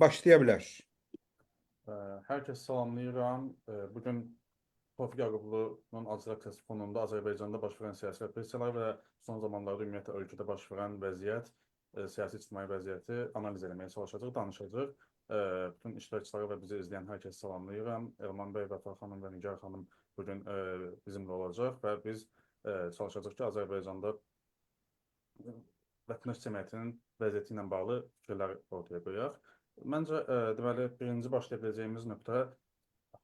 başlayabilir. Herkes salamlayıram. Bugün Tofiq Yaqublu'nun Acılar Aksiyası fonunda Azərbaycanda baş verən siyasi repressiyalar və son zamanlarda ümumiyyətlə ölkədə baş verən vəziyyət, siyasi ictimai vəziyyəti analiz etməyə çalışacağıq, danışacağıq. Bütün iştirakçıları və bizi izləyən hər kəsi salamlayıram. Elman bəy, Vəfa xanım və Nigar xanım bugün bizimlə olacaq və biz çalışacağıq ki, Azərbaycanda vətəndaş cəmiyyətinin vəziyyəti ilə bağlı fikirlər ortaya qoyaq. Məncə, deməli, birinci başlaya biləcəyimiz nöqtə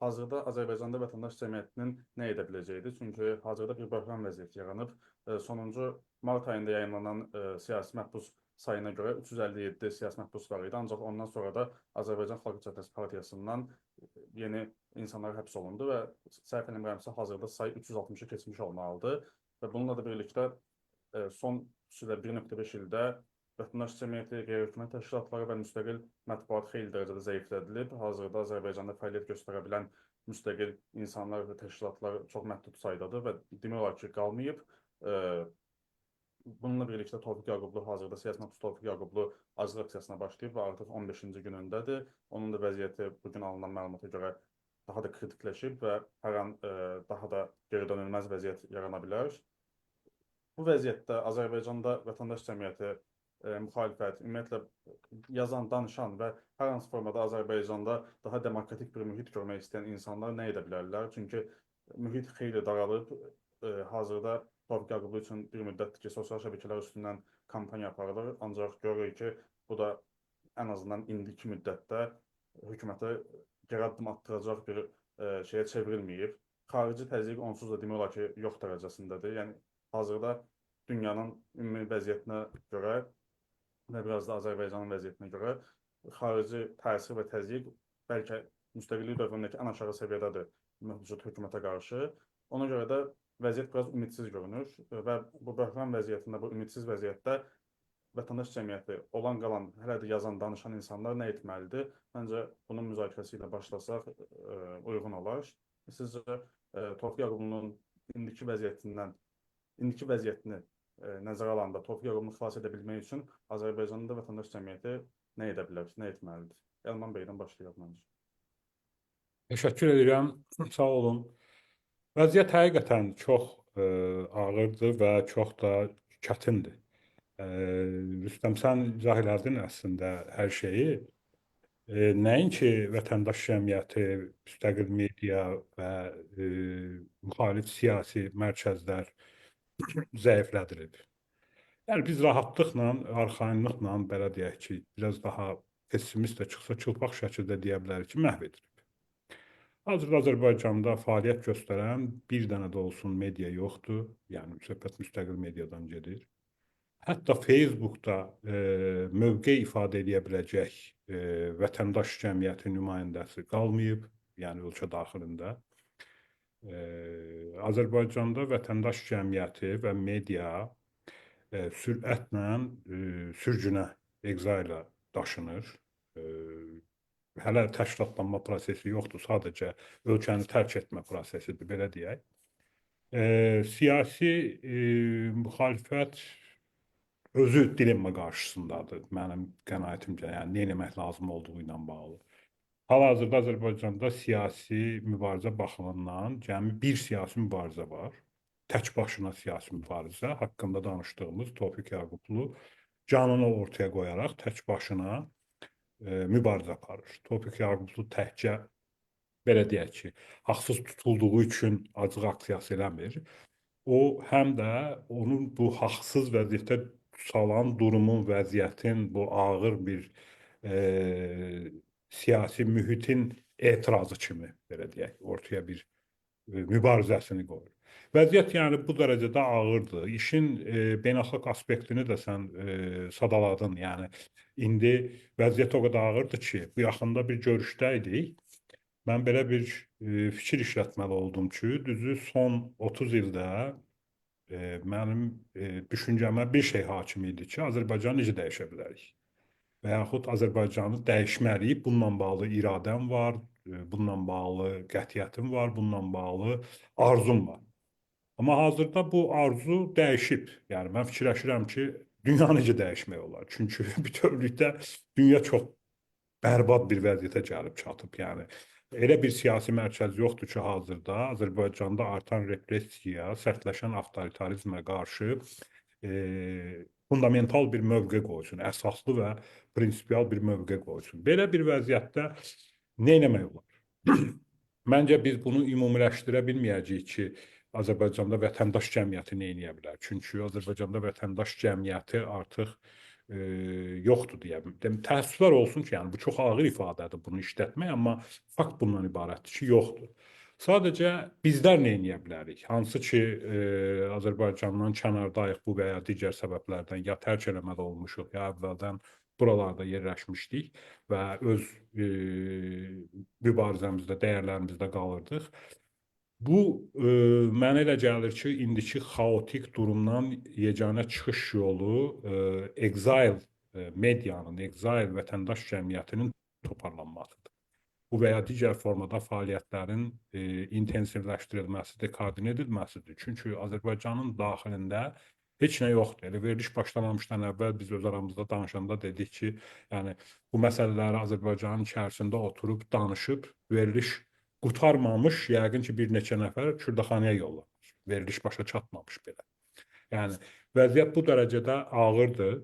hazırda Azərbaycanda vətəndaş cəmiyyətinin nə edə biləcəyidir. Çünki hazırda bir böhran vəziyyəti yaranıb. Sonuncu mart ayında yayınlanan siyasi məhbus sayına görə 357 siyasi məhbus var idi. Ancaq ondan sonra da Azərbaycan Xalq Cəbhəsi Partiyasından yeni insanlar həbs olundu və səhv eləmirəmsə hazırda say 360-ı keçmiş olmalıdır. Və bununla da birlikdə son xüsusilə 1,5 ildə vətəndaş cəmiyyəti, qeyri-hökumət təşkilatları və müstəqil mətbuat xeyli dərəcədə zəiflədilib. Hazırda Azərbaycanda fəaliyyət göstərə bilən müstəqil insanlar və təşkilatlar çox məhdud saydadır və demək olar ki, qalmayıb. Bununla birlikdə Tofiq Yaqublu hazırda siyasi məhbus Tofiq Yaqublu Acılar Aksiyasına başlayıb və artıq 15-ci günündədir. Onun da vəziyyəti bugün alınan məlumata görə daha da kritikləşib və hər an daha da geri dönülməz vəziyyət yarana bilər. Bu vəziyyətdə Azərbaycanda vətəndaş cəmiyyəti, müxalifət, ümumiyyətlə yazan, danışan və hər hansı formada Azərbaycanda daha demokratik bir mühit görmək istəyən insanlar nə edə bilərlər? Çünki mühit xeyli daralıb. Hazırda Tofiq Yaqublu üçün bir müddətdir ki, sosial şəbəkələr üstündən kampaniya aparılır. Ancaq görürük ki, bu da ən azından indiki müddətdə hökumətə geri addım attıracaq bir şeyə çevrilməyib. Xarici təzyiq onsuz da demək olar ki, yox dərəcəsindədir. Yəni, hazırda dünyanın ümumi vəziyyətinə görə və biraz da Azərbaycanın vəziyyətinə görə xarici təsir və təzyiq bəlkə müstəqillik dövründəki ən aşağı səviyyədədir mövcud hökumətə qarşı. Ona görə də vəziyyət biraz ümidsiz görünür və bu böhran vəziyyətində, bu ümidsiz vəziyyətdə vətəndaş cəmiyyəti olan qalan, hələ də yazan, danışan insanlar nə etməlidir? Məncə bunun müzakirəsi ilə başlasaq uyğun olar. Sizcə Tofiq Yaqublu'nun indiki vəziyyətini nəzərə alanda Tofiq Yaqublu'nu xilas edə bilmək üçün Azərbaycanda vətəndaş cəmiyyəti nə edə bilər, nə etməlidir? Elman bəydən başlayaq məncə. Təşəkkür edirəm. Sağ olun. Vəziyyət həqiqətən çox ağırdır və çox da çətindir. Rüstəm, sən izah elədin əslində hər şeyi. Nəinki vətəndaş cəmiyyəti, müstəqil media və müxalif siyasi mərkəzlər zəiflədilib. Yəni biz rahatlıqla, arxayınlıqla, belə deyək ki, biraz daha pessimist də çıxsa, çılpaq şəkildə deyə bilərik ki, məhv edilib. Hazırda Azərbaycanda fəaliyyət göstərən bir dənə də olsun media yoxdur. Yəni, söhbət müstəqil mediadan gedir. Hətta Facebookda mövqe ifadə edə biləcək vətəndaş cəmiyyəti nümayəndəsi qalmayıb, yəni ölkə daxilində. Azərbaycanda vətəndaş cəmiyyəti və media sürətlə sürgünə, eqza ilə daşınır. Hələ təşkilatlanma prosesi yoxdur, sadəcə ölkəni tərk etmə prosesidir, belə deyək. Siyasi müxalifət özü dilemma qarşısındadır, mənim qənaətimcə, yəni nə etmək lazım olduğu ilə bağlı. Hal-hazırda Azərbaycanda siyasi mübarizə baxımından cəmi bir siyasi mübarizə var. Tək başına siyasi mübarizə, haqqında danışdığımız Tofiq Yaqublu canını ortaya qoyaraq tək başına mübarizə aparır. Tofiq Yaqublu təkcə, belə deyək ki, haqsız tutulduğu üçün acıq aksiyası eləmir. O, həm də onun bu haqsız vəziyyətə salan durumun, vəziyyətin, bu ağır bir siyasi mühitin etirazı kimi, belə deyək, ortaya bir mübarizəsini qoyur. Vəziyyət yəni bu dərəcədə ağırdır. İşin beynəlxalq aspektini də sən sadaladın. Yəni indi vəziyyət o qədər ağırdır ki, bu yaxında bir görüşdə idik. Mən belə bir fikir işlətməli oldum ki, düzü son 30 ildə mənim düşüncəmə bir şey hakim idi ki, Azərbaycanı necə dəyişə bilərik? Və yaxud Azərbaycanı dəyişməliyik. Bununla bağlı iradəm var, bununla bağlı qətiyyətim var, bununla bağlı arzum var. Amma hazırda bu arzu dəyişib. Yəni mən fikirləşirəm ki, dünya necə dəyişmək olar? Çünki bütövlükdə dünya çox bərbad bir vəziyyətə gəlib çatıb. Yəni elə bir siyasi mərkəz yoxdur ki, hazırda Azərbaycanda artan repressiyaya, sərtləşən avtoritarizmə qarşı fundamental bir mövqe qoysun, əsaslı və prinsipial bir mövqe qoysun. Belə bir vəziyyətdə nə etmək olar? Məncə biz bunu ümumiləşdirə bilməyəcəyik ki, Azərbaycanda vətəndaş cəmiyyəti nə edə bilər? Çünki Azərbaycanda vətəndaş cəmiyyəti artıq yoxdur deyə bilərəm. Təəssüflər olsun ki, yəni bu çox ağır ifadədir bunu işlətmək, amma fakt bundan ibarətdir ki, yoxdur. Sadəcə bizlər nə edə bilərik? Hansı ki, Azərbaycandan kənardayıq bu və ya digər səbəblərdən ya tərk eləməli olmuşuq, ya əvvəldən buralarda yerləşmişdik və öz mübarizəmizdə, dəyərlərimizdə qalırdıq. Bu mənə elə gəlir ki, indiki xaotik durumdan yeganə çıxış yolu exile medianın, exile vətəndaş cəmiyyətinin toparlanmasıdır. Bu və ya digər formada fəaliyyətlərin intensivləşdirilməsidir, koordinə edilməsidir. Çünki Azərbaycanın daxilində heç nə yoxdur. Elə veriliş başlamamışdan əvvəl biz öz aramızda danışanda dedik ki, yəni bu məsələləri Azərbaycanın içərisində oturub danışıb veriliş qurtarmamış, yəqin ki, bir neçə nəfər Kürdəxanaya yollanmış. Veriliş başa çatmamış belə. Yəni vəziyyət bu dərəcədə ağırdır.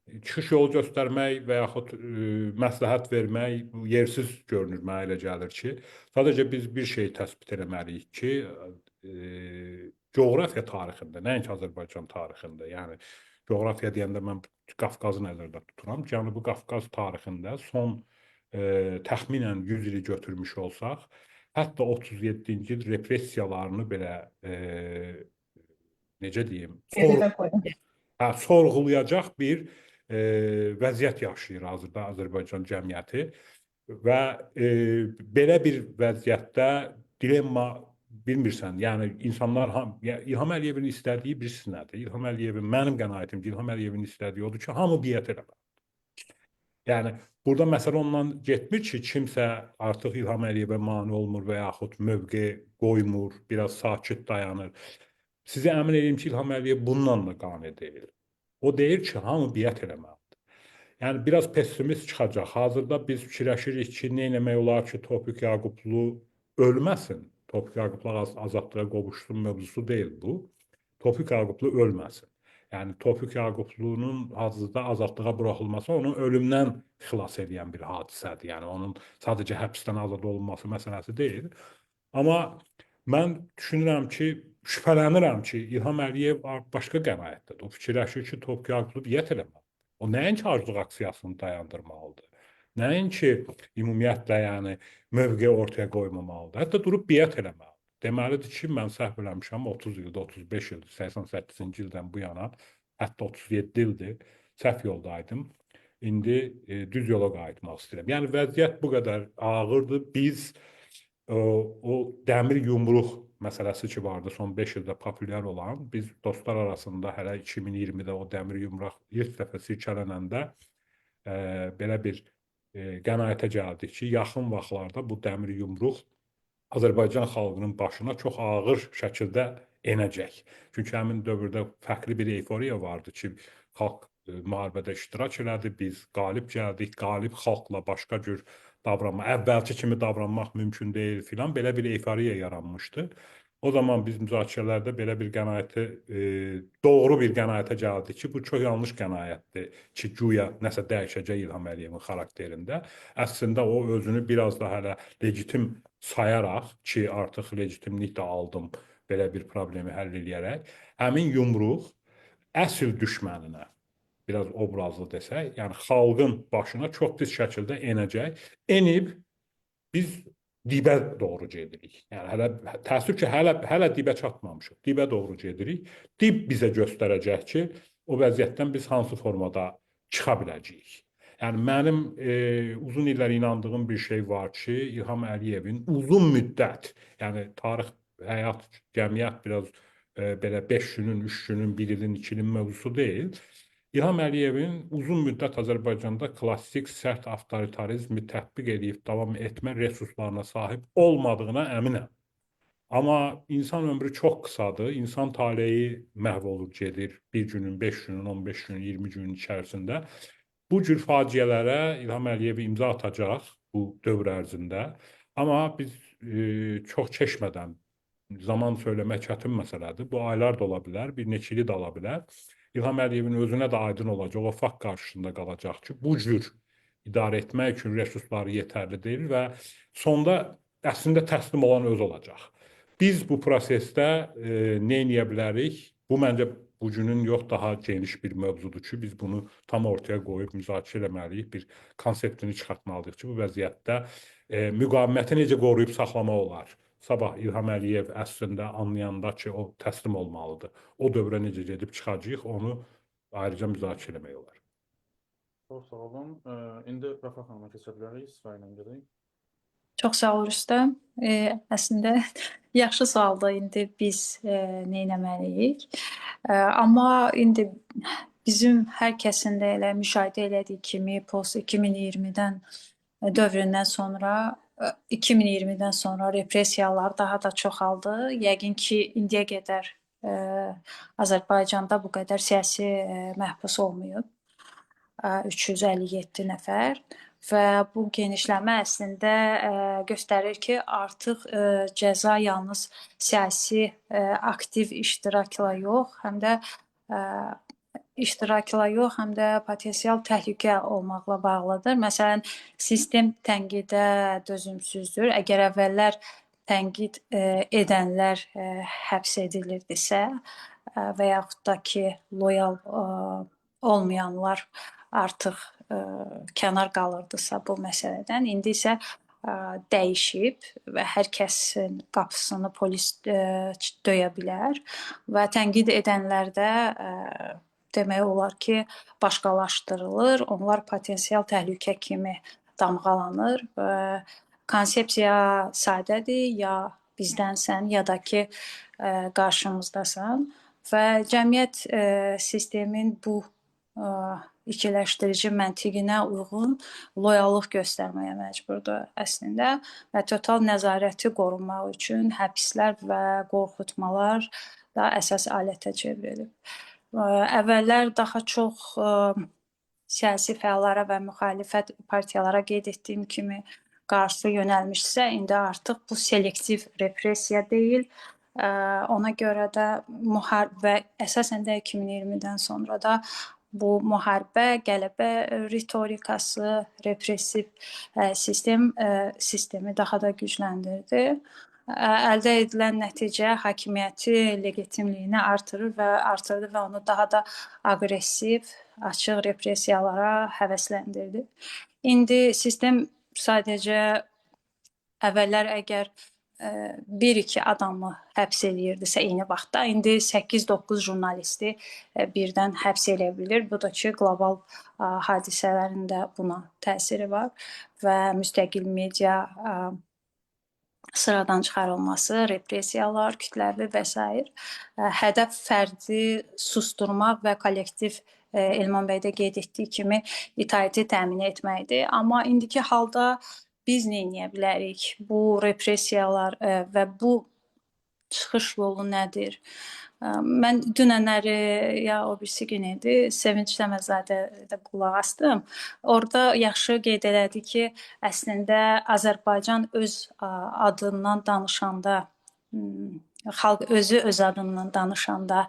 Çıxış yolu göstərmək və yaxud məsləhət vermək yersiz görünür, mənə elə gəlir ki, sadəcə biz bir şey təsbit etməliyik ki, coğrafiya tarixində, nəinki Azərbaycan tarixində, yəni coğrafiya deyəndə mən Qafqazı nəzərdə tuturam. Cənubi Qafqaz tarixində son təxminən 100 ili götürmüş olsaq, hətta 37-ci il repressiyalarını belə necə deyim, sorğulayacaq bir vəziyyət yaşayır hazırda Azərbaycan cəmiyyəti və belə bir vəziyyətdə dilemma bilmirsən, yəni insanlar İlham Əliyevin istədiyi birisi nədir? İlham Əliyevin, mənim qənaətimcə İlham Əliyevin istədiyi odur ki, hamı biət eləməlidir. Yəni burada məsələ ondan getmir ki, kimsə artıq İlham Əliyevə mane olmur və yaxud mövqe qoymur, biraz sakit dayanır. Sizə əmin edeyim ki, İlham Əliyev bununla da qane deyil. O deyir ki, hamı biət eləməlidir. Yəni biraz pessimist çıxacaq. Hazırda biz fikirləşirik ki, nə etmək olar ki, Tofiq Yaqublu ölməsin. Tofiq Yaqublu azadlığa qovuşsun mövzusu deyil bu. Tofiq Yaqublu ölməsin. Yəni Tofiq Yaqublunun hazırda azadlığa buraxılması onu ölümdən xilas edən bir hadisədir. Yəni onun sadəcə həbsdən azad olunması məsələsi deyil. Amma mən düşünürəm ki, şübhələnirəm ki, İlham Əliyev başqa qənaətdədir. O fikirləşir ki, Tofiq Yaqublu biət eləməlidir. O nəinki aclıq aksiyasını dayandırmalıdır. Nəinki ümumiyyətlə yəni mövqe ortaya qoymamalıdır. Hətta durub biət eləməlidir. Deməlidir ki, mən səhv eləmişəm 30 ildir, 35 ildir, 88-ci ildən bu yana, hətta 37 ildir səhv yoldaydım. İndi düz yola qayıtmaq istəyirəm. Yəni vəziyyət bu qədər ağırdır. Biz o dəmir yumruq məsələsi ki vardı son 5 ildə populyar olan, biz dostlar arasında hələ 2020-də o dəmir yumruq ilk dəfə sirkələnəndə belə bir qənaətə gəldik ki, yaxın vaxtlarda bu dəmir yumruq Azərbaycan xalqının başına çox ağır şəkildə enəcək. Çünki həmin dövrdə fərqli bir euforiya vardı ki, xalq müharibədə iştirak elədi, biz qalib gəldik, qalib xalqla başqa cür davranmaq, əvvəlki kimi davranmaq mümkün deyil filan, belə bir euforiya yaranmışdı. O zaman biz müzakirələrdə belə bir qənaəti, doğru bir qənaətə gəldik ki, bu çox yanlış qənaətdir ki, güya nəsə dəyişəcək İlham Əliyevin xarakterində. Əslində o özünü biraz da hələ legitim sayaraq ki, artıq legitimlik də aldım belə bir problemi həll edərək, həmin yumruq əsl düşməninə, biraz obrazlı desək, yəni xalqın başına çox pis şəkildə enəcək. Enib biz dibə doğru gedirik. Yəni hələ təəssüf ki, hələ dibə çatmamışıq. Dibə doğru gedirik. Dib bizə göstərəcək ki, o vəziyyətdən biz hansı formada çıxa biləcəyik. Yəni mənim uzun illər inandığım bir şey var ki, İlham Əliyevin uzun müddət, yəni tarix, həyat, cəmiyyət biraz belə 5 günün, 3 günün, 1 ilin, 2 ilin mövzusu deyil. İlham Əliyevin uzun müddət Azərbaycanda klassik sərt avtoritarizmi tətbiq edib davam etmə resurslarına sahib olmadığına əminəm. Amma insan ömrü çox qısadır, insan taleyi məhv olur, gedir 1 günün, 5 günün, 15 günün, 20 günün içərisində. Bu cür faciələrə İlham Əliyev imza atacaq bu dövr ərzində. Amma biz çox keçmədən, zaman söyləmək çətin məsələdir. Bu aylar da ola bilər, bir neçə il də ola bilər. İlham Əliyevin özünə də aydın olacaq, o fakt qarşısında qalacaq ki, bu cür idarə etmək üçün resursları yetərli deyil və sonda əslində təslim olan öz olacaq. Biz bu prosesdə nə edə bilərik? Bu məncə bugünün yox, daha geniş bir mövzudur ki, biz bunu tam ortaya qoyub müzakirə etməliyik, bir konseptini çıxartmalıyıq ki, bu vəziyyətdə müqaviməti necə qoruyub saxlamaq olar? Sabah İlham Əliyev əslində anlayanda ki, o təslim olmalıdır. O dövrə necə gedib çıxacağıq, onu ayrıca müzakirə etmək olar. Çox sağ olun. İndi Vəfa xanıma keçə bilərik, İsrail ilə gedək. Çox sağ ol Rüstəm. Əslində yaxşı sualdır indi biz nə etməliyik? Amma indi bizim hər kəsin də elə müşahidə elədiyi kimi post 2020-dən dövründən sonra 2020-dən sonra repressiyalar daha da çoxaldı. Yəqin ki, indiyə qədər Azərbaycanda bu qədər siyasi məhbus olmayıb. 357 nəfər və bu genişləmə əslində göstərir ki, artıq cəza yalnız siyasi aktiv iştirakla yox, həm də potensial təhlükə olmaqla bağlıdır. Məsələn, sistem tənqidə dözümsüzdür. Əgər əvvəllər tənqid edənlər həbs edilirdisə və yaxud da ki, loyal olmayanlar artıq kənar qalırdısa bu məsələdən, indi isə dəyişib və hər kəsin qapısını polis döyə bilər və tənqid edənlər də demək olar ki, başqalaşdırılır. Onlar potensial təhlükə kimi damğalanır və konsepsiya sadədir, ya bizdənsən, ya da ki, qarşımızdasan və cəmiyyət sistemin bu ikiləşdirici məntiqinə uyğun loyallıq göstərməyə məcburdur əslində və total nəzarəti qorumaq üçün həbslər və qorxutmalar da əsas alətə çevrilib. Əvvəllər daha çox siyasi fəallara və müxalifət partiyalara qeyd etdiyim kimi qarşı yönəlmişsə, indi artıq bu selektiv repressiya deyil. Ona görə də müharibə əsasən də 2020-dən sonra da bu müharibə, qələbə ritorikası, repressiv sistemi daha da gücləndirdi. Əldə edilən nəticə hakimiyyəti legitimliyini artırdı və onu daha da aqressiv, açıq repressiyalara həvəsləndirdi. İndi sistem sadəcə əvvəllər əgər 1-2 adamı həbs eləyirdisə eyni vaxtda, indi 8-9 jurnalisti birdən həbs eləyə bilir. Bu da ki, qlobal hadisələrin də buna təsiri var və müstəqil media sıradan çıxarılması, repressiyalar, kütləvi və s. Hədəf fərdi susturmaq və kollektiv Elman bəy də qeyd etdiyi kimi itaəti təmin etməkdir. Amma indiki halda biz nə edə bilərik? Bu repressiyalar və bu çıxış yolu nədir? Mən dünənləri, ya o birisi gün idi, Sevinç Səməzadə də qulaq asdım. Orada yaxşı qeyd elədi ki, əslində Azərbaycan öz adından danışanda, xalq özü öz adından danışanda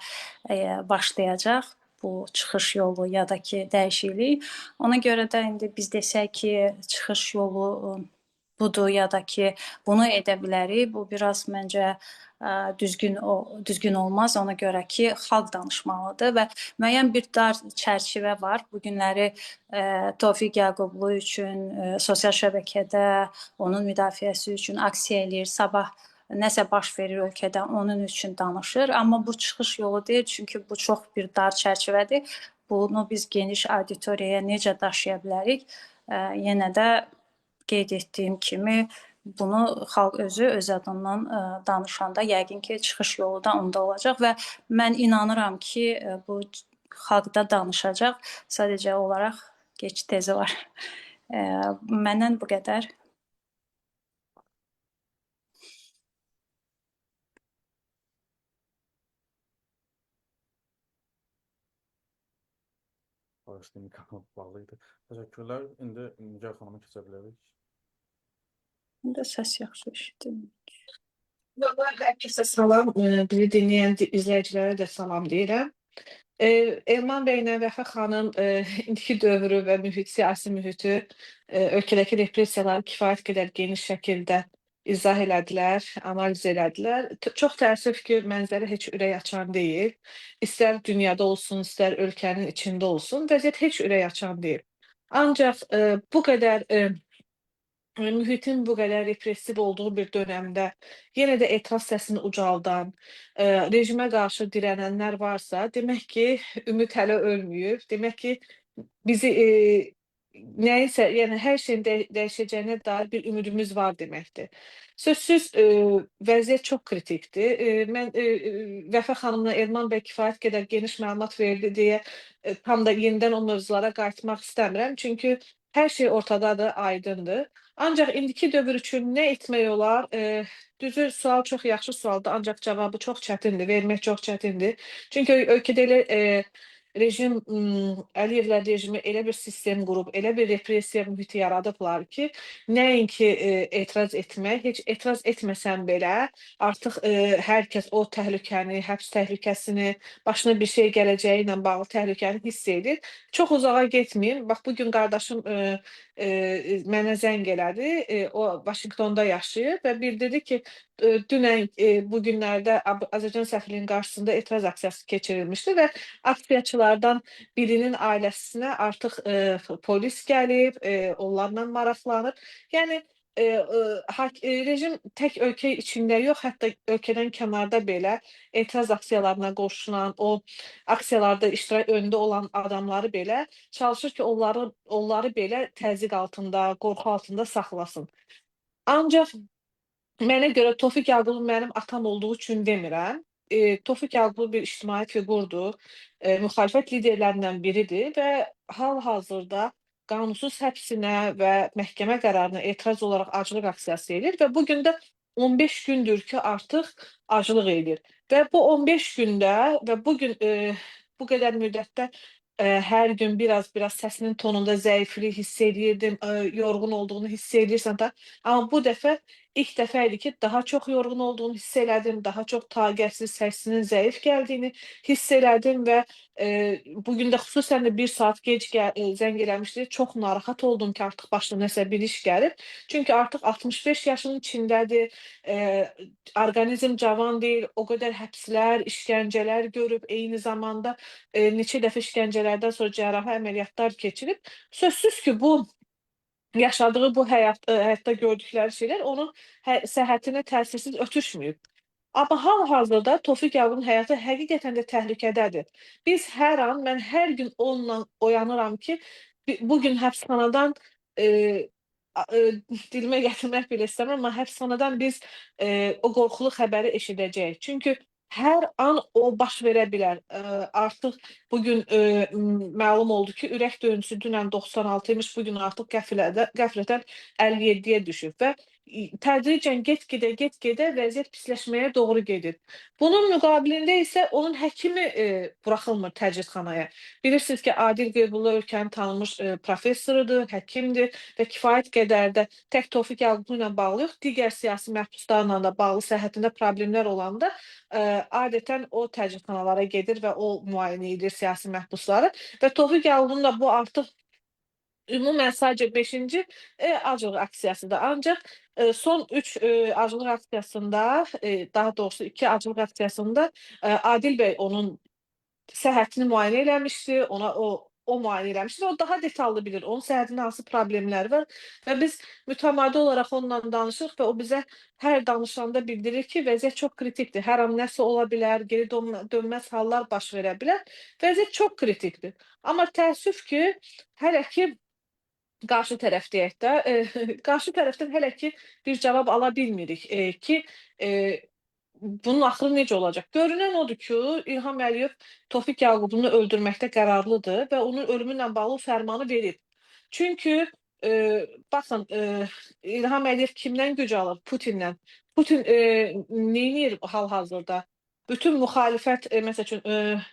başlayacaq bu çıxış yolu ya da ki, dəyişiklik. Ona görə də indi biz desək ki, çıxış yolu budur ya da ki, bunu edə bilərik. Bu biraz məncə düzgün olmaz. Ona görə ki, xalq danışmalıdır və müəyyən bir dar çərçivə var. Bu günləri Tofiq Yaqublu üçün sosial şəbəkədə onun müdafiəsi üçün aksiya eləyir. Sabah nəsə baş verir ölkədə, onun üçün danışır. Amma bu çıxış yolu deyil, çünki bu çox bir dar çərçivədir. Bunu biz geniş auditoriyaya necə daşıya bilərik? Yenə də qeyd etdiyim kimi, bunu xalq özü öz adından danışanda yəqin ki, çıxış yolu da onda olacaq və mən inanıram ki, bu xalqda danışacaq. Sadəcə olaraq gec-tezi var. Məndən bu qədər. bağışlayın, mikrofon bağlı idi. Təşəkkürlər. İndi Nigar xanıma keçə bilərik. İndi səs yaxşı eşidilir. Vallahi herkese salam, bizi dinleyen izleyicilere de salam deyirəm. Elman bəylə Vəfa xanım indiki dövrü və mühit, siyasi mühiti, ölkədəki repressiyaları kifayət qədər geniş şəkildə izah elədilər, analiz elədilər. Çox təəssüf ki, mənzərə heç ürək açan deyil. İstər dünyada olsun, istər ölkənin içində olsun, vəziyyət heç ürək açan deyil. Ancaq bu qədər mühitin bu qədər repressiv olduğu bir dönəmdə yenə də etiraz səsini ucaldan, rejimə qarşı dirənənlər varsa, demək ki, ümid hələ ölməyib. Demək ki, bizi nəyinsə, yəni hər şeyin dəyişəcəyinə dair bir ümidimiz var deməkdir. Sözsüz vəziyyət çox kritikdir. Mən Vəfa xanımla Elman bəy kifayət qədər geniş məlumat verdi deyə tam da yenidən o mövzulara qayıtmaq istəmirəm. Çünki hər şey ortadadır, aydındır. Ancaq indiki dövr üçün nə etmək olar? Düzü sual çox yaxşı sualdır, ancaq cavabı çox çətindir, vermək çox çətindir. Çünki ölkədə elə rejim Əliyevlər rejimi elə bir sistem qurub, elə bir repressiya mühiti yaradıblar ki, nəinki etiraz etmək, heç etiraz etməsən belə artıq hər kəs o təhlükəni, həbs təhlükəsini, başına bir şey gələcəyi ilə bağlı təhlükəni hiss edir. Çox uzağa getməyim. Bax bu gün qardaşım mənə zəng elədi. O Vaşinqtonda yaşayır və bildirdi ki, dünən bu günlərdə Azərbaycan səfirliyinin qarşısında etiraz aksiyası keçirilmişdi və aksiyaçılardan birinin ailəsinə artıq polis gəlib, onlarla maraqlanır. Yəni rejim tək ölkə içində yox, hətta ölkədən kənarda belə etiraz aksiyalarına qoşulan, o aksiyalarda iştirak öndə olan adamları belə çalışır ki, onları belə təzyiq altında, qorxu altında saxlasın. Ancaq mənə görə Tofiq Yaqublu mənim atam olduğu üçün demirəm. Tofiq Yaqublu bir ictimai fiqurdur, müxalifət liderlərindən biridir və hal-hazırda qanunsuz həbsinə və məhkəmə qərarına etiraz olaraq aclıq aksiyası edir və bu gün də 15 gündür ki, artıq aclıq edir. Və bu 15 gündə və bu gün bu qədər müddətdə hər gün biraz səsinin tonunda zəiflik hiss eləyirdim, yorğun olduğunu hiss edirsən də. Amma bu dəfə ilk dəfə idi ki, daha çox yorğun olduğunu hiss elədim, daha çox taqətsiz, səsinin zəif gəldiyini hiss elədim və bugün də xüsusən də 1 saat gec zəng eləmişdi. Çox narahat oldum ki, artıq başına nəsə bir iş gəlib. Çünki artıq 65 yaşının içindədir, orqanizm cavan deyil, o qədər həbslər, işgəncələr görüb, eyni zamanda neçə dəfə işgəncələrdən sonra cərrahi əməliyyatlar keçirib. Sözsüz ki, bu yaşadığı bu həyatda gördükləri şeylər onun səhhətinə təsirsiz ötüşməyib. Amma hal-hazırda Tofiq Yaqubun həyatı həqiqətən də təhlükədədir. Biz hər an, mən hər gün onunla oyanıram ki, bu gün həbsxanadan dilimə gətirmək belə istəmirəm, amma həbsxanadan biz o qorxulu xəbəri eşidəcəyik. Çünki hər an o baş verə bilər. Artıq bu gün məlum oldu ki, ürək döyüntüsü dünən 96 imiş, bu gün artıq qəflətən 57-yə düşüb və tədricən get-gedə vəziyyət pisləşməyə doğru gedir. Bunun müqabilində isə onun həkimi buraxılmır təcridxanaya. Bilirsiniz ki, Adil Qeybulla ölkənin tanınmış professorudur, həkimdir və kifayət qədər də tək Tofiq Yaqublu ilə bağlı yox, digər siyasi məhbuslarla da bağlı səhhətində problemlər olanda adətən o təcridxanalara gedir və o müayinə edir siyasi məhbusları və Tofiq Yaqublu'nun da bu artıq ümumən sadəcə 5-ci aclıq aksiyasıdır. Ancaq son 3 aclıq aksiyasında, daha doğrusu 2 aclıq aksiyasında Adil bəy onun səhhətini müayinə eləmişdi, ona o müayinə eləmişdi. O daha detallı bilir, onun səhhətində hansı problemləri var və biz mütəmadi olaraq onunla danışırıq və o bizə hər danışanda bildirir ki, vəziyyət çox kritikdir. Hər an nəsə ola bilər, geri dönməz hallar baş verə bilər. Vəziyyət çox kritikdir. Amma təəssüf ki, hələ ki qarşı tərəf deyək də, qarşı tərəfdən hələ ki bir cavab ala bilmirik ki, bunun axırı necə olacaq? Görünən odur ki, İlham Əliyev Tofiq Yaqubunu öldürməkdə qərarlıdır və onun ölümü ilə bağlı fərmanı verib. Çünki baxın, İlham Əliyev kimdən güc alır? Putindən. Putin neyniyir hal-hazırda? bütün müxalifət, məsəl üçün,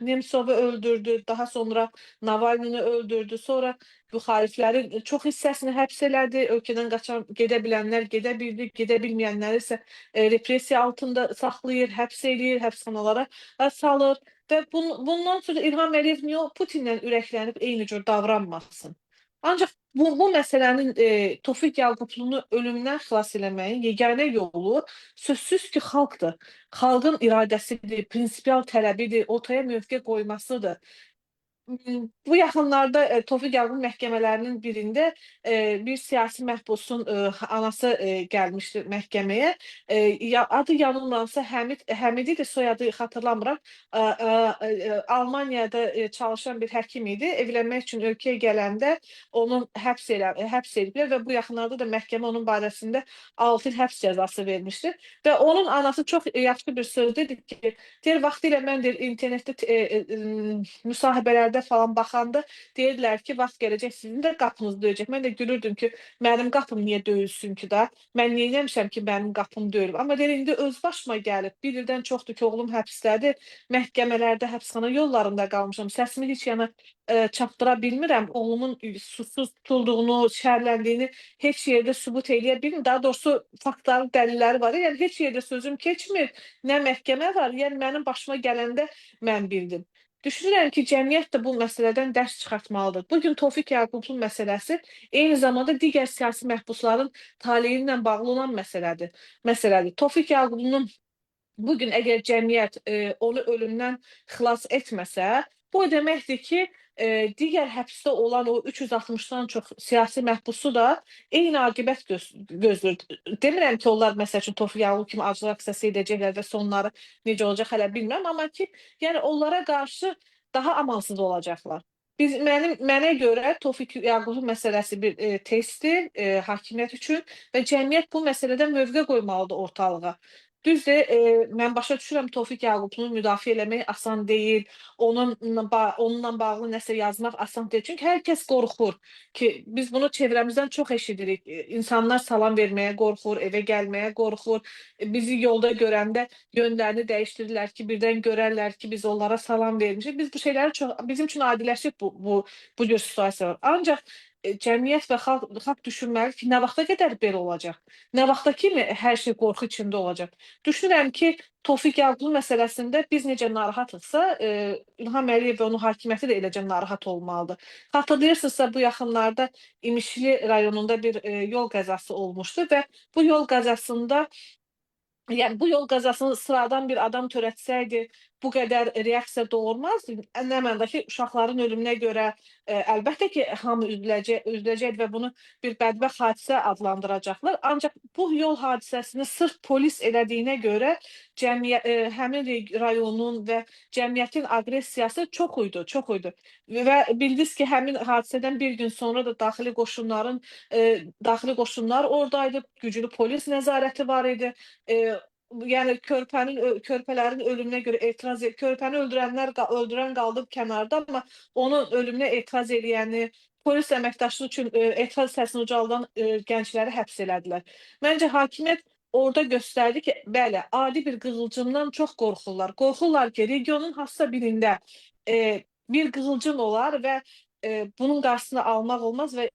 Nemtsovu öldürdü, daha sonra Navalnini öldürdü, sonra müxaliflərin çox hissəsini həbs elədi, ölkədən qaçan, gedə bilənlər gedə bildi, gedə bilməyənləri isə repressiya altında saxlayır, həbs eləyir, həbsxanalara salır və bundan sonra İlham Əliyev niyə Putinlə ürəklənib eyni cür davranmasın? Ancaq bu məsələnin Tofiq Yaqublunu ölümdən xilas eləməyin yeganə yolu sözsüz ki, xalqdır. Xalqın iradəsidir, prinsipial tələbidir, ortaya mövqe qoymasıdır. Bu yaxınlarda Tofiq Yaqub məhkəmələrinin birində bir siyasi məhbusun anası gəlmişdi məhkəməyə. Adı yanılmıramsa Həmid idi, soyadı xatırlamıram. Almaniyada çalışan bir həkim idi. Evlənmək üçün ölkəyə gələndə onu həbs ediblər və bu yaxınlarda da məhkəmə onun barəsində 6 il həbs cəzası vermişdi. Və onun anası çox yaxşı bir söz dedi ki, deyir, vaxtilə mən deyir, internetdə müsahibələrdə falan baxanda deyirdilər ki, vaxt gələcək sizin də qapınız döyəcək. Mən də gülürdüm ki, mənim qapım niyə döyülsün ki da? Mən neyləmişəm ki, mənim qapım döyülüb? Amma deyir, indi öz başıma gəlib. Bir ildən çoxdur ki, oğlum həbsdədir. Məhkəmələrdə, həbsxana yollarında qalmışam. Səsimi heç yana çatdıra bilmirəm. Oğlumun susuz tutulduğunu, şərləndiyini heç yerdə sübut eləyə bilmirəm. Daha doğrusu faktları, dəlilləri var. Yəni heç yerdə sözüm keçmir. Nə məhkəmə var. Yəni mənim başıma gələndə mən bildim. Düşünürəm ki, cəmiyyət də bu məsələdən dərs çıxartmalıdır. Bugün Tofiq Yaqublun məsələsi eyni zamanda digər siyasi məhbusların taleyi ilə bağlı olan məsələdir. Tofiq Yaqublunun bugün əgər cəmiyyət onu ölümdən xilas etməsə, bu o deməkdir ki, digər həbsdə olan o 360-dan çox siyasi məhbusu da eyni aqibət gözləyir. Demirəm ki, onlar məsəl üçün Tofiq Yaqub kimi aclıq aksiyası edəcəklər və sonları necə olacaq hələ bilmirəm, amma ki, yəni onlara qarşı daha amansız olacaqlar. Mənə görə Tofiq Yaqubun məsələsi bir testdir hakimiyyət üçün və cəmiyyət bu məsələdə mövqe qoymalıdır ortalığa. Düzdür, mən başa düşürəm Tofiq Yaqublunu müdafiə eləmək asan deyil, onunla bağlı nəsə yazmaq asan deyil. Çünki hər kəs qorxur ki, biz bunu çevrəmizdən çox eşidirik. İnsanlar salam verməyə qorxur, evə gəlməyə qorxur. Bizi yolda görəndə yönlərini dəyişdirirlər ki, birdən görərlər ki, biz onlara salam vermişik. Biz bu şeyləri çox, bizim üçün adiləşib bu cür situasiyalar. Ancaq cəmiyyət və xalq düşünməli ki, nə vaxta qədər belə olacaq? Nə vaxta kimi hər şey qorxu içində olacaq? Düşünürəm ki, Tofiq Yaqublu məsələsində biz necə narahatıqsa, İlham Əliyev və onun hakimiyyəti də eləcə narahat olmalıdır. Xatırlayırsınızsa, bu yaxınlarda İmişli rayonunda bir yol qəzası olmuşdu və bu yol qəzasında yəni bu yol qəzasını sıradan bir adam törətsəydi, bu qədər reaksiya doğurmazdı. Nə mənada ki, uşaqların ölümünə görə əlbəttə ki, hamı üzüləcək və bunu bir bədbəxt hadisə adlandıracaqlar. Ancaq bu yol hadisəsini sırf polis elədiyinə görə həmin rayonun və cəmiyyətin aqressiyası çox idi. Və bildiniz ki, həmin hadisədən bir gün sonra da daxili qoşunlar oradaydı, güclü polis nəzarəti var idi. Yəni körpələrin ölümünə görə körpəni öldürən qaldı kənarda, amma onun ölümünə etiraz eləyəni, polis əməkdaşlığı üçün etiraz səsini ucaldan gəncləri həbs elədilər. Məncə hakimiyyət orada göstərdi ki, bəli, adi bir qığılcımdan çox qorxurlar. Qorxurlar ki, regionun hansısa birində bir qığılcım olar və bunun qarşısını almaq olmaz və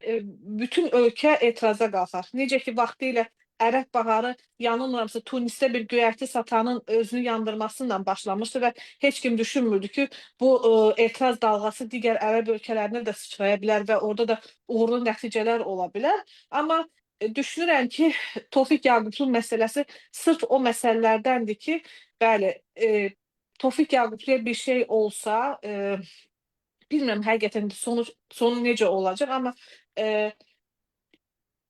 bütün ölkə etiraza qalxar. Necə ki, vaxtilə Ərəb baharı yanılmıramsa Tunisdə bir göyərti satanın özünü yandırmasıyla başlamışdı və heç kim düşünmürdü ki, bu etiraz dalğası digər Ərəb ölkələrinə də sıçraya bilər və orada da uğurlu nəticələr ola bilər. Amma düşünürəm ki, Tofiq Yaqublun məsələsi sırf o məsələlərdəndir ki, bəli, Tofiq Yaqubluya bir şey olsa, bilmirəm həqiqətən sonu necə olacaq, amma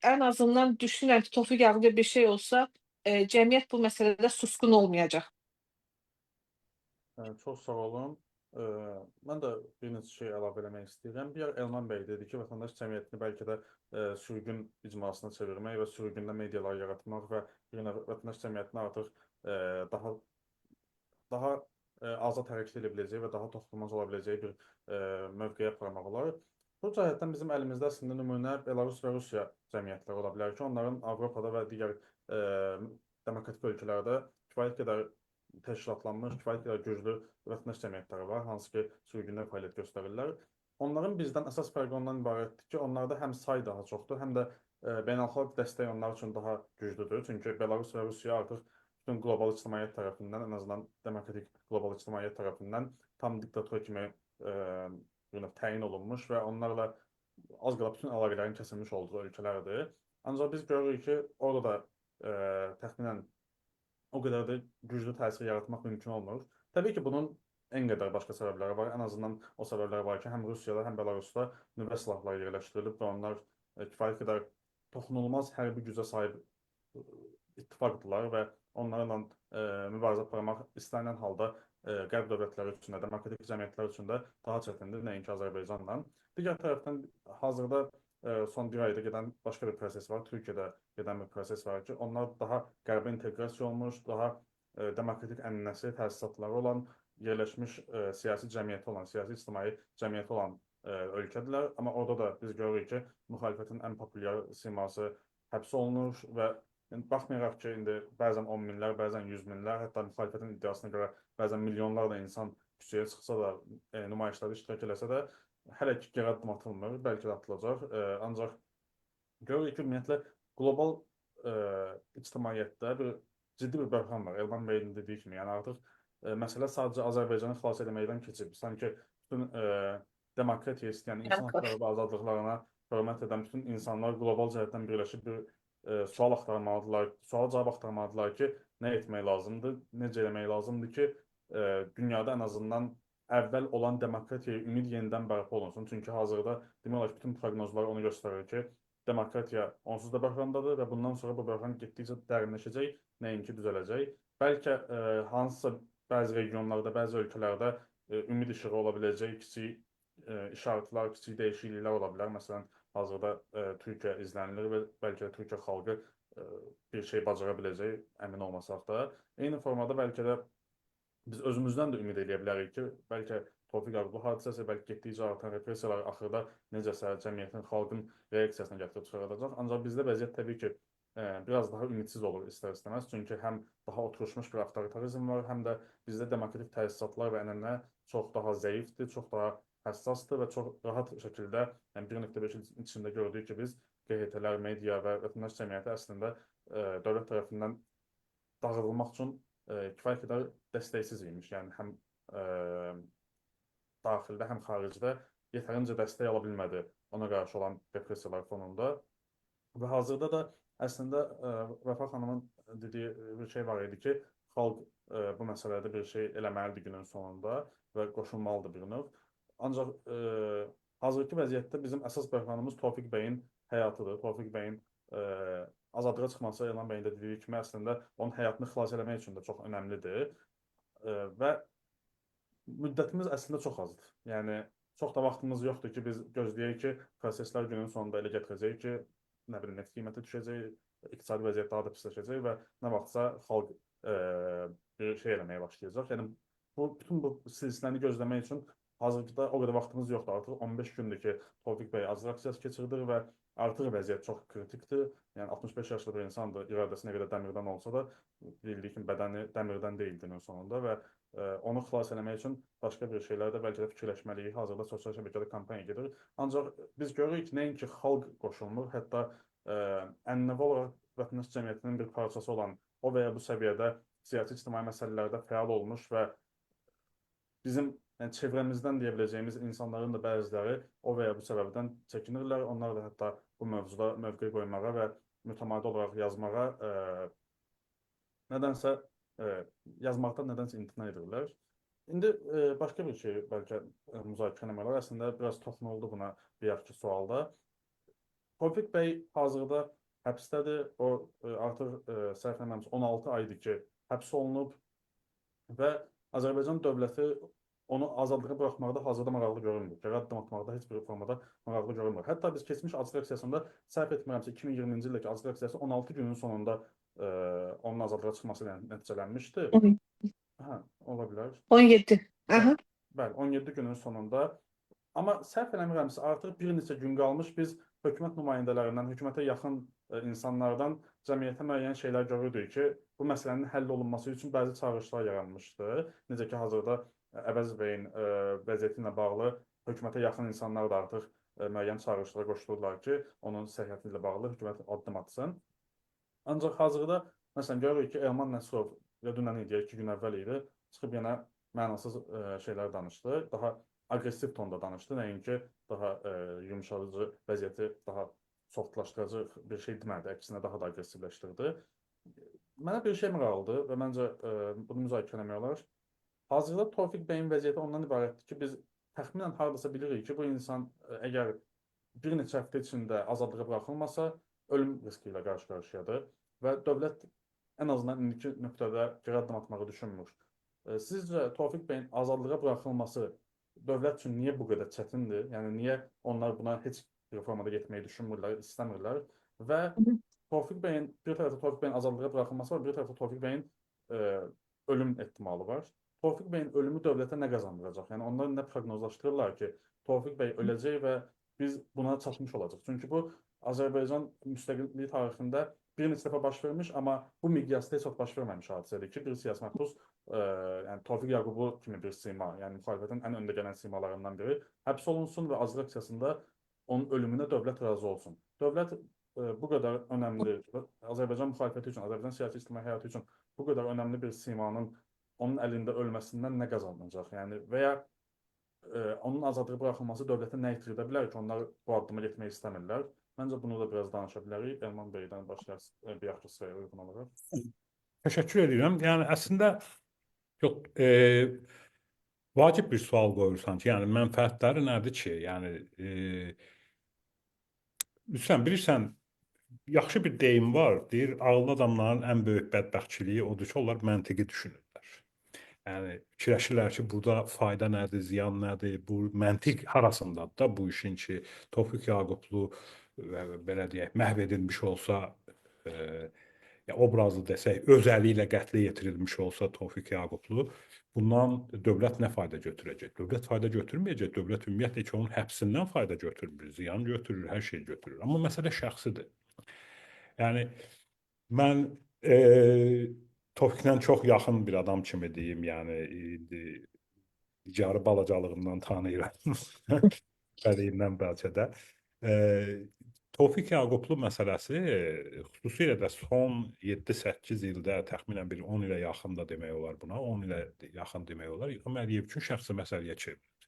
ən azından düşünürəm ki, Tofiq Yaqubluya bir şey olsa, cəmiyyət bu məsələdə susqun olmayacaq. Çox sağ olun. Mən də bir neçə şey əlavə eləmək istəyirəm. Bir Elman bəy dedi ki, vətəndaş cəmiyyətini bəlkə də sürgün icmasına çevirmək və sürgündə medialar yaratmaq və vətəndaş cəmiyyətini artıq daha azad hərəkət edə biləcək və daha toxunulmaz ola biləcəyi bir mövqeyə aparmaq olar. Bu cəhətdən bizim əlimizdə əslində nümunə Belarus və Rusiya cəmiyyətləri ola bilər ki, onların Avropada və digər demokratik ölkələrdə kifayət qədər təşkilatlanmış, kifayət qədər güclü vətəndaş cəmiyyətləri var, hansı ki, sürgündə fəaliyyət göstərirlər. Onların bizdən əsas fərqi ondan ibarətdir ki, onlarda həm say daha çoxdur, həm də beynəlxalq dəstək onlar üçün daha güclüdür. Çünki Belarus və Rusiya artıq bütün qlobal ictimaiyyət tərəfindən, ən azından demokratik qlobal ictimaiyyət tərəfindən tam diktatura kimi təyin olunmuş və onlarla az qala bütün əlaqələrin kəsilmiş olduğu ölkələrdir. Ancaq biz görürük ki, orada da təxminən o qədər də güclü təsir yaratmaq mümkün olmur. Təbii ki, bunun ən qədər başqa səbəbləri var. Ən azından o səbəblər var ki, həm Rusiyada, həm Belarusda nüvə silahları yerləşdirilib və onlar kifayət qədər toxunulmaz hərbi gücə sahib ittifaqdırlar və onlarla mübarizə aparmaq istənilən halda qərb dövlətləri üçün də, demokratik cəmiyyətlər üçün də daha çətindir, nəinki Azərbaycanla. Digər tərəfdən hazırda son bir ayda gedən başqa bir proses var. Türkiyədə gedən bir proses var ki, onlar daha qərbə inteqrasiya olmuş, daha demokratik ənənəsi, təsisatları olan, yerləşmiş siyasi cəmiyyəti olan, siyasi ictimai cəmiyyəti olan ölkədirlər. Amma orada da biz görürük ki, müxalifətin ən populyar siması həbs olunur və baxmayaraq ki, indi bəzən 10 minlər, bəzən 100 minlər, hətta müxalifətin iddiasına görə bəzən milyonlarla insan küçəyə çıxsa da, nümayişlərdə iştirak eləsə də, hələ ki geri addım atılmır, bəlkə də atılacaq. Ancaq görürük ki, ümumiyyətlə, qlobal ictimaiyyətdə ciddi bir böhran var. Elvan Bey'in dediyi kimi, yəni artıq məsələ sadəcə Azərbaycanı xilas etməkdən keçib. Sanki bütün demokratiya istəyən, insan hüquqları və azadlıqlarına hörmət edən bütün insanlar qlobal cəhətdən birləşib bir sual axtarmalıdırlar, sual cavab axtarmalıdırlar ki, nə etmək lazımdır, necə eləmək lazımdır ki, dünyada ən azından əvvəl olan demokratiyaya ümid yenidən bərpa olunsun. Çünki hazırda demək olar ki, bütün proqnozlar onu göstərir ki, demokratiya onsuz da böhrandadır və bundan sonra bu böhran getdikcə dərinləşəcək, nəinki düzələcək. Bəlkə hansısa bəzi regionlarda, bəzi ölkələrdə ümid işığı ola biləcək kiçik işarətlər, kiçik dəyişikliklər ola bilər. Məsələn, hazırda Türkiyə izlənilir və bəlkə Türkiyə xalqı bir şey bacara biləcək, əmin olmasaq da. Eyni formada bəlkə də biz özümüzdən də ümid edə bilərik ki, bəlkə Tofiq abi bu hadisəsi, bəlkə getdikcə artan repressiyalar axırda necəsə cəmiyyətin, xalqın reaksiyasına gətirib çıxaracaq. Ancaq bizdə vəziyyət təbii ki, biraz daha ümidsiz olur istər-istəməz. Çünki həm daha oturmuş bir avtoritarizm var, həm də bizdə demokratik təsisatlar və ənənə çox daha zəifdir, çox daha həssasdır və çox rahat şəkildə, yəni 1.5 il içində gördük ki, biz QHT-lər, media və vətəndaş cəmiyyəti əslində dövlət tərəfindən dağıdılmaq üçün kifayət qədər dəstəksiz imiş. Yəni həm daxildə, həm xaricdə yetərincə dəstək ala bilmədi ona qarşı olan repressiyalar fonunda. Və hazırda da əslində Vəfa xanımın dediyi bir şey var idi ki, xalq bu məsələdə bir şey eləməlidir günün sonunda və qoşulmalıdır bir növ. Ancaq hazırki vəziyyətdə bizim əsas böhranımız Tofiq bəyin həyatıdır. Tofiq bəyin azadlığa çıxması Elvan bəyin də dediyi kimi əslində onun həyatını xilas eləmək üçün də çox önəmlidir. Və müddətimiz əslində çox azdır. Yəni, çox da vaxtımız yoxdur ki, biz gözləyək ki, proseslər günün sonunda elə gətirəcək ki, nə bilim, neft qiyməti düşəcək, iqtisadi vəziyyət daha da pisləşəcək və nə vaxtsa xalq bir şey eləməyə başlayacaq. Yəni, bütün bu silsiləni gözləmək üçün hazırda o qədər vaxtımız yoxdur. Artıq 15 gündür ki, Tofiq bəy azad aksiyası keçirdir və artıq vəziyyət çox kritikdir. Yəni, 65 yaşlı bir insandır, iradəsinə qədər dəmirdən olsa da, bildiyi kimi bədəni dəmirdən deyil günün sonunda və onu xilas eləmək üçün başqa bir şeylər də bəlkə də fikirləşməliyik. Hazırda sosial şəbəkədə kampaniya gedir. Ancaq biz görürük ki, nəinki xalq qoşulmur, hətta ənənəvi olaraq vətəndaş cəmiyyətinin bir parçası olan o və ya bu səviyyədə siyasi ictimai məsələlərdə fəal olmuş və bizim çevrəmizdən deyə biləcəyimiz insanların da bəziləri o və ya bu səbəbdən çəkinirlər. Onlar da hətta bu mövzuda mövqe qoymağa və mütəmadi olaraq yazmağa nədənsə yazmaqdan nədənsə imtina edirlər. İndi başqa bir şey bəlkə müzakirə etmək olar. Əslində biraz toxunuldu buna bir yaxşı sualda. Tofiq bəy hazırda həbsdədir. O artıq səhv eləmirəmsə 16 aydır ki, həbs olunub və Azərbaycan dövləti onu azadlığa buraxmaqda hazırda maraqlı görünmür. Geri addım atmaqda heç bir formada maraqlı görünmür. Hətta biz keçmiş azadlıq aksiyasında səhv etmirəmsə 2020-ci ildəki azadlıq aksiyası 16 günün sonunda onun azadlığa çıxması ilə nəticələnmişdi. Hə, ola bilər. 17. Aha. Bəli, 17 günün sonunda. Amma səhv eləmirəmsə artıq bir neçə gün qalmış biz hökumət nümayəndələrindən, hökumətə yaxın insanlardan cəmiyyətə müəyyən şeylər görürdük ki, bu məsələnin həll olunması üçün bəzi çağırışlar yaranmışdı. Necə ki, hazırda Əvəz bəyin vəziyyəti ilə bağlı hökumətə yaxın insanlar da artıq müəyyən çağırışlara qoşulurlar ki, onun səhhəti ilə bağlı hökumət addım atsın. Ancaq hazırda, məsələn, görürük ki, Elman Nəsrov və dünən idi, 2 gün əvvəl idi, çıxıb yenə mənasız şeylər danışdı. Daha aqressiv tonda danışdı, nəinki daha yumşadıcı vəziyyəti daha softlaşdırıcı bir şey demədi, əksinə daha da aqressivləşdirdi. Mənə bir şey maraqlıdır və məncə bunu müzakirə etmək olar. Hazırda Tofiq bəyin vəziyyəti ondan ibarətdir ki, biz təxminən hardasa bilirik ki, bu insan əgər bir neçə həftə içində azadlığa buraxılmasa, ölüm riski ilə qarşı-qarşıyadır və dövlət ən azından indiki nöqtədə geri addım atmağı düşünmür. Sizcə Tofiq bəyin azadlığa buraxılması dövlət üçün niyə bu qədər çətindir? Yəni niyə onlar buna heç bir formada getməyi düşünmürlər, istəmirlər və Tofiq bəyin bir tərəfdə Tofiq bəyin azadlığa buraxılması var, bir tərəfdə Tofiq bəyin ölüm ehtimalı var. Tofiq bəyin ölümü dövlətə nə qazandıracaq? Yəni onlar nə proqnozlaşdırırlar ki, Tofiq bəy öləcək və biz buna çatmış olacaq. Çünki bu Azərbaycan müstəqilliyi tarixində bir neçə dəfə baş vermiş, amma bu miqyasda heç vaxt baş verməmiş hadisədir ki, bir siyasi məhbus, yəni Tofiq Yaqublu kimi bir sima, yəni müxalifətin ən öndə gələn simalarından biri həbs olunsun və azlıq aksiyasında onun ölümünə dövlət razı olsun. Dövlət bu qədər önəmli, Azərbaycan müxalifəti üçün, Azərbaycan siyasi ictimai həyatı üçün bu qədər önəmli bir simanın onun əlində ölməsindən nə qazanacaq? Yəni və ya onun azadlığa buraxılması dövlətə nə itirdə bilər ki, onlar bu addıma getmək istəmirlər. Məncə bunu da biraz danışa bilərik. Elman bəydən başlayarız bir yaxşı sıraya uyğun olaraq. Təşəkkür edirəm. Yəni əslində çox vacib bir sual qoyursan ki, yəni mənfəətləri nədir ki? Yəni bilirsən, yaxşı bir deyim var, deyir, ağıllı adamların ən böyük bədbəxtçiliyi odur ki, onlar məntiqi düşünürlər. Yəni fikirləşirlər ki, burada fayda nədir, ziyan nədir, bu məntiq harasındadır da bu işin ki, Tofiq Yaqublu belə deyək, məhv edilmiş olsa, obrazlı desək, öz əli ilə qətlə yetirilmiş olsa Tofiq Yaqublu, bundan dövlət nə fayda götürəcək? Dövlət fayda götürməyəcək, dövlət ümumiyyətlə ki, onun həbsindən fayda götürmür, ziyan götürür, hər şey götürür. Amma məsələ şəxsidir. Yəni, mən Tofiqlə çox yaxın bir adam kimi deyim, yəni, icari balacalığımdan tanıyıram, bəliyimdən bəlkə də. Tofiq Yaqublu məsələsi xüsusilə də son 7-8 ildə, təxminən bir 10 ilə yaxın da demək olar buna, 10 ilə yaxın demək olar, İlham Əliyev üçün şəxsi məsələyə çevrilir.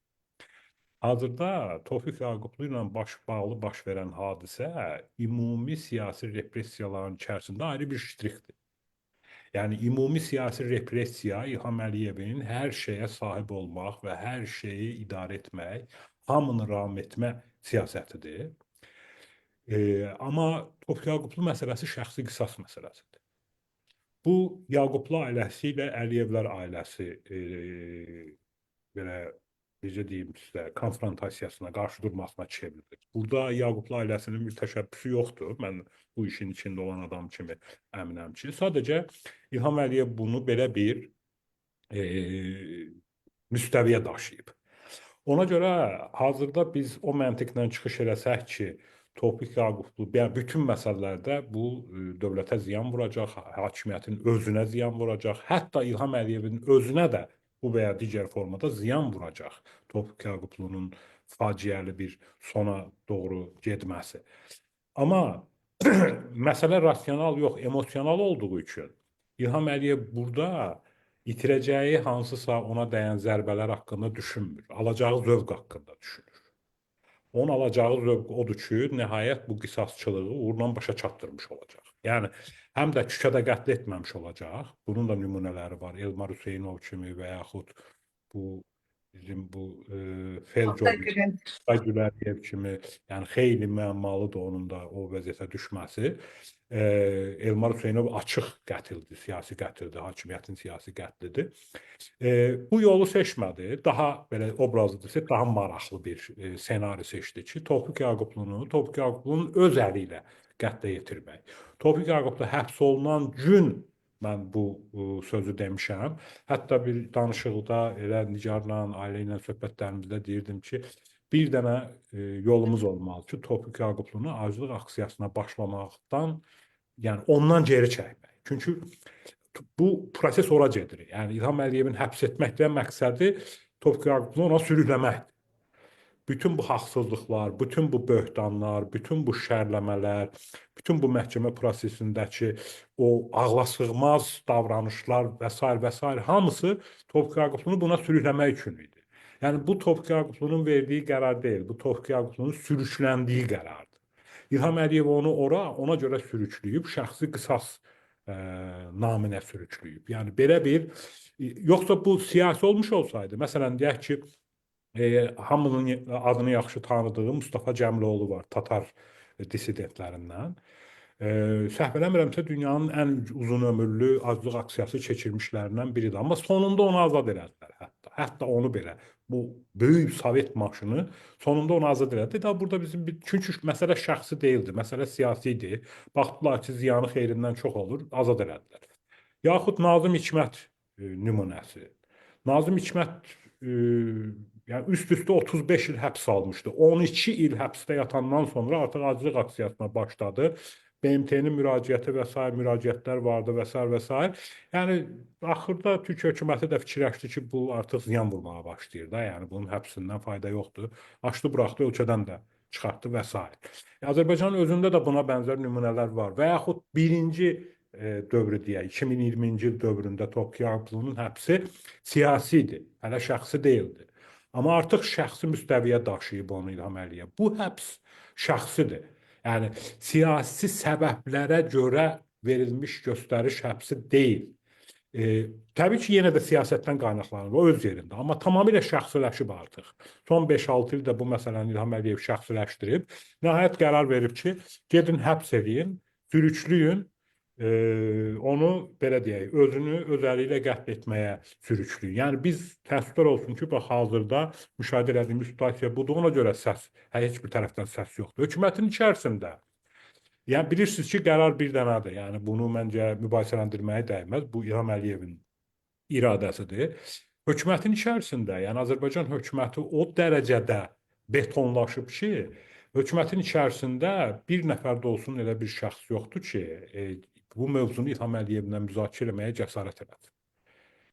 Hazırda Tofiq Yaqublu ilə bağlı baş verən hadisə ümumi siyasi repressiyaların içərisində ayrı bir ştrixdir. Yəni, ümumi siyasi repressiya İlham Əliyevin hər şeyə sahib olmaq və hər şeyi idarə etmək, hamını ram etmə siyasətidir. Amma Tofiq Yaqublu məsələsi şəxsi qisas məsələsidir. Bu, Yaqublu ailəsi ilə Əliyevlər ailəsi belə, necə deyim sizə, konfrontasiyasına, qarşıdurmasına çevrilir. Burada Yaqublu ailəsinin bir təşəbbüsü yoxdur. Mən bu işin içində olan adam kimi əminəm ki, sadəcə İlham Əliyev bunu belə bir müstəviyə daşıyıb. Ona görə hazırda biz o məntiqlə çıxış eləsək ki, Tofiq Yaqublu bütün məsələlərdə bu dövlətə ziyan vuracaq, hakimiyyətin özünə ziyan vuracaq, hətta İlham Əliyevin özünə də bu və ya digər formada ziyan vuracaq Tofiq Yaqublunun faciəli bir sona doğru getməsi. Amma məsələ rasional yox, emosional olduğu üçün İlham Əliyev burada itirəcəyi hansısa ona dəyən zərbələr haqqında düşünmür, alacağı zövq haqqında düşünür. Onun alacağı zövq odur ki, nəhayət bu qisasçılığı uğurla başa çatdırmış olacaq. Yəni, həm də küçədə qətl etməmiş olacaq. Bunun da nümunələri var. Elmar Hüseynov kimi və yaxud bizim bu Felcov, Güləriyev kimi, yəni xeyli müəmmalıdır onun da o vəziyyətə düşməsi. Elmar Hüseynov açıq qətildir, siyasi qətildir, hakimiyyətin siyasi qətlidir. Bu yolu seçmədi, daha belə obrazlıdırsa, daha maraqlı bir senari seçdi ki, Tofiq Yaqublunun öz əli ilə qətlə yetirmək. Tofiq Yaqublu həbs olunan gün mən bu sözü demişəm. Hətta bir danışıqda elə Nigarla, ailə ilə söhbətlərimizdə deyirdim ki, bir dənə yolumuz olmalı ki, Tofiq Yaqublunu aclıq aksiyasına başlamaqdan, yəni ondan geri çəkmək. Çünki bu proses ora gedir. Yəni İlham Əliyevin həbs etməkdən məqsədi Tofiq Yaqublunu ona sürükləməkdir. Bütün bu haqsızlıqlar, bütün bu böhtanlar, bütün bu şərləmələr, bütün bu məhkəmə prosesindəki o ağlasığmaz davranışlar və s. hamısı Tofiq Yaqublunu buna sürükləmək üçün idi. Yəni bu Tofiq Yaqublunun verdiyi qərar deyil, bu Tofiq Yaqublunun sürükləndiyi qərardır. İlham Əliyev onu ona görə sürükləyib, şəxsi qisas naminə sürükləyib. Yəni belə bir, yoxsa bu siyasi olmuş olsaydı, məsələn deyək ki, hamının adını yaxşı tanıdığı Mustafa Cəmiloğlu var, Tatar dissidentlərindən. Səhv eləmirəmsə dünyanın ən uzun ömürlü aclıq aksiyası keçirmişlərindən biridir. Amma sonunda onu azad elədilər hətta. Hətta onu belə, bu böyük Sovet maşını sonunda onu azad elədi. Daha burada bizim çünki məsələ şəxsi deyildi, məsələ siyasi idi. Baxdılar ki, ziyanı xeyrindən çox olur, azad elədilər. Yaxud Nazım Hikmət nümunəsi. Nazım Hikmət yəni üst-üstə 35 il həbs almışdı. 12 il həbsdə yatandan sonra artıq aclıq aksiyasına başladı. BMT-nin müraciəti və s. müraciətlər vardı və s. Yəni axırda Türk hökuməti də fikirləşdi ki, bu artıq ziyan vurmağa başlayır da, yəni bunun həbsindən fayda yoxdur. Açdı, buraxdı, ölkədən də çıxartdı və s. Azərbaycanın özündə də buna bənzər nümunələr var. Və yaxud birinci dövrü deyək, 2020-ci il dövründə Tofiq Yaqublunun həbsi siyasi idi, hələ şəxsi deyildi. Amma artıq şəxsi müstəviyə daşıyıb onu İlham Əliyev. Bu həbs şəxsidir. Yəni siyasi səbəblərə görə verilmiş göstəriş həbsi deyil. Təbii ki, yenə də siyasətdən qaynaqlanır, o öz yerində. Amma tamamilə şəxsiləşib artıq. Son 5-6 ildə bu məsələni İlham Əliyev şəxsiləşdirib, nəhayət qərar verib ki, gedin həbs edin, sürüklüyün, onu belə deyək, özünü öz əli ilə qətl etməyə sürüklüyür. Yəni biz təəssüflər olsun ki, bax hazırda müşahidə etdiyimiz situasiya budur, ona görə heç bir tərəfdən səs yoxdur. Hökumətin içərisində, yəni bilirsiniz ki, qərar bir dənədir. Yəni bunu məncə mübahisələndirməyə dəyməz. Bu İlham Əliyevin iradəsidir. Hökumətin içərisində, yəni Azərbaycan hökuməti o dərəcədə betonlaşıb ki, hökumətin içərisində bir nəfər də olsun elə bir şəxs yoxdur ki, bu mövzunu İlham Əliyevlə müzakirə etməyə cəsarət elədi.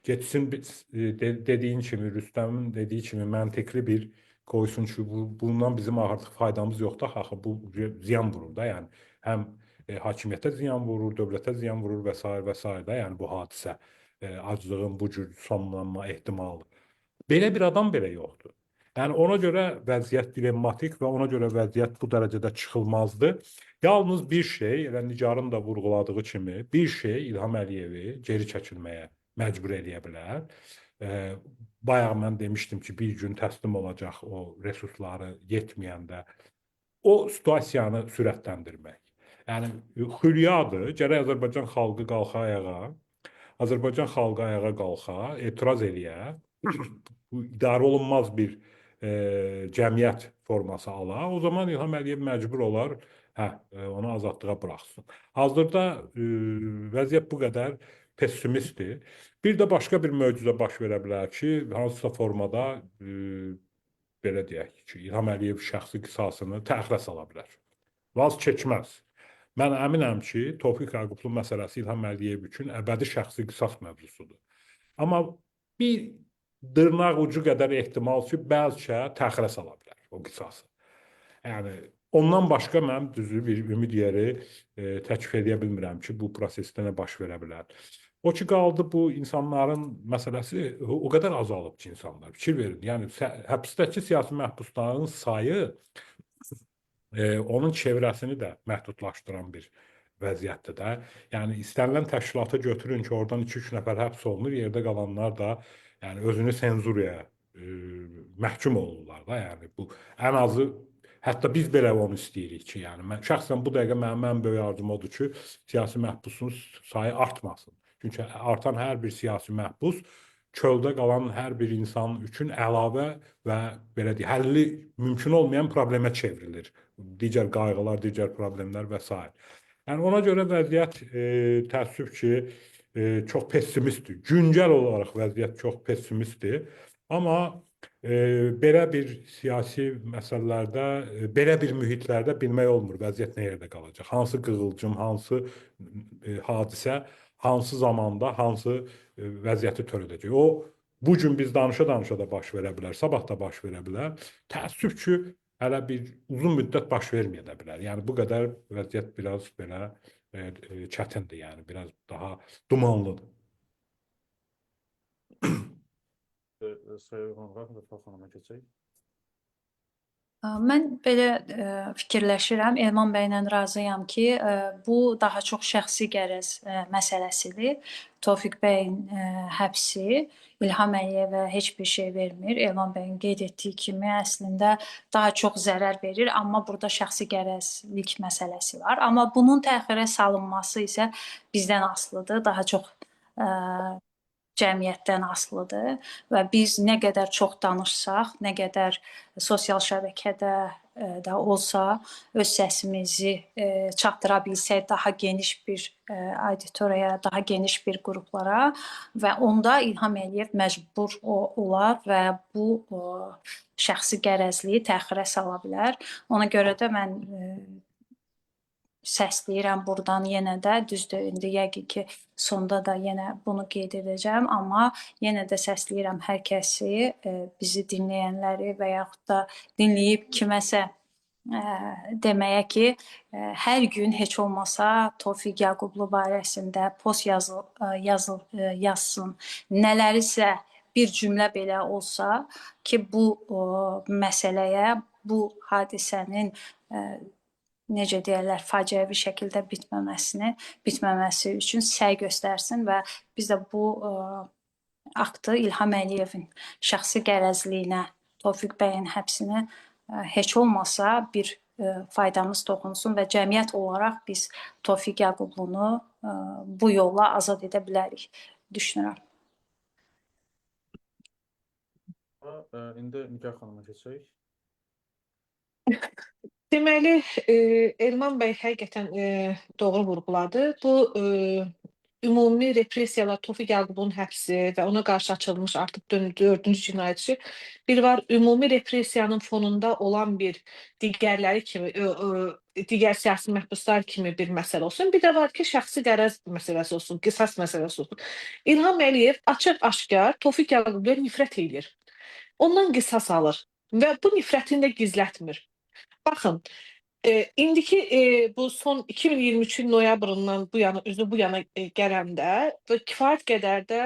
Getsin dediyin kimi, Rüstəmin dediyi kimi məntiqli bir qoysun ki, bundan bizim artıq faydamız yoxdur. Axı bu ziyan vurur da, yəni həm hakimiyyətə ziyan vurur, dövlətə ziyan vurur və s. da, yəni bu hadisə aclığın bu cür sonlanma ehtimalı. Belə bir adam belə yoxdur. Yəni ona görə vəziyyət dilemmatik və ona görə vəziyyət bu dərəcədə çıxılmazdır. Yalnız bir şey, elə Nigarın da vurğuladığı kimi, bir şey İlham Əliyevi geri çəkilməyə məcbur eləyə bilər. Bayaq mən demişdim ki, bir gün təslim olacaq o resursları yetməyəndə o situasiyanı sürətləndirmək. Yəni xülyadır, gərək Azərbaycan xalqı qalxa ayağa, Azərbaycan xalqı ayağa qalxa, etiraz eləyə, bu idarə olunmaz bir cəmiyyət forması ala, o zaman İlham Əliyev məcbur olar, onu azadlığa buraxsın. Hazırda vəziyyət bu qədər pessimistdir. Bir də başqa bir möcüzə baş verə bilər ki, hansısa formada belə deyək ki, İlham Əliyev şəxsi qisasını təxirə sala bilər. Vaz keçməz. Mən əminəm ki, Tofiq Yaqublu məsələsi İlham Əliyev üçün əbədi şəxsi qisas mövzusudur. Amma bir dırnaq ucu qədər ehtimal ki, bəlkə təxirə sala bilər o qisası. Yəni, ondan başqa mən düzü bir ümid yeri təklif edə bilmirəm ki, bu prosesdə nə baş verə bilər. O ki, qaldı bu insanların məsələsi o qədər azalıb ki, insanlar. Fikir verin, yəni həbsdəki siyasi məhbusların sayı onun çevrəsini də məhdudlaşdıran bir vəziyyətdir də. Yəni, istənilən təşkilata götürün ki, oradan 2-3 nəfər həbs olunur, yerdə qalanlar da yəni özünü senzuraya məhkum olurlar da, yəni bu ən azı, hətta biz belə onu istəyirik ki, yəni mən şəxsən bu dəqiqə mənim ən böyük arzum odur ki, siyasi məhbusun sayı artmasın. Çünki artan hər bir siyasi məhbus çöldə qalan hər bir insan üçün əlavə və belə deyək, həlli mümkün olmayan problemə çevrilir. Digər qayğılar, digər problemlər və s. Yəni ona görə vəziyyət təəssüf ki, çox pessimistdir. Güncəl olaraq vəziyyət çox pessimistdir. Amma Belə bir siyasi məsələlərdə, belə bir mühitlərdə bilmək olmur vəziyyət nə yerdə qalacaq. Hansı qığılcım, hansı hadisə, hansı zamanda, hansı vəziyyəti törədəcək. O, bu gün biz danışa-danışa da baş verə bilər, sabah da baş verə bilər. Təəssüf ki, hələ bir uzun müddət baş verməyə də bilər. Yəni bu qədər vəziyyət biraz belə çətindir, yəni biraz daha dumanlıdır. Sayın Qonqar və Xanıma keçək. Mən belə fikirləşirəm, Elman bəylə razıyam ki, bu daha çox şəxsi qərəz məsələsidir. Tofiq bəyin həbsi İlham Əliyevə heç bir şey vermir. Elman bəyin qeyd etdiyi kimi əslində daha çox zərər verir, amma burada şəxsi qərəzlik məsələsi var. Amma bunun təxirə salınması isə bizdən asılıdır. Daha çox cəmiyyətdən asılıdır və biz nə qədər çox danışsaq, nə qədər sosial şəbəkədə də olsa öz səsimizi çatdıra bilsək daha geniş bir auditoriyaya, daha geniş bir qruplara və onda İlham Əliyev məcbur olar və bu şəxsi qərəzliyi təxirə sala bilər. Ona görə də mən səsləyirəm buradan yenə də, düzdür, indi yəqin ki, sonda da yenə bunu qeyd edəcəm, amma yenə də səsləyirəm hər kəsi, bizi dinləyənləri və yaxud da dinləyib kiməsə deməyə ki, hər gün heç olmasa Tofiq Yaqublu barəsində post yazsın, nələrisə bir cümlə belə olsa ki, bu məsələyə, bu hadisənin necə deyərlər, faciəvi şəkildə bitməməsi üçün səy göstərsin və biz də bu aktı İlham Əliyevin şəxsi qərəzliyinə, Tofiq bəyin həbsinə heç olmasa bir faydamız toxunsun və cəmiyyət olaraq biz Tofiq Yaqublunu bu yolla azad edə bilərik, düşünürəm. İndi Nigar xanıma keçək. Deməli, Elman bəy həqiqətən doğru vurğuladı. Bu ümumi repressiyalar, Tofiq Yaqubun həbsi və ona qarşı açılmış artıq 4-cü cinayətçi bir var, ümumi repressiyanın fonunda olan bir digərləri kimi, digər siyasi məhbuslar kimi bir məsələ olsun. Bir də var ki, şəxsi qərəz məsələsi olsun, qisas məsələsi olsun. İlham Əliyev açıq-aşkar Tofiq Yaqubuya nifrət edir. Ondan qisas alır və bu nifrətini də gizlətmir. Baxın, indiki bu son 2023-ün noyabrından bu yana, üzü bu yana gələndə kifayət qədər də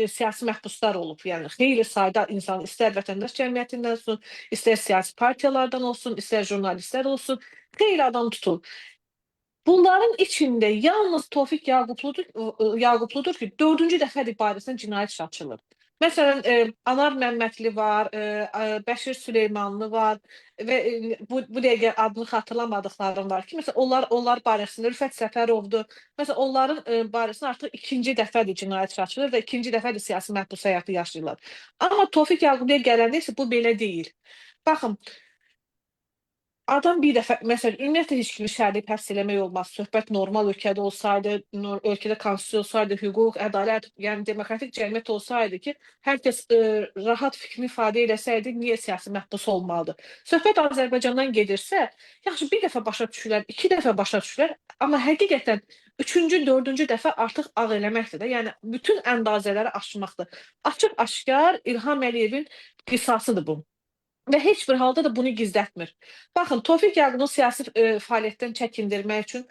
siyasi məhbuslar olub. Yəni xeyli sayda insan, istər vətəndaş cəmiyyətindən olsun, istər siyasi partiyalardan olsun, istər jurnalistlər olsun, xeyli adam tutulub. Bunların içində yalnız Tofiq Yaqubludur ki, 4-cü dəfədir barəsində cinayət işi açılır. Məsələn, Anar Məmmədli var, Bəşir Süleymanlı var və bu dəqiqə adını xatırlamadıqlarım var ki, məsələn, onlar barəsində Rüfət Səfərovdur. Məsələn, onların barəsində artıq 2-ci dəfədir cinayət işi açılır və 2-ci dəfədir siyasi məhbus həyatı yaşayırlar. Amma Tofiq Yaqubliyə gələndə isə bu belə deyil. Baxın, adam bir dəfə, məsələn, ümumiyyətlə heç kimi şəhərli həbs eləmək olmaz. Söhbət normal ölkədə olsaydı, ölkədə konstitusiya olsaydı, hüquq, ədalət, yəni demokratik cəmiyyət olsaydı ki, hər kəs rahat fikrini ifadə eləsəydi, niyə siyasi məhbus olmalıdır? Söhbət Azərbaycandan gedirsə, yaxşı, bir dəfə başa düşürlər, 2 dəfə başa düşürlər, amma həqiqətən 3-cü, 4-cü dəfə artıq ağ eləməkdir də, yəni bütün əndazələri aşmaqdır. Açıq-aşkar İlham Əliyevin qisasıdır bu. Və heç bir halda da bunu gizlətmir. Baxın, Tofiq Yaqubunu siyasi fəaliyyətdən çəkindirmək üçün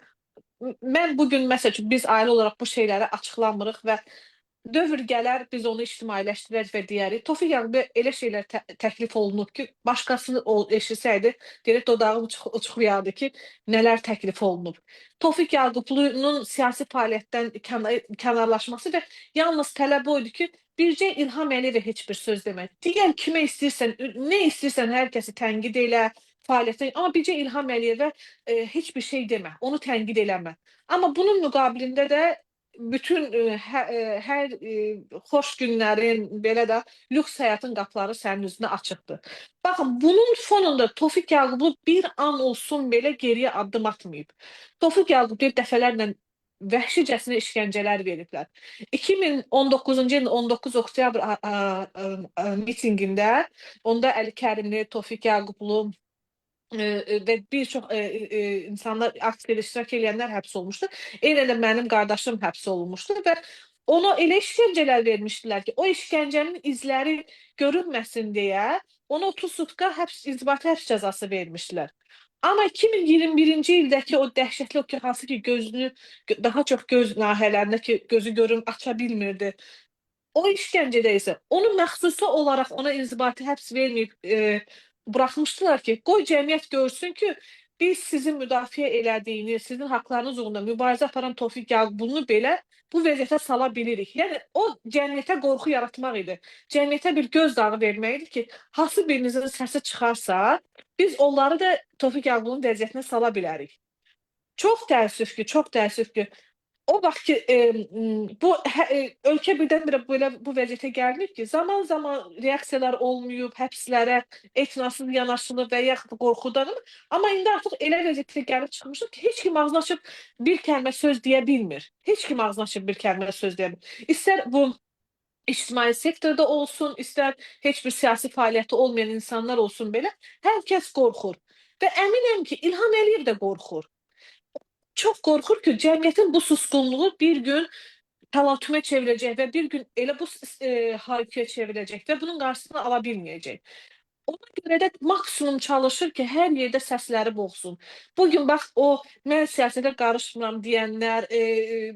mən bugün, məsəl üçün, biz ailə olaraq bu şeyləri açıqlamırıq və dövr gələr, biz onu ictimailəşdirək və deyərik. Tofiq Yaqubuya elə şeylər təklif olunub ki, başqasını eşitsəydi, deyək, dodağım uçuqlayardı ki, nələr təklif olunub. Tofiq Yaqublunun siyasi fəaliyyətdən kənarlaşması və yalnız tələb oydu ki, bircə İlham Əliyevə heç bir söz demək. Digər kimə istəyirsən, nə istəyirsən hər kəsi tənqid elə, fəaliyyətdən, amma bircə İlham Əliyevə heç bir şey demə, onu tənqid eləmə. Amma bunun müqabilində də bütün hər xoş günlərin, belə də lüks həyatın qapıları sənin üzünə açıqdır. Baxın, bunun fonunda Tofiq Yaqublu bir an olsun belə geriyə addım atmayıb. Tofiq Yaqublu dəfələrlə vəhşicəsinə işgəncələr veriblər. 2019-cu ilin 19 oktyabr mitinqində onda Əli Kərimli, Tofiq Yaqublu və bir çox insanlar, aktlər iştirak edənlər həbs olmuşdu. Eyni də mənim qardaşım həbs olunmuşdu və ona elə işgəncələr vermişdilər ki, o işgəncənin izləri görünməsin deyə ona 30 sutka inzibati həbs cəzası vermişdilər. Amma 2021-ci ildəki o dəhşətli o ki, hansı ki gözünü daha çox göz nahiyələrində ki gözü görün aça bilmirdi. O işgəncədə isə onu məxsusi olaraq ona inzibati həbs verməyib buraxmışdılar ki, qoy cəmiyyət görsün ki, biz sizin müdafiə elədiyini, sizin haqlarınız uğrunda mübarizə aparan Tofiq Yaqublu belə bu vəziyyətə sala bilirik. Yəni o cəmiyyətə qorxu yaratmaq idi. Cəmiyyətə bir gözdağı vermək idi ki, hansı birinizin səsi çıxarsa, biz onları da Tofiq Yaqublu'nun vəziyyətinə sala bilərik. Çox təəssüf ki, çox təəssüf ki, o vaxt ki, bu ölkə birdən-birə belə bu vəziyyətə gəlməyib ki, zaman-zaman reaksiyalar olmayıb, həbslərə etinasız yanaşılır və yaxud qorxudan, amma indi artıq elə vəziyyətə gəlib çıxmışıq ki, heç kim ağzını açıb bir kəlmə söz deyə bilmir. Heç kim ağzını açıb bir kəlmə söz deyə bilmir. İstər bu ictimai sektorda olsun, istər heç bir siyasi fəaliyyəti olmayan insanlar olsun belə, hər kəs qorxur. Və əminəm ki, İlham Əliyev də qorxur. Çox qorxur ki, cəmiyyətin bu susqunluğu bir gün təlatümə çevirəcək və bir gün elə bu hayküyə çevirəcək və bunun qarşısını ala bilməyəcək. Ona görə də maksimum çalışır ki, hər yerdə səsləri boğsun. Bugün bax, o mən siyasətə qarışmıram deyənlər,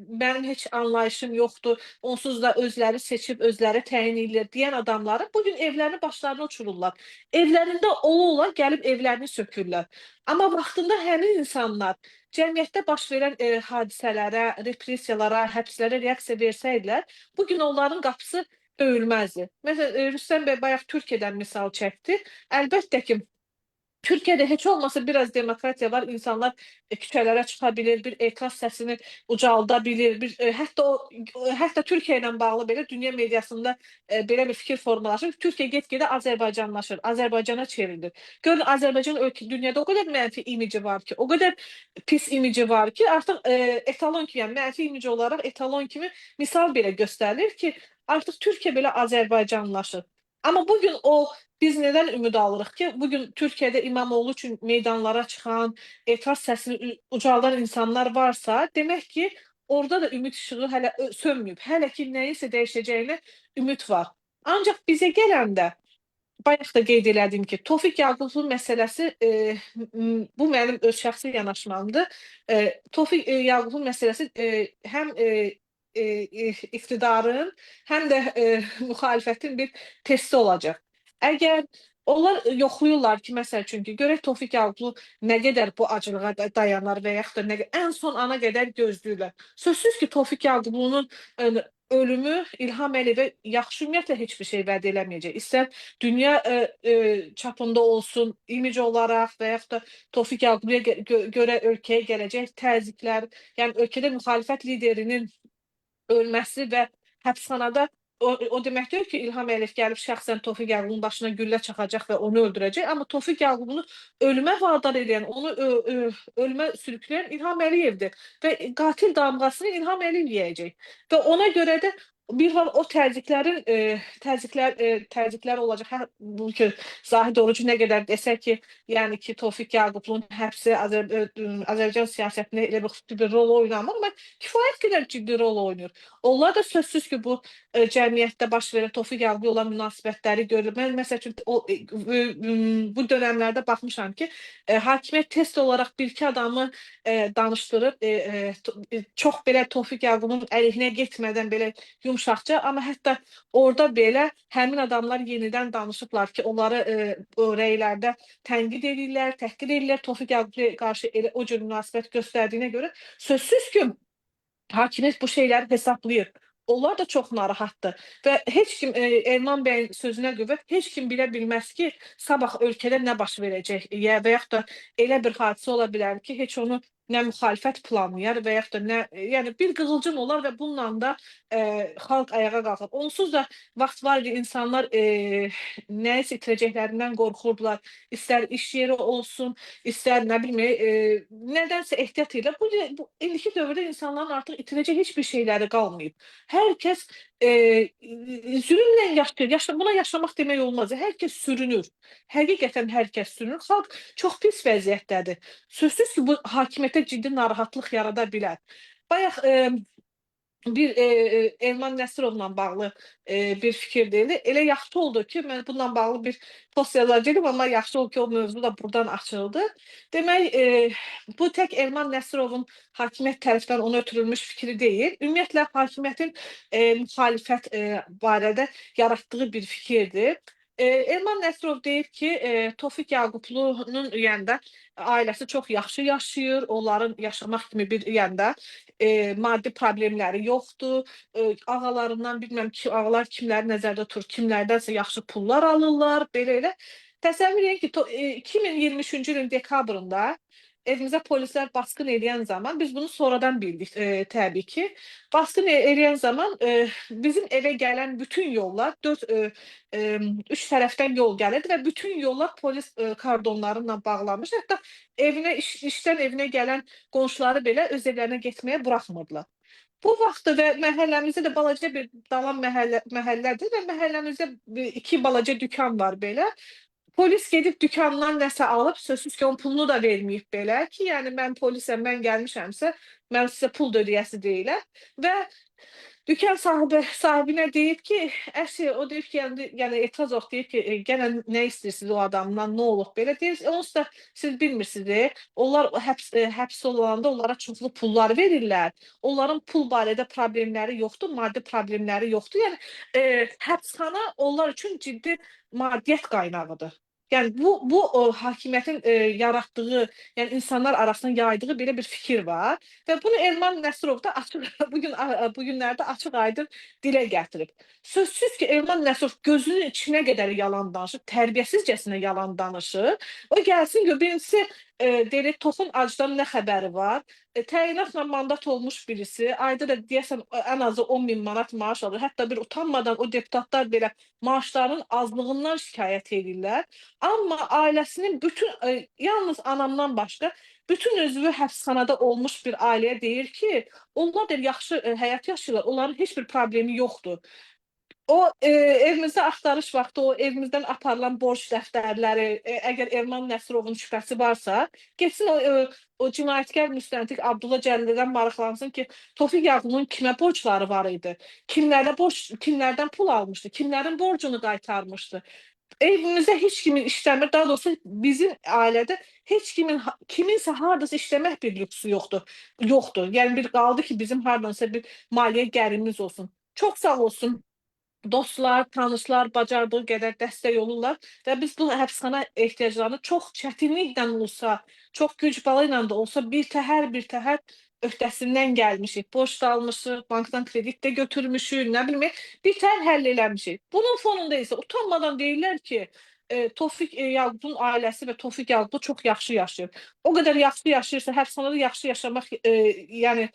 mənim heç anlayışım yoxdur, onsuz da özləri seçib, özləri təyin edirlər deyən adamları bugün evlərini başlarına uçururlar. Evlərində ola-ola gəlib evlərini sökürlər. Amma vaxtında həmin insanlar cəmiyyətdə baş verən hadisələrə, repressiyalara, həbslərə reaksiya versəydilər, bugün onların qapısı döyülməzdi. Məsələn, Rüstəm bəy bayaq Türkiyədən misal çəkdi. Əlbəttə ki, Türkiyədə heç olmasa biraz demokratiya var, insanlar küçələrə çıxa bilir, bir etiraz səsini ucalda bilir, hətta Türkiyə ilə bağlı belə dünya mediasında belə bir fikir formalaşır. Türkiyə get-gedə Azərbaycanlaşır, Azərbaycana çevrilir. Görün, Azərbaycan dünyada o qədər mənfi imici var ki, o qədər pis imici var ki, artıq etalon kimi, yəni mənfi imici olaraq etalon kimi misal belə göstərilir ki, artıq Türkiyə belə Azərbaycanlaşır. Amma bugün biz nədən ümid alırıq ki, bugün Türkiyədə İmamoğlu üçün meydanlara çıxan, etiraz səsini ucaldan insanlar varsa, demək ki, orada da ümid işığı hələ sönməyib. Hələ ki, nəyisə dəyişəcəyinə ümid var. Ancaq bizə gələndə, bayaq da qeyd elədim ki, Tofiq Yaqublu məsələsi, bu mənim öz şəxsi yanaşmamdır. Tofiq Yaqublu məsələsi həm iktidarın, həm də müxalifətin bir testi olacaq. Əgər onlar yoxlayırlar ki, məsəl üçün ki, görək Tofiq Yaqublu nə qədər bu acılığa dayanar və yaxud da ən son ana qədər gözləyirlər. Sözsüz ki, Tofiq Yaqublunun ölümü İlham Əliyevə yaxşı ümumiyyətlə heç bir şey vəd eləməyəcək. İstər dünya çapında olsun, imic olaraq və yaxud da Tofiq Yaqubluya görə ölkəyə gələcək təzyiqlər, yəni ölkədə müxalifət liderinin ölməsi və həbsxanada o demək deyil ki, İlham Əliyev gəlib şəxsən Tofiq Yaqublu'nun başına güllə çaxacaq və onu öldürəcək, amma Tofiq Yaqublu'nu ölümə vadar edən, onu ölümə sürükləyən İlham Əliyevdir və qatil damğasını İlham Əliyev yeyəcək. Və ona görə də bir var o təzyiqlər olacaq. Bu ki, Zahid Orucu nə qədər desək ki, yəni ki, Tofiq Yaqublu'nun həbsi Azərbaycan siyasətində elə bir xüsusi bir rol oynamır, amma kifayət qədər ciddi rol oynayır. Onlar da sözsüz ki, bu cəmiyyətdə baş verən Tofiq Yaqublu olan münasibətləri görür. Mən məsəl üçün bu dönəmlərdə baxmışam ki, hakimiyyət test olaraq bir-iki adamı danışdırıb, çox belə Tofiq Yaqublu'nun əleyhinə getmədən belə yumşaqca, amma hətta orada belə həmin adamlar yenidən danışıblar ki, onları rəylərdə tənqid edirlər, təhqir edirlər. Tofiq Yaqublu'ya qarşı elə o cür münasibət göstərdiyinə görə sözsüz ki, hakimiyyət bu şeyləri hesablayır. Onlar da çox narahatdır və heç kim, Elman bəyin sözünə qüvvət, heç kim bilə bilməz ki, sabah ölkədə nə baş verəcək və yaxud da elə bir hadisə ola bilər ki, heç onu nə müxalifət planlayar və yaxud da nə, yəni bir qığılcım olar və bununla da xalq ayağa qalxar. Onsuz da vaxt var idi insanlar nəyisə itirəcəklərindən qorxurdular. İstər iş yeri olsun, istər nə bilmək, nədənsə ehtiyat edirlər. Bu indiki dövrdə insanların artıq itirəcək heç bir şeyləri qalmayıb. Hər kəs zülmlə yaşayır. Buna yaşamaq demək olmaz. Hər kəs sürünür. Həqiqətən hər kəs sürünür. Xalq çox pis vəziyyətdədir. Sözsüz ki, bu hakimiyyətə ciddi narahatlıq yarada bilər. Bayaq bir Elman Nəsirovla bağlı bir fikir deyildi. Elə yaxşı oldu ki, mən bununla bağlı bir post yazacaqdım, amma yaxşı oldu ki, o mövzu da buradan açıldı. Demək, bu tək Elman Nəsirovun hakimiyyət tərəfindən ona ötürülmüş fikri deyil. Ümumiyyətlə, hakimiyyətin müxalifət barədə yaratdığı bir fikirdir. Elman Nəsirov deyir ki, Tofiq Yaqublunun yəni ailəsi çox yaxşı yaşayır, onların yaşamaq kimi bir yəni maddi problemləri yoxdur. Ağalarından bilməm ki, ağalar kimləri nəzərdə tutur, kimlərdənsə yaxşı pullar alırlar, belə elə. Təsəvvür edin ki, 2023-cü ilin dekabrında evimizə polislər basqın edən zaman, biz bunu sonradan bildik təbii ki. Basqın edən zaman bizim evə gələn bütün yollar, 3 tərəfdən yol gəlirdi və bütün yollar polis kordonlarıyla bağlanmış. Hətta işdən evinə gələn qonşuları belə öz evlərinə getməyə buraxmırdılar. Bu vaxtda və məhəlləmizdə də balaca bir dalan məhəllədir və məhəlləmizdə 2 balaca dükan var belə. Polis gedib dükandan nəsə alıb, sözsüz ki, onun pulunu da verməyib belə ki, yəni mən polisəm, mən gəlmişəmsə, mən sizə pul da ödəyəsi deyiləm və dükan sahibinə deyib ki, o deyib ki, yəni etiraz yox, deyib ki, yenə nə istəyirsiniz o adamdan, nə olub belə deyir. Onsuz da siz bilmirsiniz, onlar həbs olanda onlara çoxlu pullar verirlər. Onların pul barədə problemləri yoxdur, maddi problemləri yoxdur. Yəni həbsxana onlar üçün ciddi maddiyyət qaynağıdır. Yəni bu hakimiyyətin yaratdığı, yəni insanlar arasında yaydığı belə bir fikir var və bunu Elman Nəsirov da bu günlərdə açıq-aydın dilə gətirib. Sözsüz ki, Elman Nəsirov gözünün içinə qədər yalan danışır, tərbiyəsizcəsinə yalan danışır. O gəlsin ki, birincisi deyir, Toxun Acdan nə xəbəri var? Təyinatla mandat olmuş birisi, ayda da deyəsən ən azı 10.000 manat maaş alır. Hətta bir utanmadan o deputatlar belə maaşlarının azlığından şikayət edirlər. Amma ailəsinin bütün, yalnız anamdan başqa, bütün üzvü həbsxanada olmuş bir ailəyə deyir ki, onlar da yaxşı həyat yaşayırlar, onların heç bir problemi yoxdur. O evimizdə axtarış vaxtı o evimizdən aparılan borc dəftərləri, əgər Elman Nəsirovun şübhəsi varsa, getsin o cinayətkar müstəntiq Abdullah Cəlilədən maraqlansın ki, Tofiq Yaqublunun kimə borcları var idi? Kimlərdən pul almışdı? Kimlərin borcunu qaytarmışdı? Evimizdə heç kimin işləmir. Daha doğrusu bizim ailədə heç kiminsə hardasa işləmək bir lüksü yoxdur. Yəni bir qaldı ki, bizim hardansa bir maliyyə gəlirimiz olsun. Çox sağ olsun. Dostlar, tanışlar bacardığı qədər dəstək olurlar və biz bu həbsxana ehtiyaclarını çox çətinliklə olsa, çox güc balı ilə də olsa bir təhər öhdəsindən gəlmişik. Borc da almışıq, bankdan kredit də götürmüşük, nə bilmək, bir təhər həll eləmişik. Bunun fonunda isə utanmadan deyirlər ki, Tofiq Yaqublunun ailəsi və Tofiq Yaqublu çox yaxşı yaşayır. O qədər yaxşı yaşayırsa, həbsxanada yaxşı yaşamaq, yəni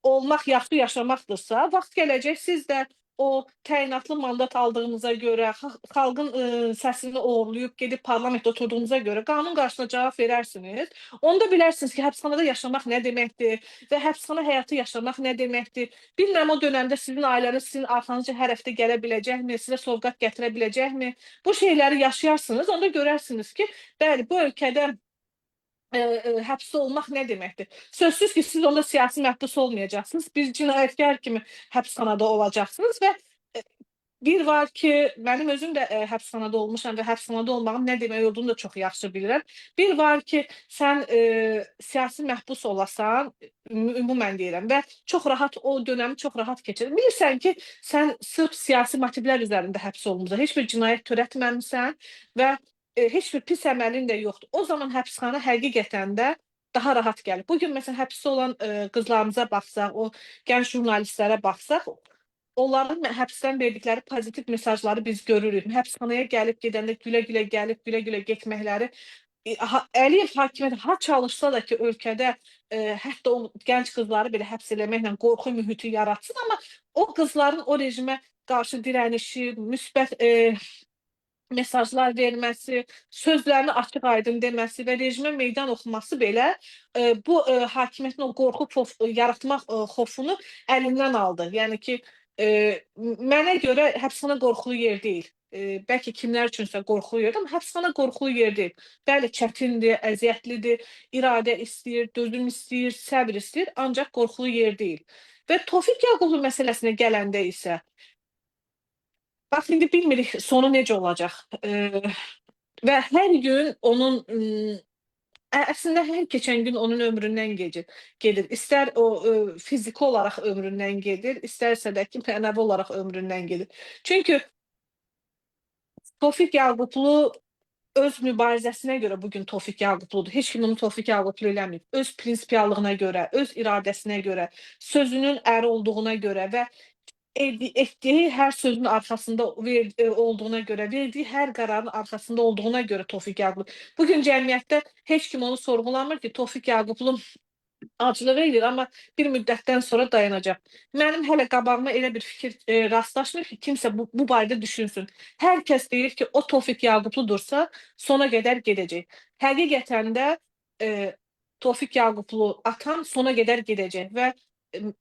olmaq yaxşı yaşamaqdırsa, vaxt gələcək siz də o təyinatlı mandat aldığınıza görə, xalqın səsini oğurlayıb gedib parlamentdə oturduğunuza görə qanun qarşısında cavab verərsiniz. Onda bilərsiniz ki, həbsxanada yaşamaq nə deməkdir və həbsxana həyatı yaşamaq nə deməkdir. Bilmirəm, o dönəmdə sizin ailəniz sizin arxanızca hər həftə gələ biləcəkmi, sizə sovqat gətirə biləcəkmi? Bu şeyləri yaşayarsınız, onda görərsiniz ki, bəli, bu ölkədə həbsdə olmaq nə deməkdir? Sözsüz ki, siz onda siyasi məhbus olmayacaqsınız, bir cinayətkar kimi həbsxanada olacaqsınız və bir var ki, mənim özüm də həbsxanada olmuşam və həbsxanada olmağın nə demək olduğunu da çox yaxşı bilirəm. Bir var ki, sən siyasi məhbus olasan, ümumən deyirəm və çox rahat, o dönəmi çox rahat keçirir. Bilirsən ki, sən sırf siyasi motivlər üzərində həbs olunmusan, heç bir cinayət törətməmisən və heç bir pis əməlin də yoxdur. O zaman həbsxana həqiqətən də daha rahat gəlir. Bugün məsələn həbsdə olan qızlarımıza baxsaq, o gənc jurnalistlərə baxsaq, onların həbsdən verdikləri pozitiv mesajları biz görürük. Həbsxanaya gəlib gedəndə gülə-gülə gəlib, gülə-gülə getməkləri Əliyev hakimiyyəti ha çalışsa da ki, ölkədə hətta o gənc qızları belə həbs eləməklə qorxu mühiti yaratsın, amma o qızların o rejimə qarşı dirənişi, müsbət mesajlar verməsi, sözlərini açıq-aydın deməsi və rejimə meydan oxuması belə bu hakimiyyətin o qorxu yaratmaq xofunu əlindən aldı. Yəni ki, mənə görə həbsxana qorxulu yer deyil. Bəlkə kimlər üçünsə qorxulu yerdir, amma həbsxana qorxulu yer deyil. Bəli, çətindir, əziyyətlidir, iradə istəyir, dözüm istəyir, səbr istəyir, ancaq qorxulu yer deyil. Və Tofiq Yaqublu məsələsinə gələndə isə bax, indi bilmirik sonu necə olacaq. Və hər gün onun, əslində hər keçən gün onun ömründən gedir. İstər o fiziki olaraq ömründən gedir, istərsə də ki, mənəvi olaraq ömründən gedir. Çünki Tofiq Yaqublu öz mübarizəsinə görə bugün Tofiq Yaqubludur. Heç kim onu Tofiq Yaqublu eləməyib. Öz prinsipiallığına görə, öz iradəsinə görə, sözünün əri olduğuna görə və etdiyi hər sözün arxasında olduğuna görə, verdiyi hər qərarın arxasında olduğuna görə Tofiq Yaqublu. Bugün cəmiyyətdə heç kim onu sorğulamır ki, Tofiq Yaqublu aclıq eləyir, amma bir müddətdən sonra dayanacaq. Mənim hələ qabağıma elə bir fikir rastlaşmır ki, kimsə bu barədə düşünsün. Hər kəs deyir ki, o Tofiq Yaqubludursa sona qədər gedəcək. Həqiqətən də Tofiq Yaqublu atam sona qədər gedəcək və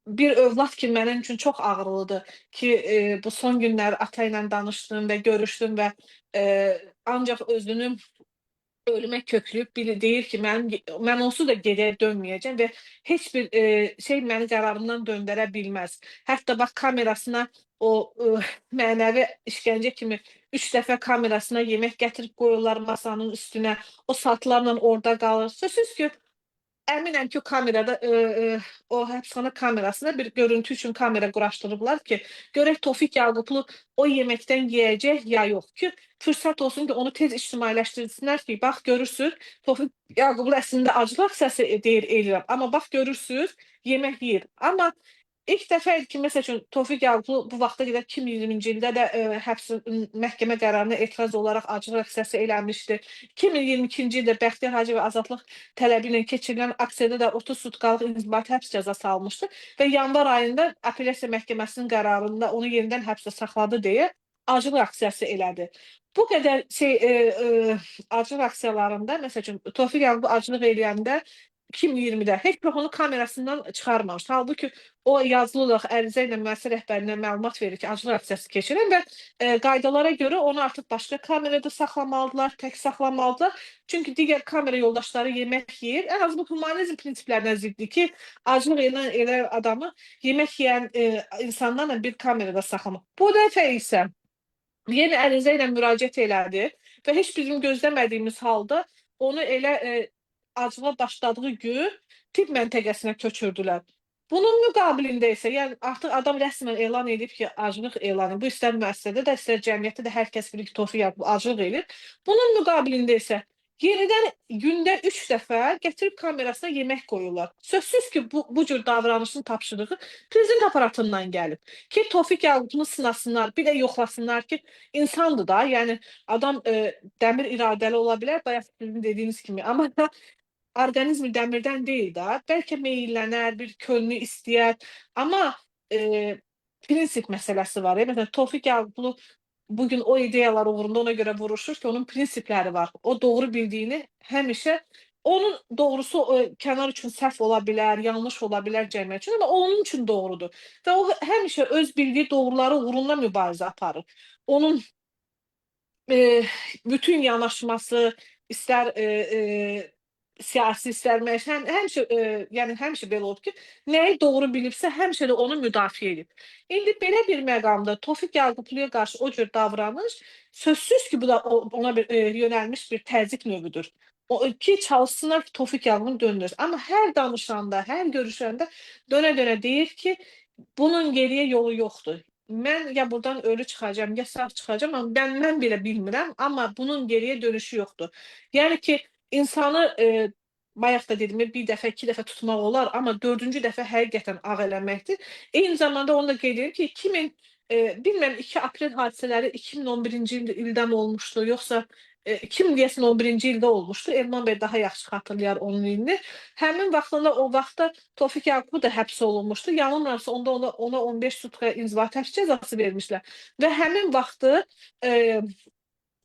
bir övlad ki, mənim üçün çox ağrılıdır ki, bu son günlər ata ilə danışdım və görüşdüm və ancaq özünü ölümə kökləyib deyir ki, mən onsuz da geriyə dönməyəcəm və heç bir şey məni qərarımdan döndərə bilməz. Hətta bax kamerasına o mənəvi işgəncə kimi 3 dəfə kamerasına yemək gətirib qoyurlar masanın üstünə, o saatlarla orada qalır. Sözsüz ki, əminəm ki, o kamerada, o həbsxana kamerasında bir görüntü üçün kamera quraşdırıblar ki, görək Tofiq Yaqublu o yeməkdən yeyəcək ya yox ki, fürsət olsun ki, onu tez ictimailəşdirsinlər ki, bax görürsüz, Tofiq Yaqublu əslində aclıq səsi deyir eləyirəm, amma bax görürsüz, yemək yeyir. Amma ilk dəfə idi ki, məsəl üçün Tofiq Yaqublu bu vaxta qədər 2020-ci ildə də məhkəmə qərarına etiraz olaraq aclıq əksəsi eləmişdi. 2022-ci ildə Bəxtiyar Hacıyev azadlıq tələbi ilə keçirilən aksiyada da 30 sutkalıq inzibati həbs cəzası almışdı və yanvar ayında apellyasiya məhkəməsinin qərarında onu yenidən həbsdə saxladı deyə aclıq aksiyası elədi. Bu qədər aclıq aksiyalarında, məsəl üçün Tofiq Yaqublu aclıq eləyəndə 2020-də heç bir onu kamerasından çıxarmamışdı. Halbuki o yazılı olaraq ərizə ilə müəssisə rəhbərinə məlumat verir ki, aclıq aksiyası keçirin və qaydalara görə onu artıq başqa kamerada saxlamalıdırlar, tək saxlamalıdırlar. Çünki digər kamera yoldaşları yemək yeyir. Ən az bu humanizm prinsiplərinə ziddir ki, aclıq eləyən adamı yemək yeyən insanlarla bir kamerada saxlamaq. Bu dəfə isə yeni ərizə ilə müraciət elədi və heç bizim gözləmədiyimiz halda onu elə aclığa başladığı gün tibb məntəqəsinə köçürdülər. Bunun müqabilində isə, yəni artıq adam rəsmən elan edib ki, aclıq elan edib. Bu istər müəssisədə də, istər cəmiyyətdə də hər kəs bilir ki, Tofiq Yaqublu aclıq eləyir. Bunun müqabilində isə yenidən gündə 3 dəfə gətirib kamerasına yemək qoyurlar. Sözsüz ki, bu cür davranışın tapşırığı prezident aparatından gəlib. Ki, Tofiq Yaqublunu sınasınlar, bir də yoxlasınlar ki, insandır da, yəni adam dəmir iradəli ola bilər, bayaq sizin dediyiniz kimi, amma orqanizmi dəmirdən deyil də, bəlkə meyillənər, bir könlü istəyər, amma prinsip məsələsi var. Məsələn, Tofiq Yaqublu bugün o ideyalar uğrunda ona görə vuruşur ki, onun prinsipləri var. O doğru bildiyini həmişə, onun doğrusu kənar üçün səhv ola bilər, yanlış ola bilər cəmiyyət üçün, amma onun üçün doğrudur. Və o həmişə öz bildiyi doğruları uğrunda mübarizə aparır. Onun bütün yanaşması, istər siyasi, istər məişi, həmişə belə olub ki, nəyi doğru bilibsə, həmişə də onu müdafiə edib. İndi belə bir məqamda Tofiq Yaqubluya qarşı o cür davranış, sözsüz ki, bu da ona yönəlmiş bir təzyiq növüdür. Ki, çalışsınlar ki, Tofiq Yaqublu döndürsün. Amma hər danışanda, hər görüşəndə dönə-dönə deyir ki, bunun geriyə yolu yoxdur. Mən ya buradan ölü çıxacam, ya sağ çıxacam, amma mən belə bilmirəm, amma bunun geriyə dönüşü yoxdur. Yəni ki, insanı bayaq da dedim, bir dəfə, 2 dəfə tutmaq olar, amma 4-cü dəfə həqiqətən ağ eləməkdir. Eyni zamanda onu da qeyd edim ki, bilmirəm 2 aprel hadisələri 2011-ci ildən olmuşdu, yoxsa kim deyəsən 11-ci ildə olmuşdu. Elman bəy daha yaxşı xatırlayar onun ilini. Həmin vaxtında o vaxtda Tofiq Yaqubov da həbs olunmuşdu. Yanılmıramsa onda ona 15 sutka inzibati həbs cəzası vermişlər. Və həmin vaxtı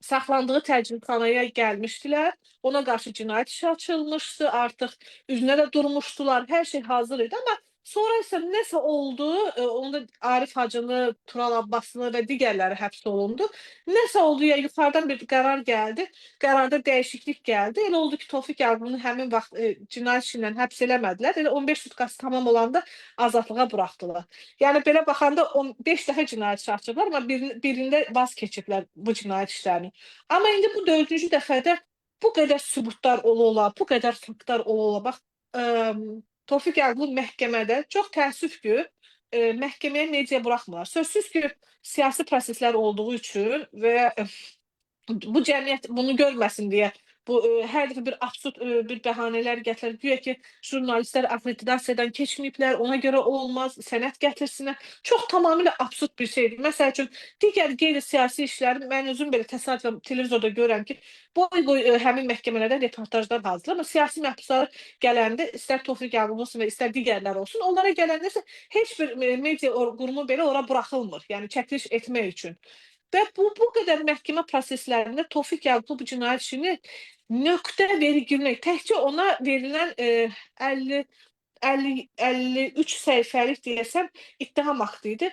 saxlandığı təcridxanaya gəlmişdilər. Ona qarşı cinayət işi açılmışdı. Artıq üzünə də durmuşdular. Hər şey hazır idi. Amma sonra isə nəsə oldu. Onda Arif Hacılı, Tural Abbaslı və digərləri həbs olundu. Nəsə oldu ya yuxarıdan bir qərar gəldi. Qərarda dəyişiklik gəldi. Elə oldu ki, Tofiq Yaqubunu həmin vaxt cinayət işi ilə həbs eləmədilər. Elə 15 sutkası tamam olanda azadlığa buraxdılar. Yəni belə baxanda 5 dəfə cinayət işi açıblar, amma birində vaz keçiblər bu cinayət işlərini. Amma indi bu 4-cü dəfədə bu qədər sübutlar ola-ola, bu qədər faktlar ola-ola. Bax, Tofiq Yaqubov məhkəmədə çox təəssüf ki, məhkəməyə necə buraxmırlar. Sözsüz ki, siyasi proseslər olduğu üçün və bu cəmiyyət bunu görməsin deyə bu hər dəfə bir absurd bir bəhanələr gətirir. Güya ki, jurnalistlər akkreditasiyadan keçməyiblər, ona görə olmaz, sənəd gətirsinlər. Çox tamamilə absurd bir şeydir. Məsəl üçün, digər qeyri-siyasi işləri mən özüm belə təsadüfən televizorda görürəm ki, boy həmin məhkəmələrdə reportajlar hazırlar. Amma siyasi məhbuslar gələndə, istər Tofiq Yaqubov olsun və istər digərlər olsun, onlara gələndə isə heç bir media qurumu belə ora buraxılmır. Yəni çəkiliş etmək üçün. Və bu qədər məhkəmə proseslərində Tofiq Yaqubov bu cinayət işini nöqtə vergülmək, təkcə ona verilən 53 səhifəlik deyəsəm ittiham aktı idi.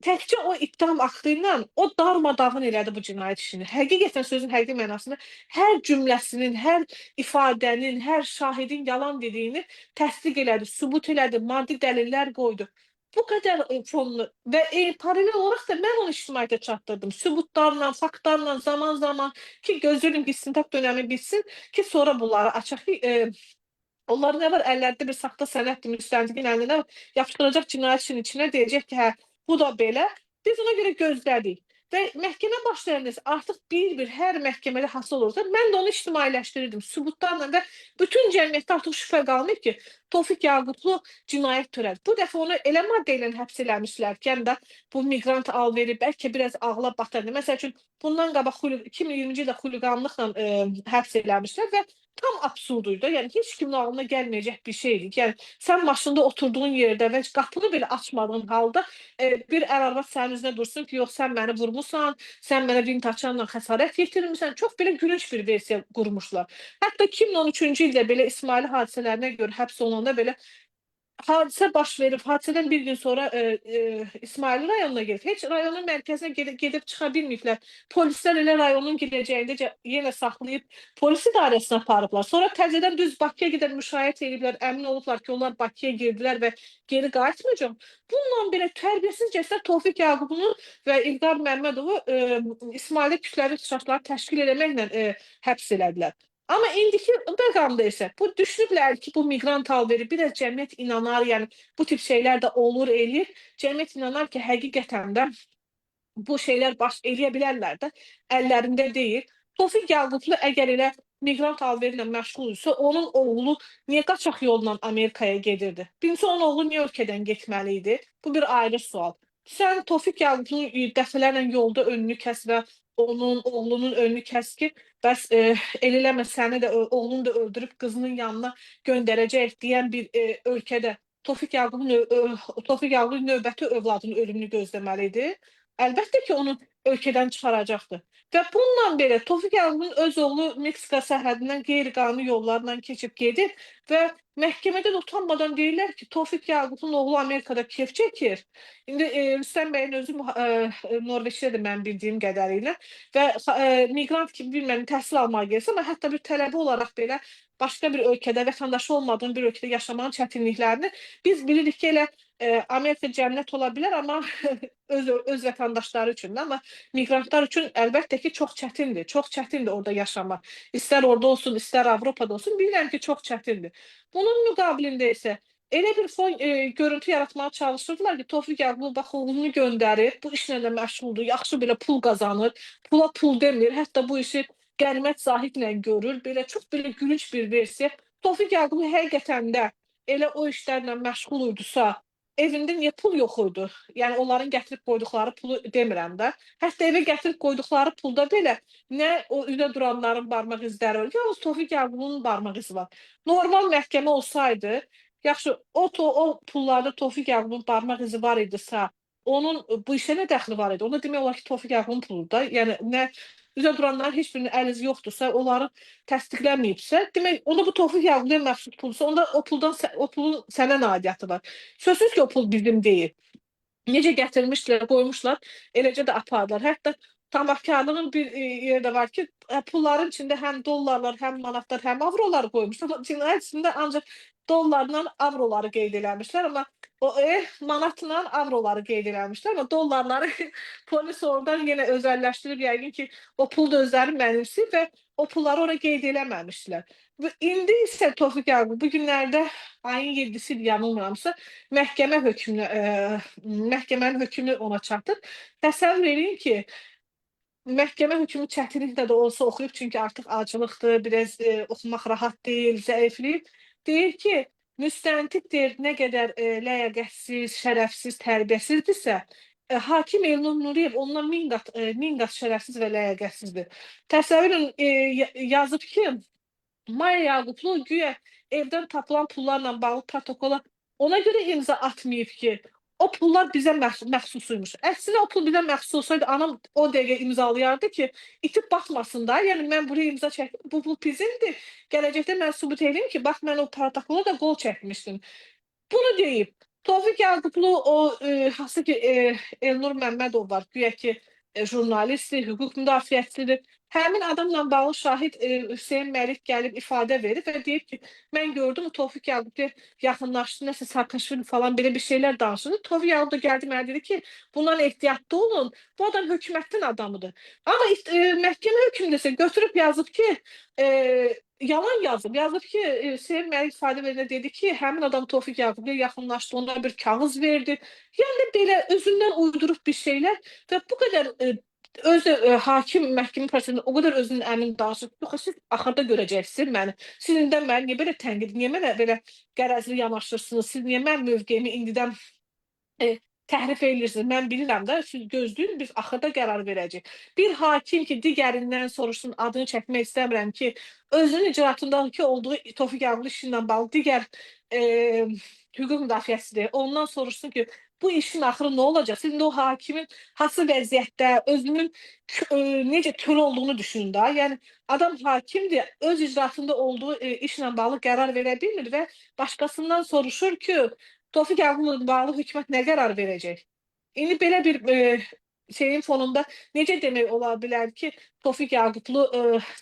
Təkcə o ittiham aktı ilə o darmadağın elədi bu cinayət işini. Həqiqətən sözün həqiqi mənasında hər cümləsinin, hər ifadənin, hər şahidin yalan dediyini təsdiq elədi, sübut elədi, maddi dəlillər qoydu. Bu qədər fonlu və paralel olaraq da mən onu ictimaiyyətə çatdırdım. Sübutlarla, faktlarla, zaman-zaman ki, gözləyirəm ki, istintaq dönəmi bitsin ki, sonra bunları açaq ki, onların nə var, əllərində bir saxta sənəddir, müstəntiqin əlində yapışdıracaq cinayət işinin içinə deyəcək ki, hə, bu da belə. Biz ona görə gözlədik. Və məhkəmə başlayanda artıq bir hər məhkəmədə hasıl olursa, mən də onu ictimailəşdirirdim sübutlarla və bütün cəmiyyətdə artıq şübhə qalmayıb ki, Tofiq Yaqublu cinayət törədi. Bu dəfə onu elə maddə ilə həbs eləmişlər ki, həm də bu miqrant alveri bəlkə biraz ağla batırdı. Məsəl üçün, bundan qabaq 2020-ci ildə xuliqanlıqla həbs eləmişlər və tam absurduydu. Yəni, heç kimin ağlına gəlməyəcək bir şeydir. Yəni, sən maşında oturduğun yerdə və qapını belə açmadığın halda bir ər-arvad sənin üzünə dursun ki, yox, sən məni vurmusan, sən mənə vintaçanla xəsarət yetirmirsən. Çox belə gülünç bir versiya qurmuşlar. Hətta 2013-cü ildə belə İsmaili hadisələrinə görə həbs olunanda belə hadisə baş verib, hadisədən bir gün sonra İsmaili rayonuna gelib. Heç rayonun mərkəzinə gedib çıxa bilməyiblər. Polislər elə rayonun girəcəyində yenə saxlayıb polis idarəsinə aparıblar. Sonra təzədən düz Bakıya gedən müşayiət ediblər, əmin olublar ki, onlar Bakıya girdilər və geri qayıtmayacaq. Bununla belə tərbiyəsizcəsinə Tofiq Yaqubunu və İlqar Məmmədovu İsmaili kütləvi ixtişaşları təşkil eləməklə həbs elədilər. Amma indiki məqamda isə bu düşünüblər ki, bu miqrant alveri biraz cəmiyyət inanar, yəni bu tip şeylər də olur, eləyir. Cəmiyyət inanar ki, həqiqətən də bu şeylər baş eləyə bilərlər də, əllərində deyil. Tofiq Yaqublu əgər elə miqrant alveri ilə məşğul isə, onun oğlu niyə qaçaq yolla Amerikaya gedirdi? Birincisi, onun oğlu niyə ölkədən getməli idi? Bu bir ayrı sual. Sən Tofiq Yaqublunun dəfələrlə yolda önünü kəs və onun oğlunun önünü kəs ki, bəs eləmə səni də oğlunu da öldürüb qızının yanına göndərəcək deyən bir ölkədə Tofiq Yaqublu növbəti övladının ölümünü gözləməli idi. Əlbəttə ki, onu ölkədən çıxaracaqdır. Və bununla belə Tofiq Yaqubun öz oğlu Meksika sərhədindən qeyri-qanuni yollarla keçib gedir və məhkəmədə də utanmadan deyirlər ki, Tofiq Yaqubun oğlu Amerikada kef çəkir. İndi Rüstəm bəyin özü Norveçdədir mən bildiyim qədərilə və miqrant kimi bilməm təhsil almağa gəlsə, amma hətta bir tələbə olaraq belə başqa bir ölkədə, vətəndaşı olmadığın bir ölkədə yaşamanın çətinliklərini biz bilirik ki, elə Amerika cənnət ola bilər, amma öz vətəndaşları üçün də, amma miqrantlar üçün əlbəttə ki, çox çətindir. Çox çətindir orada yaşamaq. İstər orada olsun, istər Avropada olsun, bilirəm ki, çox çətindir. Bunun müqabilində isə elə bir görüntü yaratmağa çalışırdılar ki, Tofiq Yaqublu bax oğlunu göndərir, bu işlə də məşğuldur, yaxşı belə pul qazanır, pula pul demir, hətta bu işi qənimət sahiblə görür, belə çox belə gülünç bir versiya. Tofiq Yaqublu həqiqətən də elə o işlərlə məşğul idisa, evində niyə pul yox idi? Yəni onların gətirib qoyduqları pulu demirəm də. Hətta evə gətirib qoyduqları pulda belə nə o üzə duranların barmaq izləri var, yalnız Tofiq Yaqubun barmaq izi var. Normal məhkəmə olsaydı, yaxşı o pullarda Tofiq Yaqubun barmaq izi var idisə, onun bu işə nə dəxli var idi? Onda demək olar ki, Tofiq Yaqubun puludur da. Yəni nə üzə duranların heç birinin əl izi yoxdursa, onları təsdiqlənməyibsə, demək onda bu Tofiq Yaqubuya məxsus pulsa, onda o pulun sənə nə aidiyyatı var? Sözsüz ki, o pul bizim deyil. Necə gətirmişdilər, qoymuşlar, eləcə də apardılar. Hətta tamahkarlığın bir yeri də var ki, pulların içində həm dollarlar, həm manatlar, həm avrolar qoymuşlar. Amma cinayət içində ancaq dollarla avroları qeyd eləmişlər, amma o manatla avroları qeyd eləmişlər, amma dollarları polis oradan yenə özəlləşdirib, yəqin ki, o pul da özləri mənimsəyib və o pulları ora qeyd eləməmişdilər. Və indi isə Tofiq Yaqub bu günlərdə ayın 7-si yanılmıramsa məhkəmənin hökmünü ona çatır. Təsəvvür edin ki, məhkəmə hökmü çətinliklə də olsa oxuyub, çünki artıq acılıqdır, biraz oxumaq rahat deyil, zəifliyib. Deyir ki, müstəntiq deyir, nə qədər ləyaqətsiz, şərəfsiz, tərbiyəsizdirsə, hakim Elnur Nuriyev ondan min qat şərəfsiz və ləyaqətsizdir. Təsəvvür edin, yazıb ki, Maya Yaqublu güya evdən tapılan pullarla bağlı protokola ona görə imza atmayıb ki, o pullar bizə məxsusuymuş. Əksinə o pul bizə məxsus olsaydı, anam o dəqiqə imzalayardı ki, itib batmasın da. Yəni mən buraya imza çəkdim, bu pul bizimdir. Gələcəkdə mən sübut edeyim ki, bax mən o protokola da qol çəkmişdim. Bunu deyib. Tofiq Yaqublu hansı ki Elnur Məmmədov var, güya ki jurnalistdir, hüquq müdafiəçisidir. Həmin adamla bağlı şahid Hüseyn Məlik gəlib ifadə verib və deyib ki, mən gördüm Tofiq Yaqub yaxınlaşdı, nəsə Saakashvili falan belə bir şeylər danışırdı. Tofiq Yaqub da gəldi mənə dedi ki, bundan ehtiyatlı olun, bu adam hökumətin adamıdır. Amma məhkəmə hökmündə isə götürüb yazıb ki, yalan yazıb. Yazıb ki, Hüseyn Məlik ifadə verəndə dedi ki, həmin adam Tofiq Yaqub'a yaxınlaşdı, ona bir kağız verdi. Yəni belə özündən uydurub bir şeylər və bu qədər hakim məhkəmə prosesində o qədər özünün əmin danışıb, yox, siz axırda görəcəksiniz məni. Siz indidən məni niyə belə tənqid, niyə mənə belə qərəzli yanaşırsınız, siz niyə mənim mövqeyimi indidən təhrif edirsiniz, mən bilirəm də, siz gözləyin, biz axırda qərar verəcəyik. Bir hakim ki, digərindən soruşsun, adını çəkmək istəmirəm ki, özünün icraatındakı olduğu Tofiq Yaqublu işi ilə bağlı digər hüquq müdafiəçisidir. Ondan soruşsun ki, bu işin axırı nə olacaq? Siz o hakimin hansı vəziyyətdə, özünün necə kör olduğunu düşünün də. Yəni, adam hakimdir, öz icraatında olduğu işlə bağlı qərar verə bilmir və başqasından soruşur ki, Tofiq Yaqubla bağlı hökumət nə qərar verəcək? İndi belə bir şeyin fonunda necə demək ola bilər ki, Tofiq Yaqublu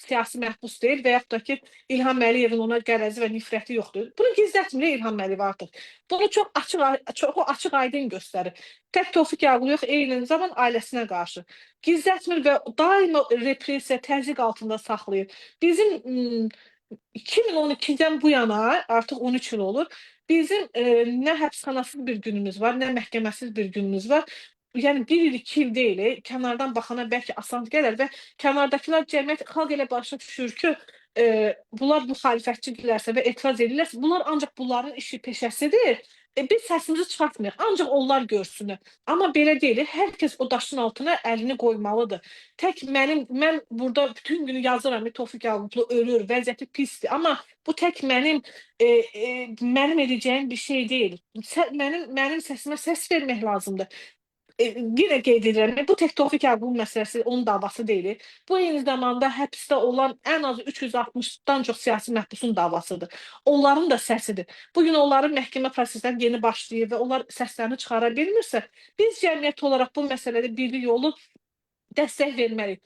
siyasi məhbus deyil və yaxud da ki, İlham Əliyevin ona qərəzi və nifrəti yoxdur. Bunu gizlətmir İlham Əliyev artıq. Bunu çox açıq-aydın göstərir. Tək Tofiq Yaqublu yox, eyni zaman ailəsinə qarşı. Gizlətmir və daima repressiya, təzyiq altında saxlayır. Bizim 2012-dən bu yana, artıq 13 il olur, bizim nə həbsxanasız bir günümüz var, nə məhkəməsiz bir günümüz var. Yəni 1 il, 2 il deyil, kənardan baxana bəlkə asan gələr və kənardakılar cəmiyyət xalq elə başa düşür ki, bunlar müxalifətçidirlərsə və etiraz edirlərsə, bunlar ancaq bunların işi, peşəsidir. Biz səsimizi çıxartmayıq, ancaq onlar görsünlər. Amma belə deyil, hər kəs o daşın altına əlini qoymalıdır. Tək mən burada bütün günü yazıram, Tofiq Yaqublu ölür, vəziyyəti pisdir. Amma bu tək mənim edəcəyim bir şey deyil. Mənim səsimə səs vermək lazımdır. Yenə qeyd edirəm, bu tək Tofiq Yaqubun məsələsi, onun davası deyil. Bu eyni zamanda həbsdə olan ən az 360-dan çox siyasi məhbusun davasıdır. Onların da səsidir. Bugün onların məhkəmə prosesləri yeni başlayır və onlar səslərini çıxara bilmirsə, biz cəmiyyət olaraq bu məsələdə birlik yolu dəstək verməliyik.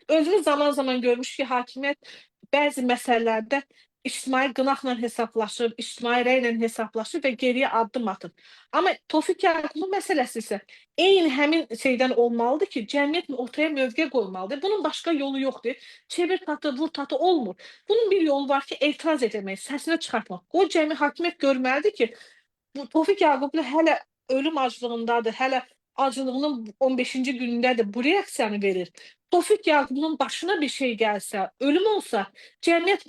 Özümüz zaman-zaman görmüş ki, hakimiyyət bəzi məsələlərdə ictimai qınaqla hesablaşır, ictimai rəylə hesablaşır və geriyə addım atır. Amma Tofiq Yaqublu məsələsi isə eyni həmin şeydən olmalıdır ki, cəmiyyət ortaya mövqe qoymalıdır. Bunun başqa yolu yoxdur. Çevir tatı, vur tatı olmur. Bunun bir yolu var ki, etiraz etmək, səsini çıxartmaq. O cəmi hakimiyyət görməlidir ki, Tofiq Yaqublu hələ ölüm acılığındadır, hələ acılığının 15-ci günündədir, bu reaksiyanı verir. Tofiq Yaqubun başına bir şey gəlsə, ölüm olsa, cəmiyyət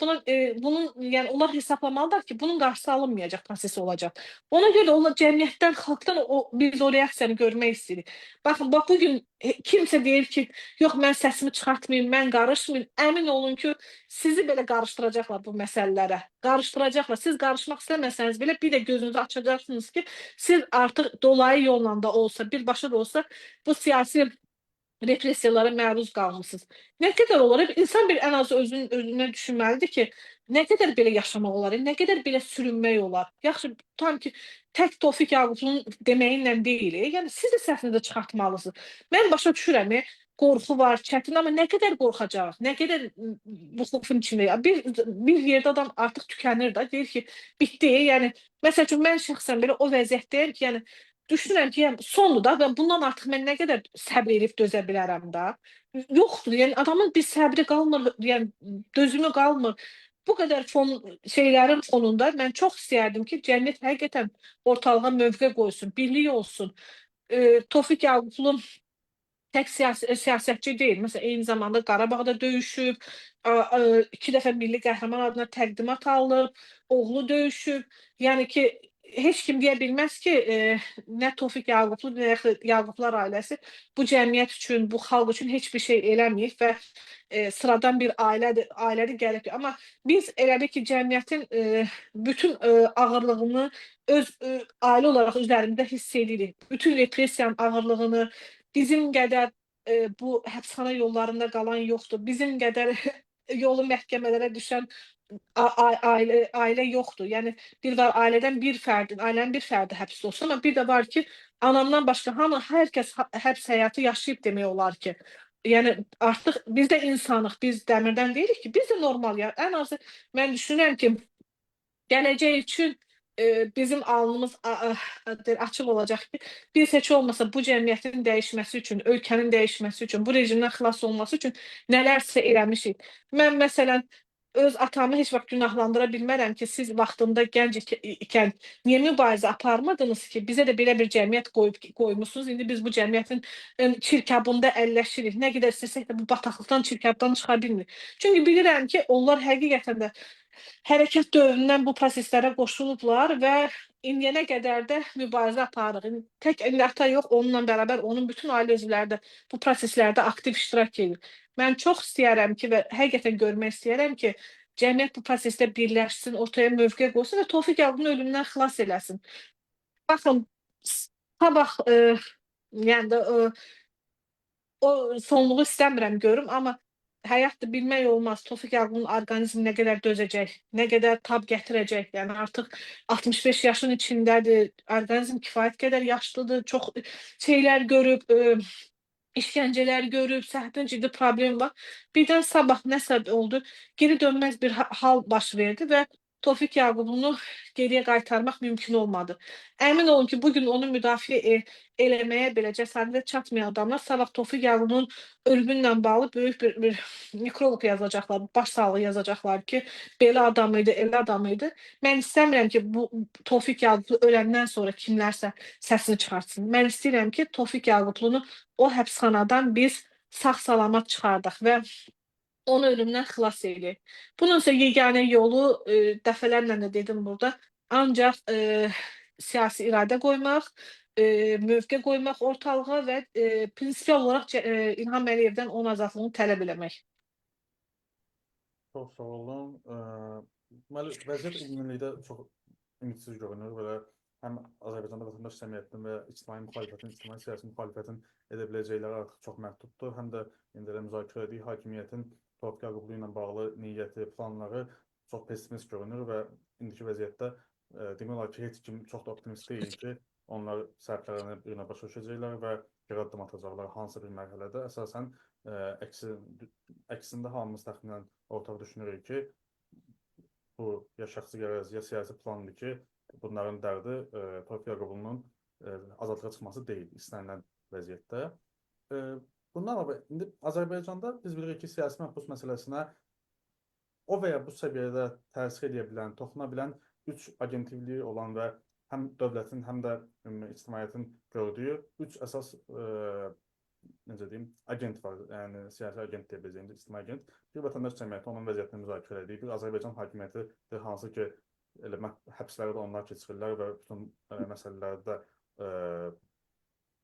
bunun yəni onlar hesablamalıdır ki, bunun qarşısı alınmayacaq proses olacaq. Ona görə onlar cəmiyyətdən, xalqdan biz o reaksiyanı görmək istəyirik. Baxın, bax bu gün kimsə deyir ki, yox mən səsimi çıxartmayım, mən qarışmayım. Əmin olun ki, sizi belə qarışdıracaqlar bu məsələlərə. Qarışdıracaqlar. Siz qarışmaq istəməsəniz belə bir də gözünüzü açacaqsınız ki, siz artıq dolayı yolla da olsa, birbaşa da olsa bu siyasi repressiyalara məruz qalmısınız. Nə qədər olar? İnsan bir ən azı özünə düşünməlidir ki, nə qədər belə yaşamaq olar, nə qədər belə sürünmək olar. Yaxşı, tutam ki, tək Tofiq Yaqubun deməyinlə deyil, yəni siz də səsinizi çıxartmalısınız. Mən başa düşürəm, qorxu var, çətin, amma nə qədər qorxacağıq, nə qədər bu xofun içində. Bir yerdə adam artıq tükənir də, deyir ki, bitdi. Yəni məsəl üçün mən şəxsən belə o vəziyyətdəyəm ki, yəni düşünürəm ki, yəni sondur da və bundan artıq mən nə qədər səbr edib dözə bilərəm də. Yoxdur, yəni adamın bir səbri qalmır, yəni dözümü qalmır. Bu qədər şeylərin fonunda mən çox istəyərdim ki, cəmiyyət həqiqətən ortalığa mövqe qoysun, birlik olsun. Tofiq Yaqublu tək siyasətçi deyil. Məsələn, eyni zamanda Qarabağda döyüşüb, 2 dəfə milli qəhrəman adına təqdimat alıb, oğlu döyüşüb. Yəni ki, heç kim deyə bilməz ki, nə Tofiq Yaqublu, nə Yaqublar ailəsi bu cəmiyyət üçün, bu xalq üçün heç bir şey eləməyib və sıradan bir ailədir gəlib. Amma biz elə bil ki, cəmiyyətin bütün ağırlığını öz ailə olaraq üzərində hiss edirik. Bütün repressiyanın ağırlığını, bizim qədər bu həbsxana yollarında qalan yoxdur. Bizim qədər yolu məhkəmələrə düşən ailə yoxdur. Yəni bir var ailənin bir fərdi həbs olsun, amma bir də var ki, anamdan başqa hər kəs həbs həyatı yaşayıb demək olar ki. Yəni artıq biz də insanıq, biz dəmirdən deyilik ki, biz də normalıyıq. Ən azı mən düşünürəm ki, gələcək üçün bizim alnımız açıq olacaq ki, biz heç olmasa bu cəmiyyətin dəyişməsi üçün, ölkənin dəyişməsi üçün, bu rejimdən xilas olması üçün nələrsə eləmişik. Mən məsələn öz atamı heç vaxt günahlandıra bilmərəm ki, siz vaxtında gənc ikən niyə mübarizə aparmadınız ki, bizə də belə bir cəmiyyət qoymusunuz. İndi biz bu cəmiyyətin çirkabında əlləşirik. Nə qədər istəsək də bu bataqlıqdan, çirkabdan çıxa bilmirik. Çünki bilirəm ki, onlar həqiqətən də hərəkat dövründən bu proseslərə qoşulublar və indiyənə qədər də mübarizə aparırıq. Tək ata yox, onunla bərabər onun bütün ailə üzvləri də bu proseslərdə aktiv iştirak edir. Mən çox istəyərəm ki və həqiqətən görmək istəyərəm ki, cəmiyyət bu prosesdə birləşsin, ortaya mövqe qoysun və Tofiq Yaqubun ölümündən xilas eləsin. Baxın, sabah yəni də o sonluğu istəmirəm görüm, amma həyat da bilmək olmaz. Tofiq Yaqubun orqanizmi nə qədər dözəcək, nə qədər tab gətirəcək. Yəni artıq 65 yaşın içindədir, orqanizm kifayət qədər yaşlıdır, çox şeylər görüb, işgəncələr görüb, səhhətində ciddi problem var. Birdən sabah nəsə oldu, geri dönməz bir hal baş verdi və Tofiq Yaqubunu geriyə qaytarmaq mümkün olmadı. Əmin olun ki, bugün onu müdafiə eləməyə belə cəsarətlə çatmayan adamlar sabah Tofiq Yaqubunun ölümünlə bağlı böyük bir nekrolog yazacaqlar, baş sağlığı yazacaqlar ki, belə adam idi, elə adam idi. Mən istəmirəm ki, bu Tofiq Yaqublu öləndən sonra kimlərsə səsini çıxartsın. Mən istəyirəm ki, Tofiq Yaqublunu o həbsxanadan biz sağ-salamat çıxardaq və onu ölümdən xilas eləyək. Bunun isə yeganə yolu, dəfələrlə də dedim burada, ancaq siyasi iradə qoymaq, mövqe qoymaq ortalığa və prinsipial olaraq İlham Əliyevdən onun azadlığını tələb eləmək. Çox sağ olun. Deməli, vəziyyət ümumilikdə çox ümidsiz görünür və həm Azərbaycanda vətəndaş cəmiyyətinin və ictimai müxalifətin, ictimai siyasi müxalifətin edə biləcəkləri artıq çox məhduddur. Həm də indi də müzakirə etdik, hakimiyyətin Tofiq Yaqublu ilə bağlı niyyəti, planları çox pessimist görünür və indiki vəziyyətdə demək olar ki, heç kim çox da optimist deyil ki, onlar səhvlərini bir günə başa düşəcəklər və geri addım atacaqlar hansı bir mərhələdə. Əsasən əksində hamımız təxminən ortaq düşünürük ki, bu ya şəxsi qərəz, ya siyasi plandır ki, bunların dərdi Tofiq Yaqubunun azadlığa çıxması deyil istənilən vəziyyətdə. Bundan əlavə, indi Azərbaycanda biz bilirik ki, siyasi məhbus məsələsinə o və ya bu səviyyədə təsir edə bilən, toxuna bilən 3 agentivliyi olan və həm dövlətin, həm də ictimaiyyətin gördüyü 3 əsas necə deyim, agent var, yəni siyasi agent deyə biləcəyimiz ictimai agent. Bir vətəndaş cəmiyyəti onun vəziyyətini müzakirə edir. Bir Azərbaycan hakimiyyəti hansı ki, elə həbslərdə onlar keçirirlər və bütün məsələlərdə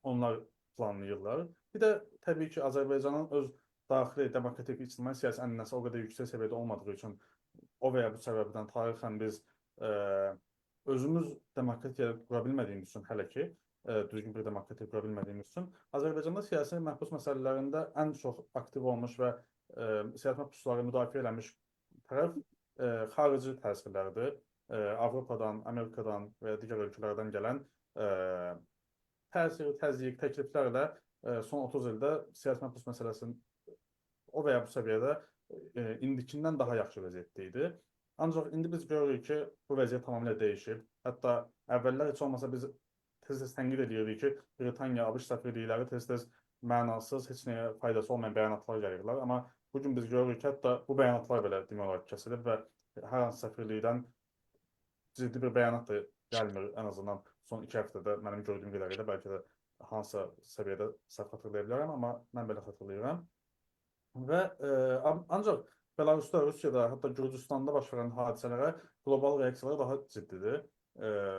onlar planlayırlar. Bir də təbii ki, Azərbaycanın öz daxili demokratik ictimai siyasi ənənəsi o qədər yüksək səviyyədə olmadığı üçün o və ya bu səbəbdən tarixən biz özümüz demokratiya qura bilmədiyimiz üçün hələ ki, düzgün bir demokratiya qura bilmədiyimiz üçün Azərbaycanda siyasi məhbus məsələlərində ən çox aktiv olmuş və siyasi məhbusları müdafiə eləmiş tərəf xarici təsirlərdir. Avropadan, Amerikadan və ya digər ölkələrdən gələn təsir, təzyiq, təkliflərlə son 30 ildə siyasi məhbus məsələsinin o və ya bu səviyyədə indikindən daha yaxşı vəziyyətdə idi. Ancaq indi biz görürük ki, bu vəziyyət tamamilə dəyişib. Hətta əvvəllər heç olmasa biz tez-tez tənqid edirdik ki, Britaniya, ABŞ səfirlikləri tez-tez mənasız, heç nəyə faydası olmayan bəyanatlar yayırlar. Amma bugün biz görürük ki, hətta bu bəyanatlar belə demək olar kəsilib və hər hansı səfirlikdən ciddi bir bəyanat da gəlmir, ən azından son 2 həftədə mənim gördüyüm qədərilə, bəlkə də hansısa səviyyədə səhv xatırlaya bilərəm, amma mən belə xatırlayıram. Və ancaq Belarusda, Rusiyada, hətta Gürcüstanda baş verən hadisələrə qlobal reaksiyalar daha ciddidir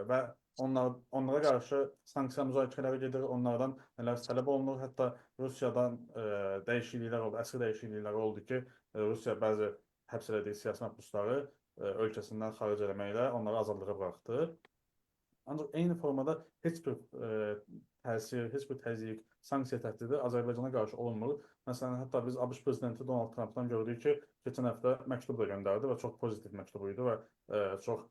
və onlara qarşı sanksiya müzakirələri gedir, onlardan nələr tələb olunur. Hətta Rusiyadan dəyişikliklər oldu, əsri dəyişikliklər oldu ki, Rusiya bəzi həbs elədiyi siyasi məhbusları ölkəsindən xaric eləməklə onları azadlığa buraxdı. Ancaq eyni formada heç bir təsir, heç bir təzyiq, sanksiya təhdidi Azərbaycana qarşı olunmur. Məsələn, hətta biz ABŞ prezidenti Donald Trumpdan gördük ki, keçən həftə məktub da göndərdi və çox pozitiv məktub idi və çox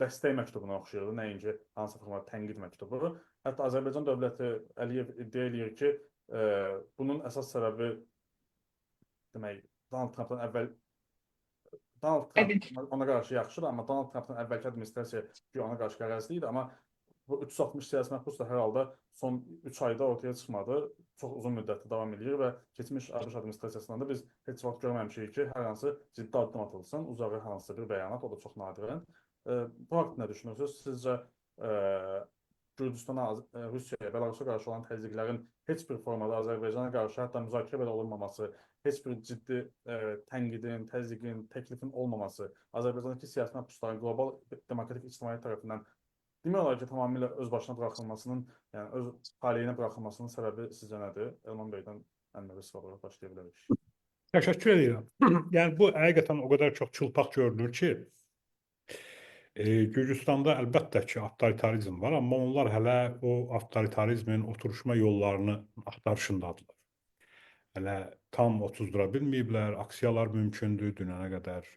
dəstək məktubuna oxşayırdı, nəinki hansı formada tənqid məktubu. Hətta Azərbaycan dövləti Əliyev iddia edir ki, bunun əsas səbəbi demək, Donald Trumpdan əvvəl Donald Trump ona qarşı yaxşıdır, amma Donald Trumpdan əvvəlki administrasiya ona qarşı qərəzli idi, amma bu 360 siyasi məhbus da hər halda son 3 ayda ortaya çıxmadı. Çox uzun müddətli davam edir və keçmiş ABŞ administrasiyasından da biz heç vaxt görməmişik ki, hər hansı ciddi addım atılsın, uzağı hansısa bir bəyanat, o da çox nadirən. Bu haqda nə düşünürsünüz? Sizcə Gürcüstana, Rusiyaya, Belarusa qarşı olan təzyiqlərin heç bir formada Azərbaycana qarşı hətta müzakirə belə olunmaması, heç bir ciddi tənqidin, təzyiqin, təklifin olmaması, Azərbaycandakı siyasi məhbusların qlobal demokratik ictimaiyyət tərəfindən demək olar ki, tamamilə öz başına buraxılmasının, yəni öz taleyinə buraxılmasının səbəbi sizcə nədir? Elman bəydən ənvəri sıralaraq başlaya bilərik. Təşəkkür edirəm. Yəni bu həqiqətən o qədər çox çılpaq görünür ki, Gürcüstanda əlbəttə ki, avtoritarizm var, amma onlar hələ o avtoritarizmin oturuşma yollarını axtarışındadırlar. Hələ tam oturdura bilməyiblər, aksiyalar mümkündür, dünənə qədər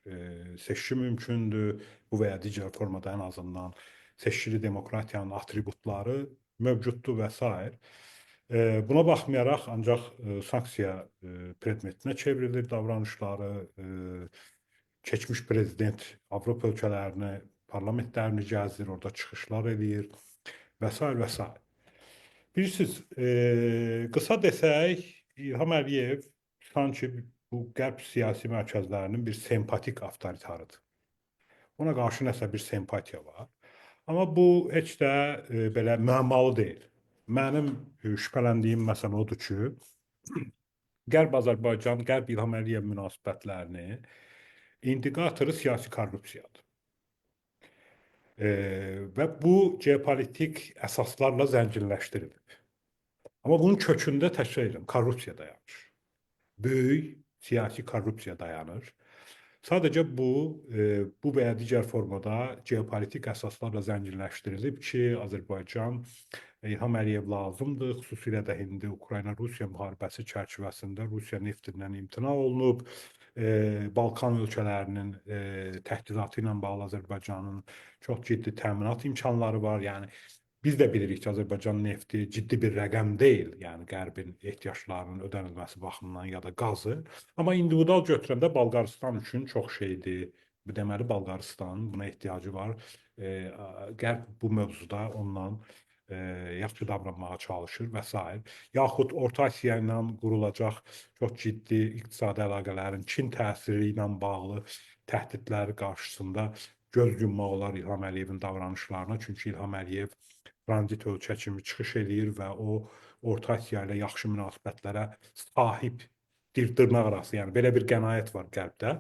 seçki mümkündür, bu və ya digər formada ən azından seçkili demokratiyanın atributları mövcuddur və s. Buna baxmayaraq ancaq sanksiya predmetinə çevrilir davranışları, keçmiş prezident Avropa ölkələrini, parlamentlərini gəzir, orada çıxışlar edir və s. və s. Bilirsiniz, qısa desək, İlham Əliyev sanki bu qərb siyasi mərkəzlərinin bir sempatik avtoritarıdır. Ona qarşı nəsə bir sempatiya var. Amma bu heç də belə müəmmalı deyil. Mənim şübhələndiyim məsələ odur ki, Qərb Azərbaycan, Qərb İlham Əliyev münasibətlərini indikatoru siyasi korrupsiyadır. Və bu geopolitik əsaslarla zənginləşdirilib. Amma bunun kökündə təkrar edirəm, korrupsiya dayanır. Böyük siyasi korrupsiya dayanır. Sadəcə bu və ya digər formada geopolitik əsaslarla zənginləşdirilib ki, Azərbaycan İlham Əliyev lazımdır, xüsusilə də indi Ukrayna-Rusiya müharibəsi çərçivəsində Rusiya neftindən imtina olunub, Balkan ölkələrinin təhdidatı ilə bağlı Azərbaycanın çox ciddi təminat imkanları var. Yəni biz də bilirik ki, Azərbaycan nefti ciddi bir rəqəm deyil, yəni Qərbin ehtiyaclarının ödənilməsi baxımından ya da qazı. Amma individual götürəndə Bolqarıstan üçün çox şeydir. Deməli, Bolqarıstanın buna ehtiyacı var. Qərb bu mövzuda ondan yaxşı davranmağa çalışır və s. Yaxud Orta Asiya ilə qurulacaq çox ciddi iqtisadi əlaqələrin Çin təsiri ilə bağlı təhdidləri qarşısında göz yummaq olar İlham Əliyevin davranışlarına. Çünki İlham Əliyev tranzit ölkə kimi çıxış eləyir və o Orta Asiya ilə yaxşı münasibətlərə sahibdir dırnaqarası. Yəni belə bir qənaət var Qərbdə.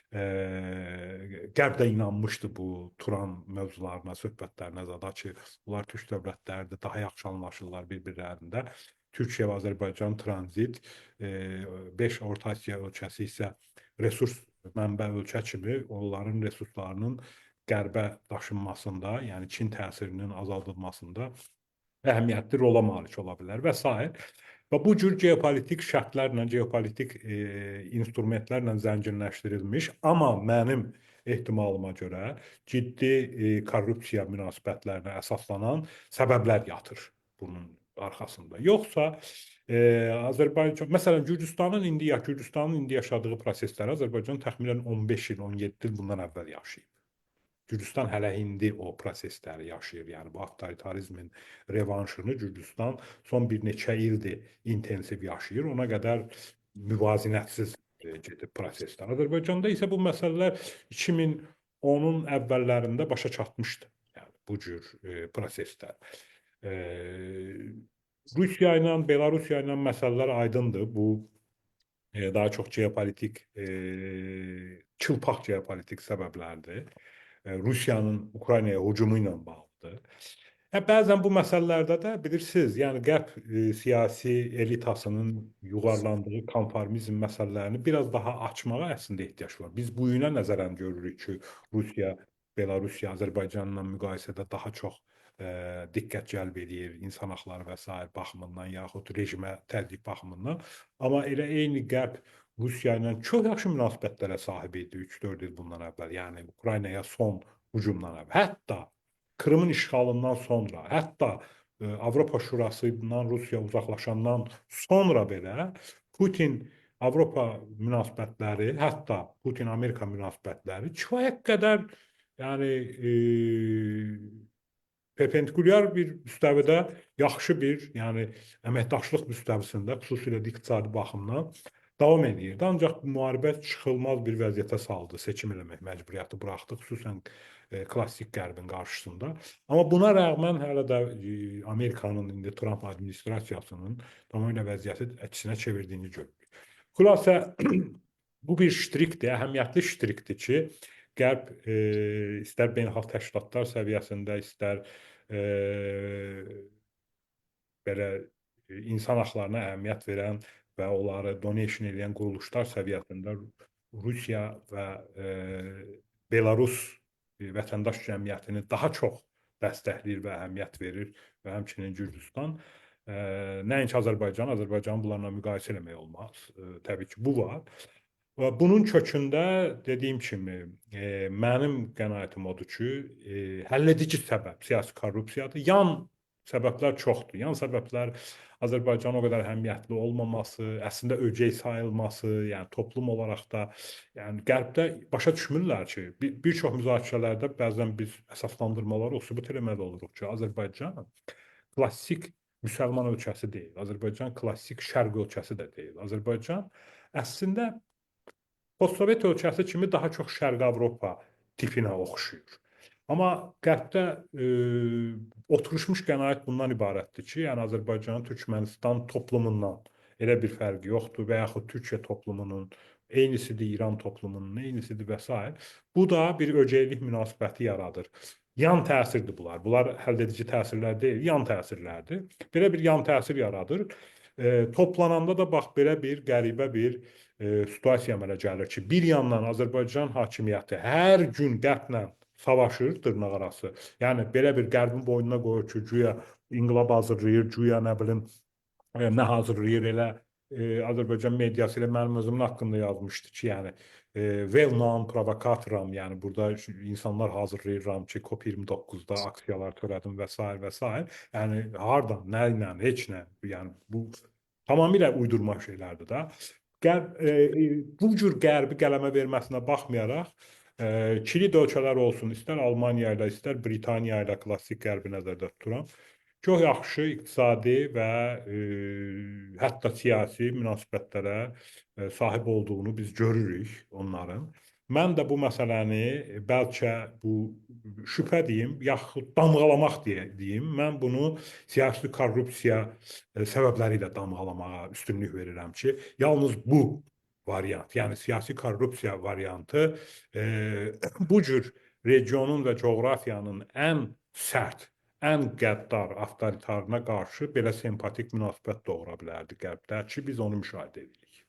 Qərb də inanmışdı bu Turan mövzularına, söhbətlərinə zada ki, bunlar türk dövlətləridir, daha yaxşı anlaşırlar bir-birlərində. Türkiyə və Azərbaycan tranzit, 5 Orta Asiya ölkəsi isə resurs mənbə ölkə kimi onların resurslarının Qərbə daşınmasında, yəni Çin təsirinin azaldılmasında əhəmiyyətli rola malik ola bilər və s. Və bu cür geopolitik şərtlərlə, geopolitik instrumentlərlə zənginləşdirilmiş, amma mənim ehtimalıma görə ciddi korrupsiya münasibətlərinə əsaslanan səbəblər yatır bunun arxasında. Yoxsa Azərbaycan, məsələn, Gürcüstanın indi yaşadığı prosesləri Azərbaycan təxminən 15 il, 17 il bundan əvvəl yaşayıb. Gürcüstan hələ indi o prosesləri yaşayır. Yəni bu avtoritarizmin revanşını Gürcüstan son bir neçə ildir intensiv yaşayır. Ona qədər müvazinətsiz gedib proseslər. Azərbaycanda isə bu məsələlər 2010-un əvvəllərində başa çatmışdı. Yəni bu cür proseslər. Rusiya ilə, Belarusiya ilə məsələlər aydındır. Bu daha çox geopolitik, çılpaq geopolitik səbəblərdir. Rusiyanın Ukraynaya hücumu ilə bağlıdır. Bəzən bu məsələlərdə də bilirsiniz, yəni Qərb siyasi elitasının yuvarlandığı konformizm məsələlərini biraz daha açmağa əslində ehtiyac var. Biz bu günə nəzərən görürük ki, Rusiya, Belarusiya, Azərbaycanla müqayisədə daha çox diqqət cəlb edir, insan haqları və s. baxımından, yaxud rejimə təzyiq baxımından. Amma elə eyni Qərb Rusiya ilə çox yaxşı münasibətlərə sahib idi 3-4 il bundan əvvəl. Yəni Ukraynaya son hücumdan əvvəl. Hətta Krımın işğalından sonra, hətta Avropa Şurasından Rusiya uzaqlaşandan sonra belə Putin Avropa münasibətləri, hətta Putin-Amerika münasibətləri kifayət qədər yəni perpendikulyar bir müstəvidə yaxşı bir, yəni əməkdaşlıq müstəvisində, xüsusilə iqtisadi baxımdan davam edirdi. Ancaq müharibə çıxılmaz bir vəziyyətə saldı, seçim eləmək məcburiyyəti buraxdı, xüsusən klassik Qərbin qarşısında. Amma buna rəğmən hələ də Amerikanın, indi Trump administrasiyasının tamamilə vəziyyəti əksinə çevirdiyini görürük. Xülasə, bu bir ştrikdir, əhəmiyyətli ştrikdir ki, Qərb istər beynəlxalq təşkilatlar səviyyəsində, istər belə insan haqlarına əhəmiyyət verən və onları donation edən quruluşlar səviyyəsində Rusiya və Belarus vətəndaş cəmiyyətini daha çox dəstəkləyir və əhəmiyyət verir və həmçinin Gürcüstan. Nəinki Azərbaycan, Azərbaycanı bunlarla müqayisə eləmək olmaz. Təbii ki, bu var. Və bunun kökündə dediyim kimi mənim qənaətim odur ki, həlledici səbəb siyasi korrupsiyadır. Yan səbəblər çoxdur. Yan səbəblər Azərbaycanın o qədər əhəmiyyətli olmaması, əslində ögey sayılması, yəni toplum olaraq da, yəni Qərbdə başa düşmürlər ki, bir çox müzakirələrdə bəzən biz əsaslandırmaları o sübut eləməli oluruq ki, Azərbaycan klassik müsəlman ölkəsi deyil. Azərbaycan klassik şərq ölkəsi də deyil. Azərbaycan əslində postsovet ölkəsi kimi daha çox Şərqi Avropa tipinə oxşuyur. Amma Qərbdə oturuşmuş qənaət bundan ibarətdir ki, yəni Azərbaycanın Türkmənistan toplumundan elə bir fərqi yoxdur və yaxud Türkiyə toplumunun eynisidir, İran toplumunun eynisidir və s. Bu da bir ögeylik münasibəti yaradır. Yan təsirdir bunlar. Bunlar həlledici təsirlər deyil, yan təsirlərdir. Belə bir yan təsir yaradır. Toplananda da bax belə bir qəribə bir situasiya əmələ gəlir ki, bir yandan Azərbaycan hakimiyyəti hər gün Qərblə savaşır, dırnaqarası. Yəni belə bir Qərbin boynuna qoyur ki, güya inqilab hazırlayır, güya nə bilim nə hazırlayır, elə Azərbaycan mediası ilə mənim özümün haqqında yazmışdı ki, yəni well-known provokatoram, yəni burada insanlar hazırlayıram ki, COP29-da aksiyalar törədim və s. və s. Yəni hardan, nə ilə, heç nə, yəni bu tamamilə uydurma şeylərdir də. Bu cür Qərbi qələmə verməsinə baxmayaraq, kilit ölkələr olsun, istər Almaniya ilə, istər Britaniya ilə klassik Qərbi nəzərdə tuturam, çox yaxşı iqtisadi və hətta siyasi münasibətlərə sahib olduğunu biz görürük onların. Mən də bu məsələni bəlkə bu şübhə deyim, yaxud damğalamaq deyim. Mən bunu siyasi korrupsiya səbəbləri ilə damğalamağa üstünlük verirəm ki, yalnız bu variant, yəni siyasi korrupsiya variantı bu cür regionun və coğrafiyanın ən sərt, ən qəddar avtoritarına qarşı belə sempatik münasibət doğura bilərdi Qərbdə ki, biz onu müşahidə edirik.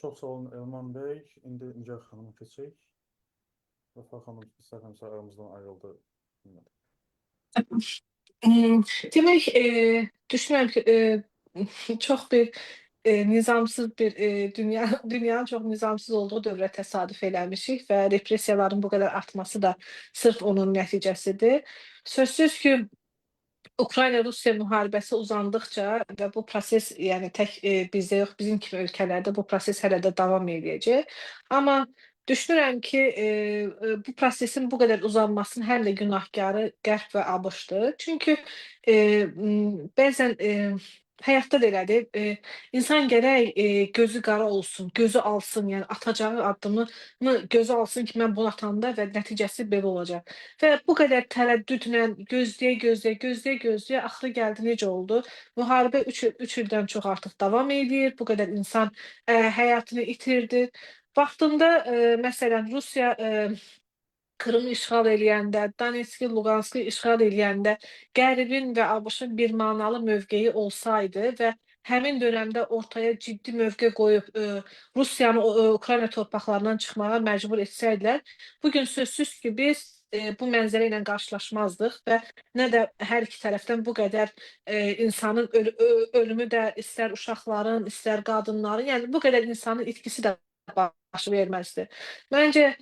Çox sağ olun Elman bəy. İndi Nigar xanıma keçək. Vəfa xanım istəsəmsə aramızdan ayrıldı. Demək, düşünürəm ki, çox bir nizamsız bir dünyanın çox nizamsız olduğu dövrə təsadüf eləmişik və repressiyaların bu qədər artması da sırf onun nəticəsidir. Sözsüz ki, Ukrayna-Rusiya müharibəsi uzandıqca və bu proses, yəni tək bizdə yox, bizim kimi ölkələrdə bu proses hələ də davam eləyəcək. Amma düşünürəm ki, bu prosesin bu qədər uzanmasının həm də günahkarı Qərb və ABŞ-dır. Çünki bəzən həyatda da elədir. İnsan gərək gözü qara olsun, gözü alsın, yəni atacağı addımı gözü alsın ki, mən bunu atanda və nəticəsi belə olacaq. Və bu qədər tərəddüdlə gözləyə axırı gəldi necə oldu? Müharibə 3 ildən çox artıq davam eləyir. Bu qədər insan həyatını itirdi. Vaxtında məsələn Rusiya Krımı işğal eləyəndə, Donetski, Luqanski işğal eləyəndə Qərbin və ABŞ-ın birmənalı mövqeyi olsaydı və həmin dönəmdə ortaya ciddi mövqe qoyub Rusiyanı Ukrayna torpaqlarından çıxmağa məcbur etsəydilər, bu gün sözsüz ki, biz bu mənzərə ilə qarşılaşmazdıq və nə də hər iki tərəfdən bu qədər insanın ölümü də istər uşaqların, istər qadınların, yəni bu qədər insanın itkisi də baş verməzdi. Məncə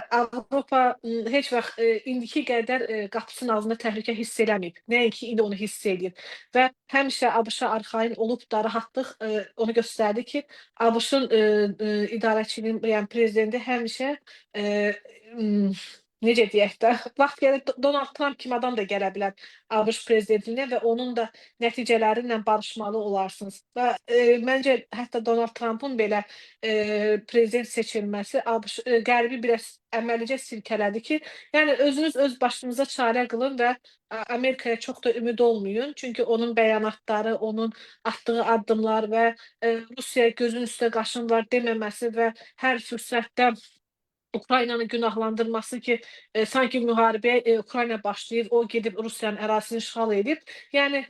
Avropa heç vaxt indiki qədər qapısının ağzında təhlükə hiss eləməyib. Nəinki indi onu hiss eləyir və həmişə ABŞ-a arxayın olub da rahatlıq onu göstərdi ki, ABŞ-ın idarəçiliyinin, yəni prezidenti həmişə necə deyək də, vaxt gəlib Donald Trump kimi adam da gələ bilər ABŞ prezidentliyinə və onun da nəticələri ilə barışmalı olarsınız. Və məncə hətta Donald Trump'ın belə prezident seçilməsi ABŞ Qərbi biraz əməlicə silkələdi ki, yəni özünüz öz başınıza çarə qılın və Amerikaya çox da ümid olmayın. Çünki onun bəyanatları, onun atdığı addımlar və Rusiyaya gözün üstə qaşın var deməməsi və hər fürsətdə Ukraynanı günahlandırması ki, sanki müharibəyə Ukrayna başlayıb, o gedib Rusiyanın ərazisini işğal edib. Yəni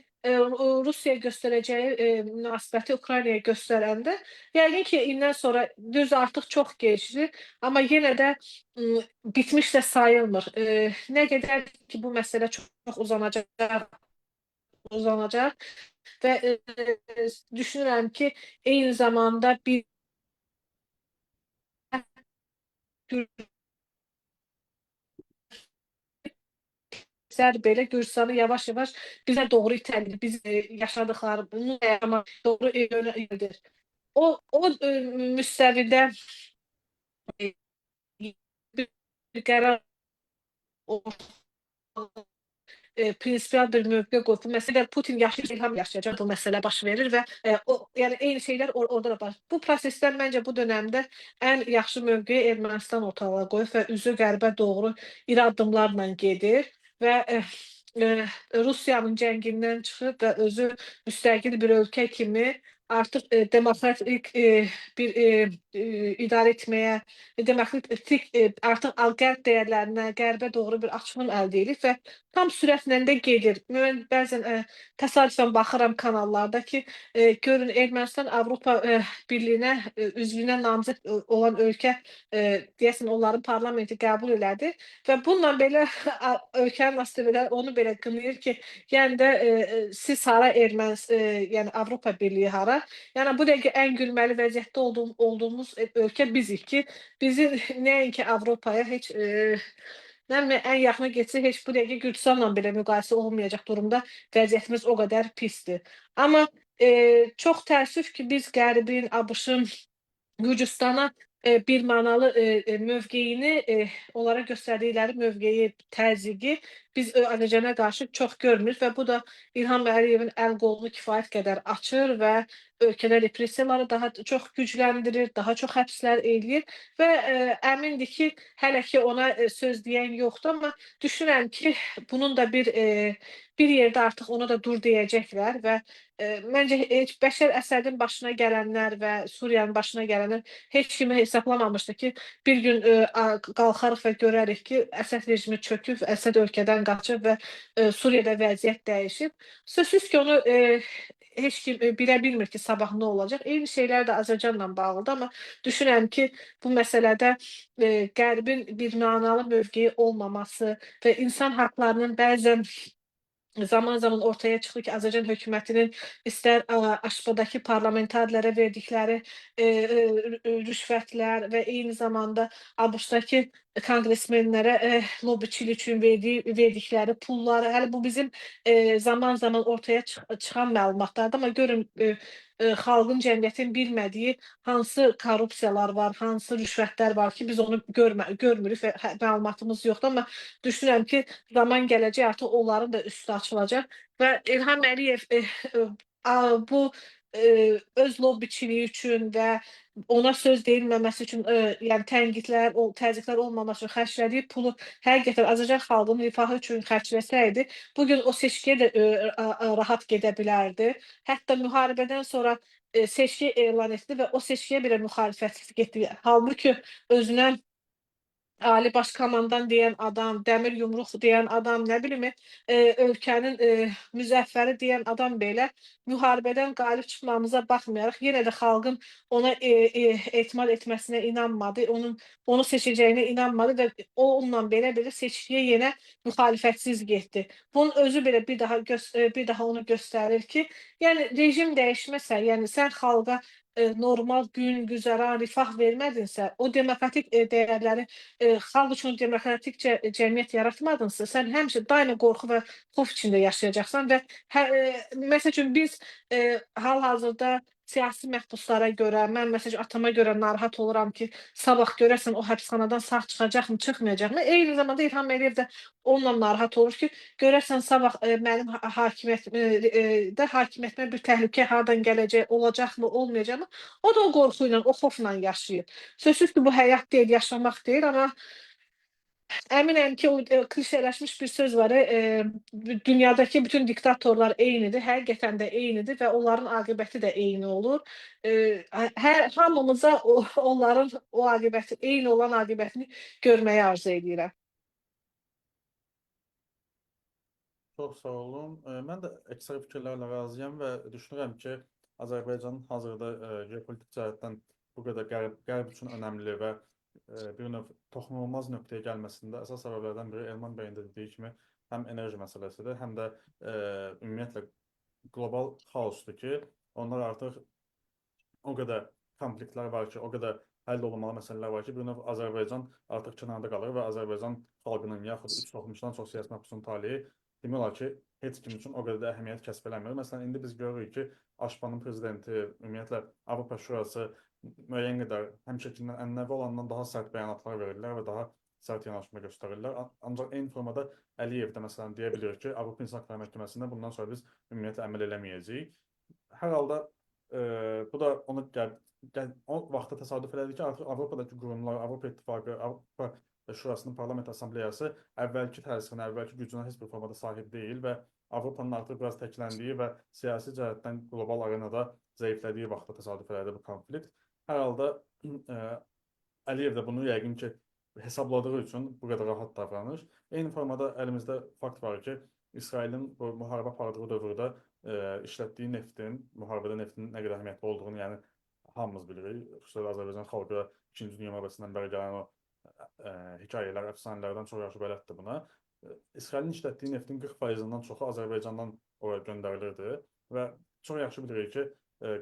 Rusiyaya göstərəcəyi münasibəti Ukraynaya göstərəndə yəqin ki, indən sonra düz artıq çox gecdir, amma yenə də bitmiş də sayılmır. Nə qədər ki, bu məsələ çox uzanacaq və düşünürəm ki, eyni zamanda bir belə Gürcüstanı yavaş-yavaş bizə doğru itəlir. Biz yaşadıqlarımızı doğru yönəldir. O müstəvidə bir qərar prinsipial bir mövqe qoyub. Bu məsələ Putin yaşayır, İlham yaşayacaq bu məsələ baş verir və yəni eyni şeylər orada da baş. Bu prosesdən məncə bu dönəmdə ən yaxşı mövqeyi Ermənistan ortalığa qoyub və üzü qərbə doğru iri addımlarla gedir və Rusiyanın cəngindən çıxıb və özü müstəqil bir ölkə kimi artıq demokratik bir idarə etməyə, demokratik artıq qərb dəyərlərinə, qərbə doğru bir açılım əldə edib və tam sürətlə də gedir. Mən bəzən təsadüfən baxıram kanallarda ki, görün Ermənistan Avropa Birliyinə üzvlüyünə namizəd olan ölkə deyəsən onların parlamenti qəbul elədi və bununla belə ölkənin ASTV-lər onu belə qınayır ki, yəni də siz hara yəni Avropa Birliyi hara? Yəni bu dəqiqə ən gülməli vəziyyətdə olduğumuz ölkə bizik ki, bizi nəinki Avropaya heç nə bilim ən yaxına getsə heç bu dəqiqə Gürcüstanla belə müqayisə olunmayacaq durumda vəziyyətimiz o qədər pisdir. Amma çox təəssüf ki, biz Qərbin, ABŞ-ın Gürcüstana birmənalı mövqeyini, onlara göstərdikləri mövqeyi, təzyiqi biz Azərbaycana qarşı çox görmürük və bu da İlham Əliyevin əl qolunu kifayət qədər açır və ölkədə repressiyaları daha çox gücləndirir, daha çox həbslər eləyir və əmindir ki, hələ ki ona söz deyən yoxdur, amma düşünürəm ki, bunun da bir yerdə artıq ona da dur deyəcəklər və məncə heç Bəşər Əsədin başına gələnlər və Suriyanın başına gələnlər heç kimi hesablamamışdı ki, bir gün qalxarıq və görərik ki, Əsəd rejimi çöküb, Əsəd ölkədən qaçıb və Suriyada vəziyyət dəyişib. Sözsüz ki, onu heç kim bilə bilmir ki, sabah nə olacaq. Eyni şeylər də Azərbaycanla bağlıdır, amma düşünürəm ki, bu məsələdə Qərbin bir mənalı mövqeyi olmaması və insan haqlarının bəzən zaman zaman ortaya çıxır ki, Azərbaycan hökumətinin istər Aşbadakı parlamentarlərə verdikləri rüşvətlər və eyni zamanda ABŞ-dakı konqresmenlərə lobbiçilik üçün verdikləri pullar, hələ bu bizim zaman zaman ortaya çıxan məlumatlardır, amma görün xalqın, cəmiyyətin bilmədiyi hansı korrupsiyalar var, hansı rüşvətlər var ki, biz onu görmürük və məlumatımız yoxdur, amma düşünürəm ki, zaman gələcək, artıq onların da üstü açılacaq və İlham Əliyev bu öz lobbiçiliyi üçün və ona söz deyilməməsi üçün, yəni tənqidlər, təzyiqlər olmaması üçün xərclədiyi pulu həqiqətən Azərbaycan xalqının rifahı üçün xərcləsəydi, bu gün o seçkiyə də rahat gedə bilərdi. Hətta müharibədən sonra seçki elan etdi və o seçkiyə belə müxalifət getdi. Halbuki özünə Ali Baş Komandan deyən adam, dəmir yumruq deyən adam, nə bilim, ölkənin müzəffəri deyən adam belə müharibədən qalib çıxmamıza baxmayaraq yenə də xalqın ona etimad etməsinə inanmadı, onu seçəcəyinə inanmadı və o onunla belə seçkiyə yenə müxalifətsiz getdi. Bunun özü belə bir daha onu göstərir ki, yəni rejim dəyişməsə, yəni sən xalqa normal gün, güzəran, rifah vermədinsə, o demokratik dəyərləri xalq üçün demokratik cəmiyyət yaratmadınsa, sən həmişə daima qorxu və xof içində yaşayacaqsan və məsəl üçün biz hal-hazırda siyasi məhbuslara görə, mən məsəl üçün atama görə narahat oluram ki, sabah görəsən o həbsxanadan sağ çıxacaqmı, çıxmayacaqmı? Eyni zamanda İlham Əliyev də onunla narahat olur ki, görəsən sabah mənim hakimiyyətimə bir təhlükə hardan gələcək, olacaqmı, olmayacaqmı? O da o qorxu ilə, o xofla yaşayır. Sözsüz ki, bu həyat deyil, yaşamaq deyil, amma əminəm ki, o klişələşmiş bir söz var, dünyadakı bütün diktatorlar eynidir, həqiqətən də eynidir və onların aqibəti də eyni olur. Hamımıza onların o aqibəti, eyni olan aqibətini görməyi arzu edirəm. Çox sağ olun. Mən də əksər fikirlərlə razıyam və düşünürəm ki, Azərbaycanın hazırda geopolitik cəhətdən bu qədər qərb üçün önəmli və bir növ toxunulmaz nöqtəyə gəlməsində əsas səbəblərdən biri Elman bəyin də dediyi kimi həm enerji məsələsidir, həm də ümumiyyətlə qlobal xaosdur ki, onlar artıq o qədər konfliktlər var ki, o qədər həll olunmalı məsələlər var ki, bir növ Azərbaycan artıq kənarda qalır və Azərbaycan xalqının yaxud 360-dan çox siyasi məhbusun taleyi demək olar ki, heç kim üçün o qədər də əhəmiyyət kəsb eləmir. Məsələn, indi biz görürük ki, Aşpanın prezidenti, ümumiyyətlə Avropa Şurası müəyyən qədər həmişəkindən ənənəvi olandan daha sərt bəyanatlar verirlər və daha sərt yanaşma göstərirlər. Ancaq eyni formada Əliyev də məsələn deyə bilir ki, Avropa İnsan Hüquqları Məhkəməsində bundan sonra biz ümumiyyətlə əməl eləməyəcəyik. Hər halda bu da o vaxtda təsadüf elədi ki, artıq Avropadakı qurumlar, Avropa İttifaqı, Avropa Şurasının Parlament Assambleyası əvvəlki təsirinə, əvvəlki gücünə heç bir formada sahib deyil və Avropanın artıq biraz təkləndiyi və siyasi cəhətdən qlobal arenada zəiflədiyi vaxtda təsadüf elədi bu konflikt. Hər halda Əliyev də bunu yəqin ki, hesabladığı üçün bu qədər rahat davranır. Eyni formada əlimizdə fakt var ki, İsrailin bu müharibə apardığı dövrdə işlətdiyi neftin, müharibədə neftin nə qədər əhəmiyyətli olduğunu, yəni hamımız bilirik. Xüsusilə Azərbaycan xalqı 2-ci Dünya müharibəsindən bəri gələn o hekayələr, əfsanələrdən çox yaxşı bələddir buna. İsrailin işlətdiyi neftin 40%-dən çoxu Azərbaycandan oraya göndərilirdi və çox yaxşı bilirik ki,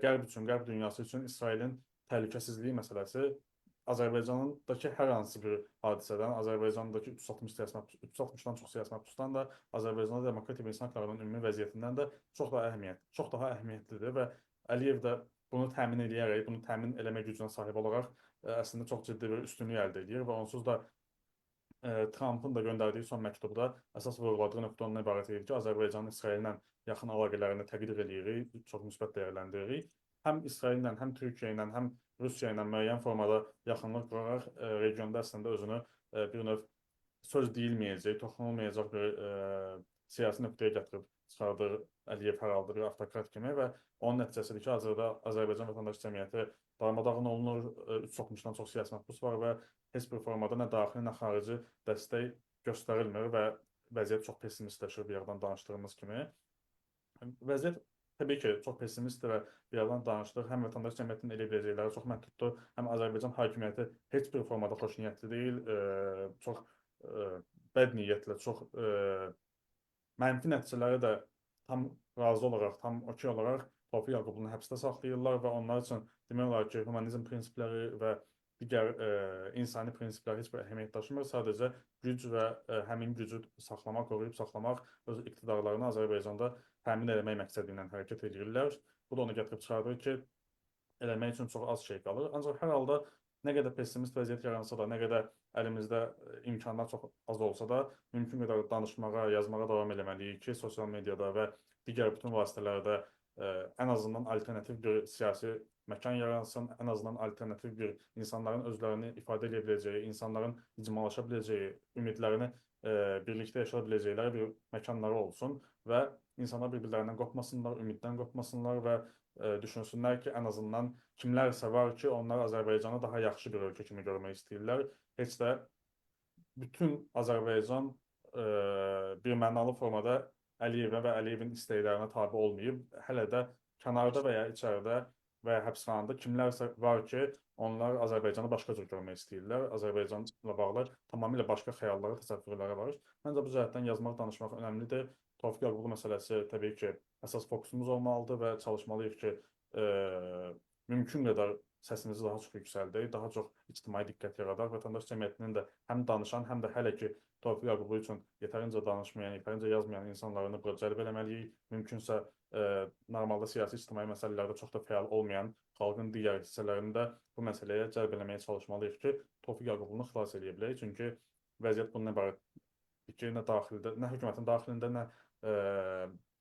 Qərb üçün, Qərb dünyası üçün İsrailin təhlükəsizliyi məsələsi Azərbaycandakı hər hansı bir hadisədən, Azərbaycandakı 360-dan çox siyasi məhbusdan da, Azərbaycanda demokratik insan hüquqlarının ümumi vəziyyətindən də çox daha əhəmiyyətlidir və Əliyev də bunu təmin edərək, bunu təmin eləmək gücünə sahib olaraq əslində çox ciddi bir üstünlük əldə edir və onsuz da Trumpın da göndərdiyi son məktubda əsas vurğuladığı nöqtə ondan ibarət edir ki, Azərbaycanın İsraillə yaxın əlaqələrini təqdir edirik, çox müsbət dəyərləndiririk. Həm İsraillə, həm Türkiyə ilə, həm Rusiya ilə müəyyən formada yaxınlıq quraraq regionda əslində özünü bir növ söz deyilməyəcək, toxunulmayacaq bir siyasi nöqtəyə gətirib çıxardır Əliyev hər halda bir avtokrat kimi və onun nəticəsidir ki, hazırda Azərbaycan vətəndaş cəmiyyəti darmadağın olunur, çoxmuşdan çox siyasi məhbus var və heç bir formada nə daxili, nə xarici dəstək göstərilmir və vəziyyət çox pessimistləşir bir yerdən danışdığımız kimi. Vəziyyət təbii ki, çox pessimistdir və bir yerdən danışdıq. Həm vətəndaş cəmiyyətinin elə biləcəkləri çox məhduddur, həm Azərbaycan hakimiyyəti heç bir formada xoşniyyətli deyil, çox bəd niyyətlə, çox mənfi nəticələri də tam razı olaraq, tam okey olaraq Tofiq Yaqublunu həbsdə saxlayırlar və onlar üçün demək olar ki, humanizm prinsipləri və digər insani prinsiplər heç bir əhəmiyyət daşımır. Sadəcə güc və həmin gücü saxlamaq, qoruyub saxlamaq, öz iqtidarlarını Azərbaycanda təmin etmək məqsədi ilə hərəkət edirlər. Bu da onu gətirib çıxardır ki, eləmək üçün çox az şey qalır. Ancaq hər halda nə qədər pessimist vəziyyət yaransa da, nə qədər əlimizdə imkanlar çox az olsa da, mümkün qədər danışmağa, yazmağa davam etməliyik ki, sosial mediada və digər bütün vasitələrdə ən azından alternativ bir siyasi məkan yaransın, ən azından alternativ bir insanların özlərini ifadə edə biləcəyi, insanların icmalaşa biləcəyi, ümidlərini birlikdə yaşaya biləcəkləri bir məkanları olsun və insanlar bir-birlərindən qopmasınlar, ümiddən qopmasınlar və düşünsünlər ki, ən azından kimlərsə var ki, onlar Azərbaycanı daha yaxşı bir ölkə kimi görmək istəyirlər. Heç də bütün Azərbaycan bir mənalı formada Əliyevə və Əliyevin istəklərinə tabe olmayıb, hələ də kənarda və ya içəridə və ya həbsxanada kimlərsə var ki, onlar Azərbaycanı başqa cür görmək istəyirlər. Azərbaycanla bağlı tamamilə başqa xəyalları, təsəvvürləri var. Məncə bu cəhətdən yazmaq, danışmaq önəmlidir. Tofiq Yaqublu məsələsi təbii ki, əsas fokusumuz olmalıdır və çalışmalıyıq ki, mümkün qədər səsimizi daha çox yüksəldək, daha çox ictimai diqqət yaradaq. Vətəndaş cəmiyyətinin də həm danışan, həm də hələ ki Tofiq Yaqublu üçün yetərincə danışmayan, yetərincə yazmayan insanlarını bura cəlb eləməliyik. Mümkünsə normalda siyasi ictimai məsələlərdə çox da fəal olmayan xalqın digər hissələrində bu məsələyə cəlb eləməyə çalışmalıyıq ki, Tofiq Yaqublunu xilas edə bilək. Çünki vəziyyət bundan ibarətdir ki, nə daxildə, nə hökumətin daxilində, nə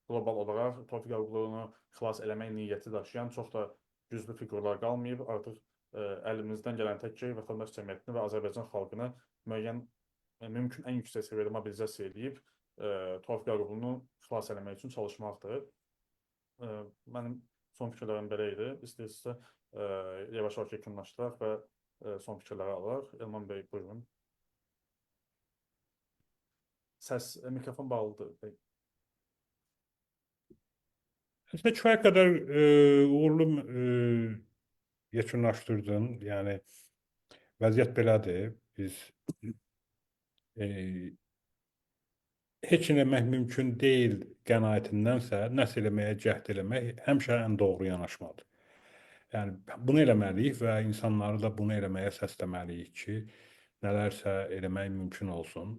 qlobal olaraq Tofiq Yaqublunu xilas eləmək niyyəti daşıyan çox da güclü fiqurlar qalmayıb. Artıq əlimizdən gələn tək ki, vətəndaş cəmiyyətini və Azərbaycan xalqını müəyyən mümkün ən yüksək səviyyədə mobilizasiya edib Tofiq Yaqublunu xilas eləmək üçün çalışmaqdır. Mənim son fikirlərim belə idi. İstəyirsinizsə yavaş-yavaş yekunlaşdıraq və son fikirləri alaq. Elman bəy, buyurun. Mikrofon bağlıdır. Aslında kifayət qədər uğurlu yekunlaşdırdın. Yəni vəziyyət belədir. Biz heç eləmək mümkün deyil qənaətindənsə, nəsə eləməyə cəhd eləmək həmişə ən doğru yanaşmadır. Yəni bunu eləməliyik və insanları da bunu eləməyə səsləməliyik ki, nələrsə eləmək mümkün olsun.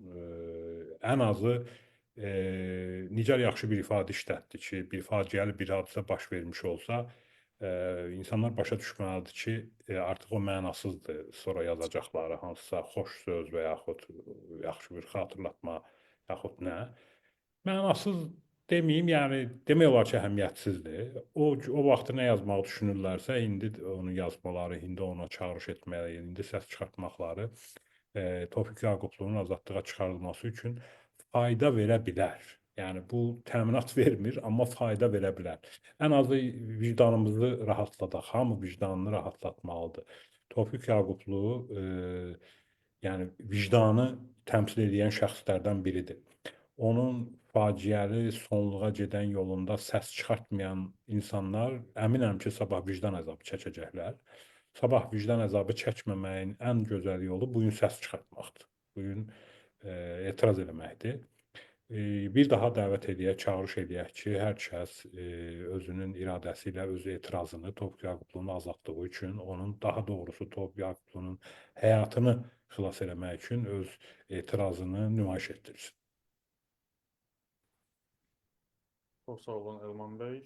Ən azı necə yaxşı bir ifadə işlətdi ki, bir faciəli bir hadisə baş vermiş olsa, insanlar başa düşməlidir ki, artıq o mənasızdır sonra yazacaqları hansısa xoş söz və yaxud yaxşı bir xatırlatma yaxud nə. Mənasız deməyim, yəni demək olar ki, əhəmiyyətsizdir. O vaxtı nə yazmağı düşünürlərsə, indi onu yazmaları, indi ona çağırış etmələri, indi səs çıxartmaqları Tofiq Yaqublunun azadlığa çıxarılması üçün fayda verə bilər. Yəni bu təminat vermir, amma fayda verə bilər. Ən azı vicdanımızı rahatladaq, hamı vicdanını rahatlatmalıdır. Tofiq Yaqublu yəni vicdanı təmsil edən şəxslərdən biridir. Onun faciəli sonluğa gedən yolunda səs çıxartmayan insanlar əminəm ki, sabah vicdan əzabı çəkəcəklər. Sabah vicdan əzabı çəkməməyin ən gözəl yolu bu gün səs çıxartmaqdır. Bu gün etiraz eləməkdir. Bir daha dəvət edək, çağırış edək ki, hər kəs özünün iradəsi ilə öz etirazını Tofiq Yaqublunun azadlığı üçün, onun daha doğrusu Tofiq Yaqublunun həyatını xilas eləmək üçün öz etirazını nümayiş etdirsin. Çox sağ olun Elman bəy.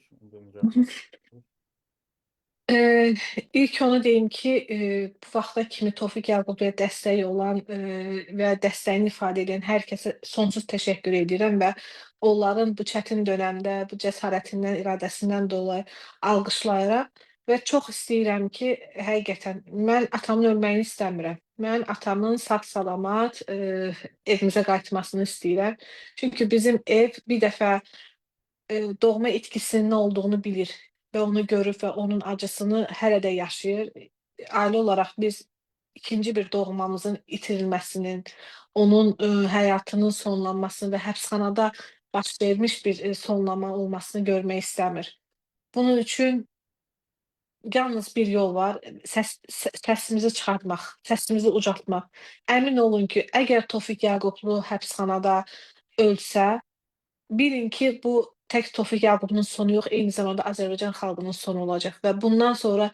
İlk onu deyim ki, bu vaxta kimi Tofiq Yaqubliyə dəstəyi olan və dəstəyini ifadə edən hər kəsə sonsuz təşəkkür edirəm və onların bu çətin dönəmdə bu cəsarətindən, iradəsindən dolayı alqışlayıram və çox istəyirəm ki, həqiqətən mən atamın ölməyini istəmirəm. Mən atamın sağ-salamat evimizə qayıtmasını istəyirəm. Çünki bizim ev bir dəfə doğma itkisinin nə olduğunu bilir və onu görür və onun acısını hələ də yaşayır. Ailə olaraq biz ikinci bir doğmamızın itirilməsinin, onun həyatının sonlanmasını və həbsxanada baş vermiş bir sonlama olmasını görmək istəmir. Bunun üçün yalnız bir yol var, səsimizi çıxartmaq, səsimizi ucaltmaq. Əmin olun ki, əgər Tofiq Yaqublu həbsxanada ölsə, bilin ki, bu tək Tofiq Yaqublunun sonu yox, eyni zamanda Azərbaycan xalqının sonu olacaq və bundan sonra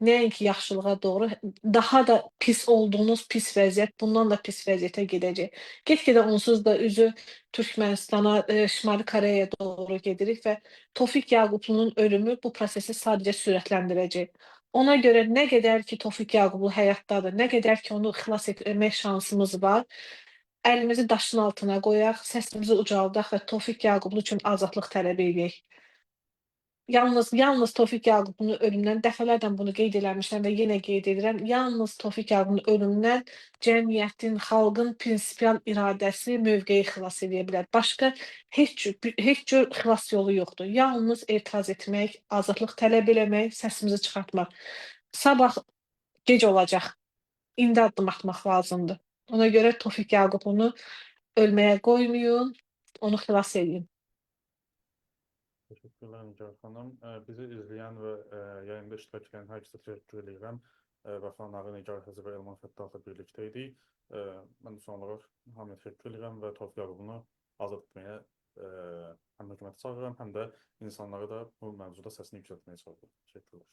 nəinki yaxşılığa doğru, daha da pis olduğunuz pis vəziyyət bundan da pis vəziyyətə gedəcək. Get-gedə onsuz da üzü Türkmənistana, Şimali Koreyaya doğru gedirik və Tofiq Yaqublunun ölümü bu prosesi sadəcə sürətləndirəcək. Ona görə nə qədər ki Tofiq Yaqublu həyatdadır, nə qədər ki onu xilas etmək şansımız var, əlimizi daşın altına qoyaq, səsimizi ucaldaq və Tofiq Yaqublu üçün azadlıq tələb eləyək. Yalnız Tofiq Yaqublunun ölümündən dəfələrlə bunu qeyd eləmişəm və yenə qeyd edirəm. Yalnız Tofiq Yaqubunun ölümündən cəmiyyətin, xalqın prinsipial iradəsi, mövqeyi xilas edə bilər. Başqa heç cür xilas yolu yoxdur. Yalnız etiraz etmək, azadlıq tələb eləmək, səsimizi çıxartmaq. Sabah gec olacaq. İndi addım atmaq lazımdır. Ona görə Tofiq Yaqublunu ölməyə qoymayın, onu xilas edin. Teşekkürler Nigar xanım. Bizi izləyən və yayında iştirak edən hər kəsə təşəkkür edirəm. Vəfanları Nigar Həzi və Elman Fəttahla birlikdə idik. Mən son olaraq hamıya təşəkkür edirəm və Tofiq Yaqubunu azad etməyə həm hökuməti çağırıram, həm də insanları da bu mövzuda səsini yüksəltməyə çağırıram. Təşəkkürlər.